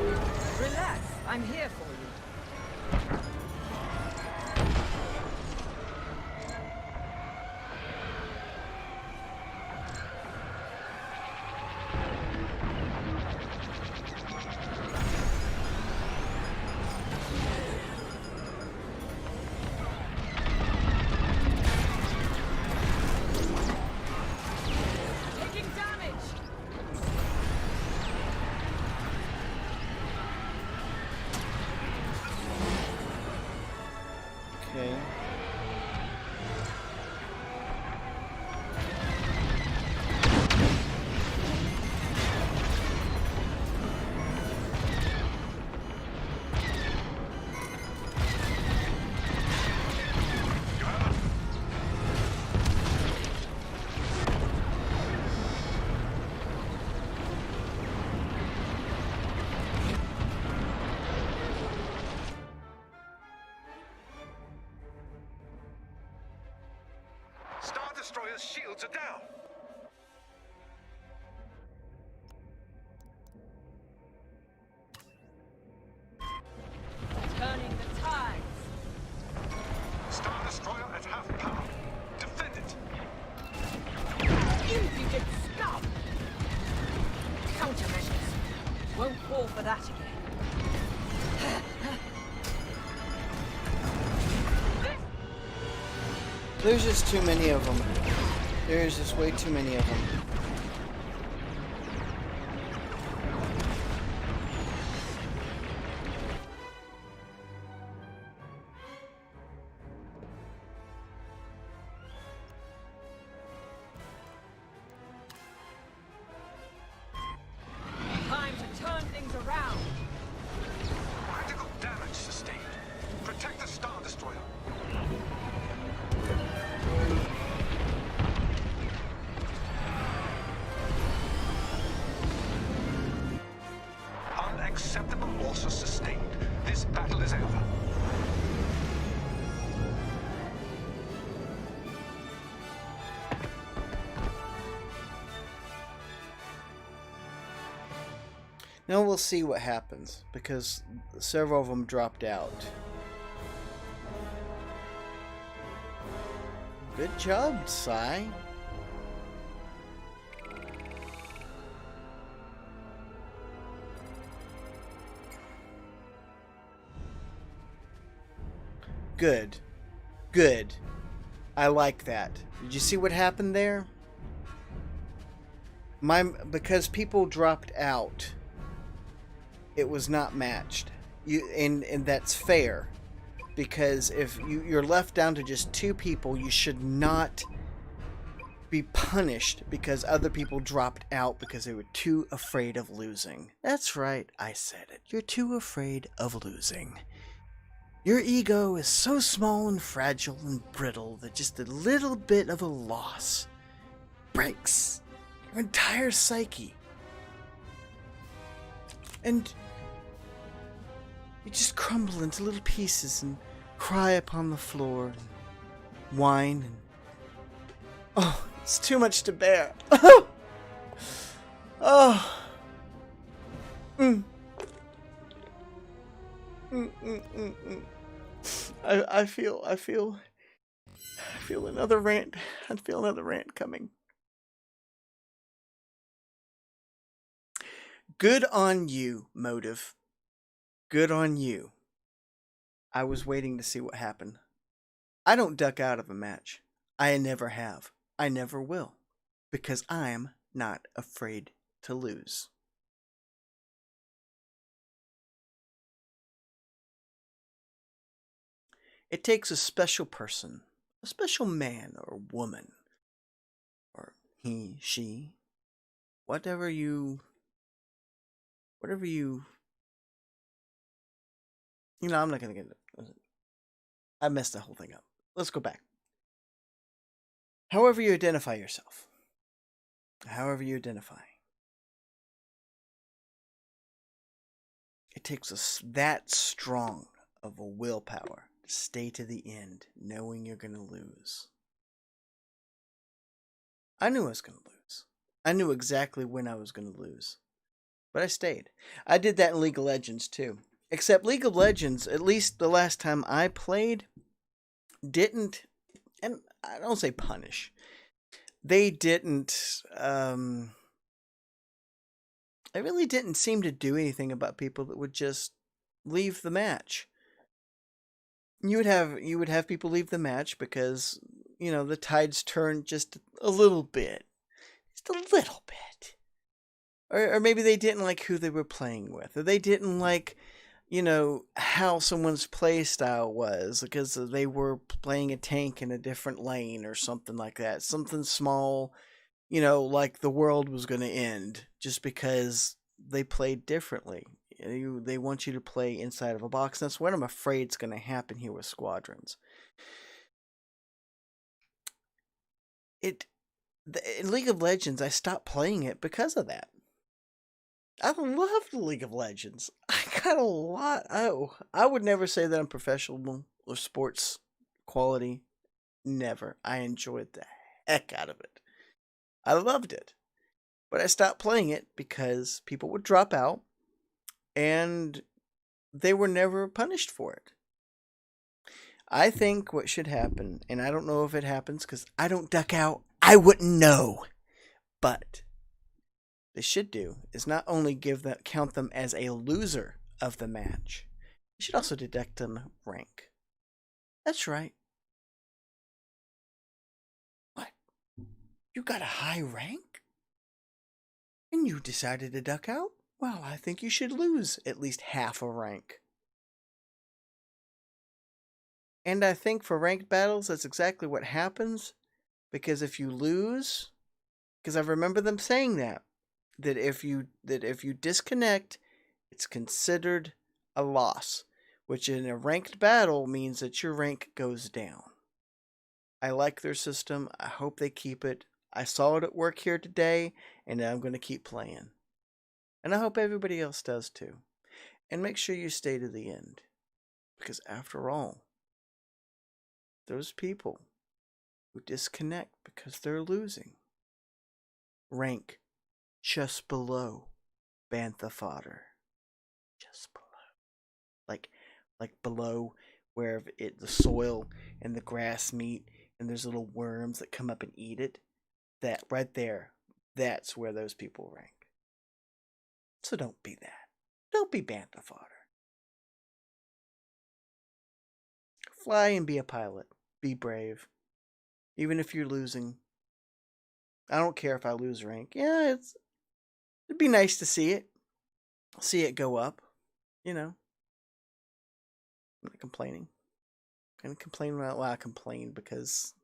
Relax, I'm here for you. Taking damage! Okay. Star Destroyer's shields are down. Turning the tides. Star Destroyer at half power. Defend it. Impudent scum! Countermeasures. Won't fall for that again. There's just too many of them. There's just way too many of them. Time to turn things around. Critical damage sustained. Protect the Star Destroyer. Unacceptable losses sustained. This battle is over. Now we'll see what happens, because several of them dropped out. Good job, Sai. Good. Good. I like that. Did you see what happened there? Because people dropped out, it was not matched. And that's fair. Because if you're left down to just 2 people, you should not be punished because other people dropped out because they were too afraid of losing. That's right, I said it. You're too afraid of losing. Your ego is so small and fragile and brittle that just a little bit of a loss breaks your entire psyche. And you just crumble into little pieces and cry upon the floor and whine and... Oh, it's too much to bear. Oh. I feel another rant. I feel another rant coming. Good on you, Motive. Good on you. I was waiting to see what happened. I don't duck out of a match. I never have. I never will. Because I'm not afraid to lose. It takes a special person, a special man or woman, or he, she, whatever you, I'm not going to get it. I messed the whole thing up. Let's go back. However you identify yourself, however you identify, it takes that strong of a willpower to stay to the end, knowing you're going to lose. I knew I was going to lose. I knew exactly when I was going to lose. but I stayed. I did that in League of Legends too. Except League of Legends, at least the last time I played, didn't, and I don't say punish. They didn't. It really didn't seem to do anything about people that would just leave the match. You would have people leave the match because the tides turned just a little bit, just a little bit, or maybe they didn't like who they were playing with, or they didn't like how someone's play style was because they were playing a tank in a different lane or something like that. Something small, like the world was going to end just because they played differently. They want you to play inside of a box. That's what I'm afraid is going to happen here with Squadrons. In League of Legends, I stopped playing it because of that. I loved League of Legends. I got a lot. I would never say that I'm professional or sports quality. Never. I enjoyed the heck out of it. I loved it. But I stopped playing it because people would drop out and they were never punished for it. I think what should happen, and I don't know if it happens because I don't duck out, I wouldn't know. But they should do is not only count them as a loser of the match, you should also deduct them rank. That's right. What? You got a high rank? And you decided to duck out? Well, I think you should lose at least half a rank. And I think for ranked battles, that's exactly what happens. Because if you lose, because I remember them saying that if you disconnect, it's considered a loss, which in a ranked battle means that your rank goes down. I like their system. I hope they keep it. I saw it at work here today, and I'm going to keep playing. And I hope everybody else does too. And make sure you stay to the end. Because after all, those people who disconnect because they're losing rank just below bantha fodder. Just below. Like below where the soil and the grass meet and there's little worms that come up and eat it. That right there, that's where those people rank. So don't be that. Don't be bantha fodder. Fly and be a pilot. Be brave. Even if you're losing. I don't care if I lose rank. Yeah, it'd be nice to see it. See it go up. I'm not complaining. I'm going to complain well, I complain because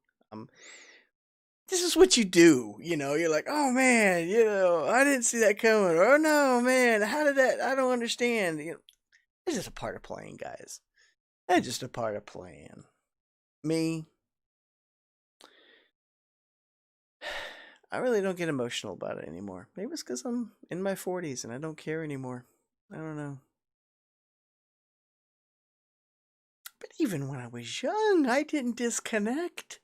this is what you do. You're like, oh man, I didn't see that coming. Or, oh no, man, how did that? I don't understand. It's just a part of playing, guys. That's just a part of playing. Me, I really don't get emotional about it anymore. Maybe it's because I'm in my 40s and I don't care anymore. I don't know. But even when I was young, I didn't disconnect.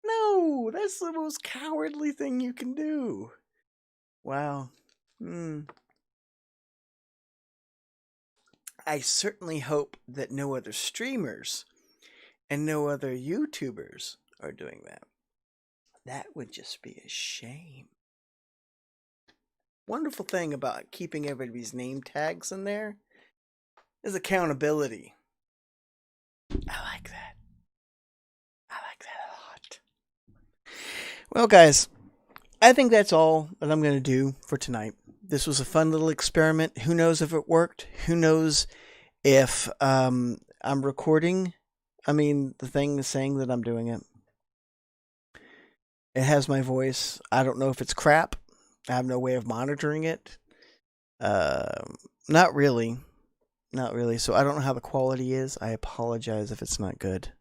No, that's the most cowardly thing you can do. Wow. I certainly hope that no other streamers and no other YouTubers are doing that. That would just be a shame. Wonderful thing about keeping everybody's name tags in there is accountability. I like that. I like that a lot. Well, guys, I think that's all that I'm going to do for tonight. This was a fun little experiment. Who knows if it worked? Who knows if I'm recording? The thing is saying that I'm doing it. It has my voice. I don't know if it's crap. I have no way of monitoring it. Not really. Not really. So I don't know how the quality is. I apologize if it's not good.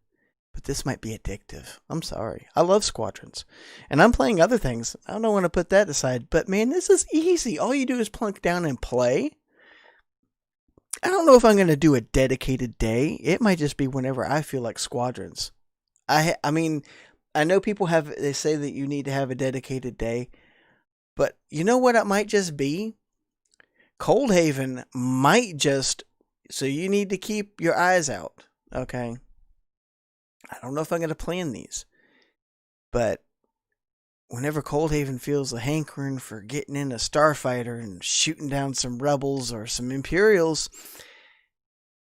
But this might be addictive. I'm sorry. I love Squadrons. And I'm playing other things. I don't want to put that aside. But man, this is easy. All you do is plunk down and play. I don't know if I'm going to do a dedicated day. It might just be whenever I feel like Squadrons. I know people they say that you need to have a dedicated day. But you know what it might just be? ColdHaven might just... So you need to keep your eyes out, okay? I don't know if I'm going to plan these, but whenever ColdHaven feels a hankering for getting in a starfighter and shooting down some rebels or some Imperials,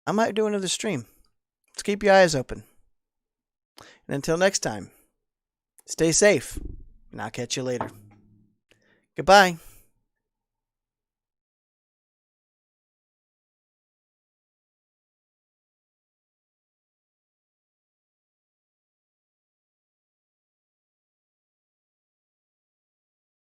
I might do another stream. Let's keep your eyes open. And until next time, stay safe, and I'll catch you later. Goodbye.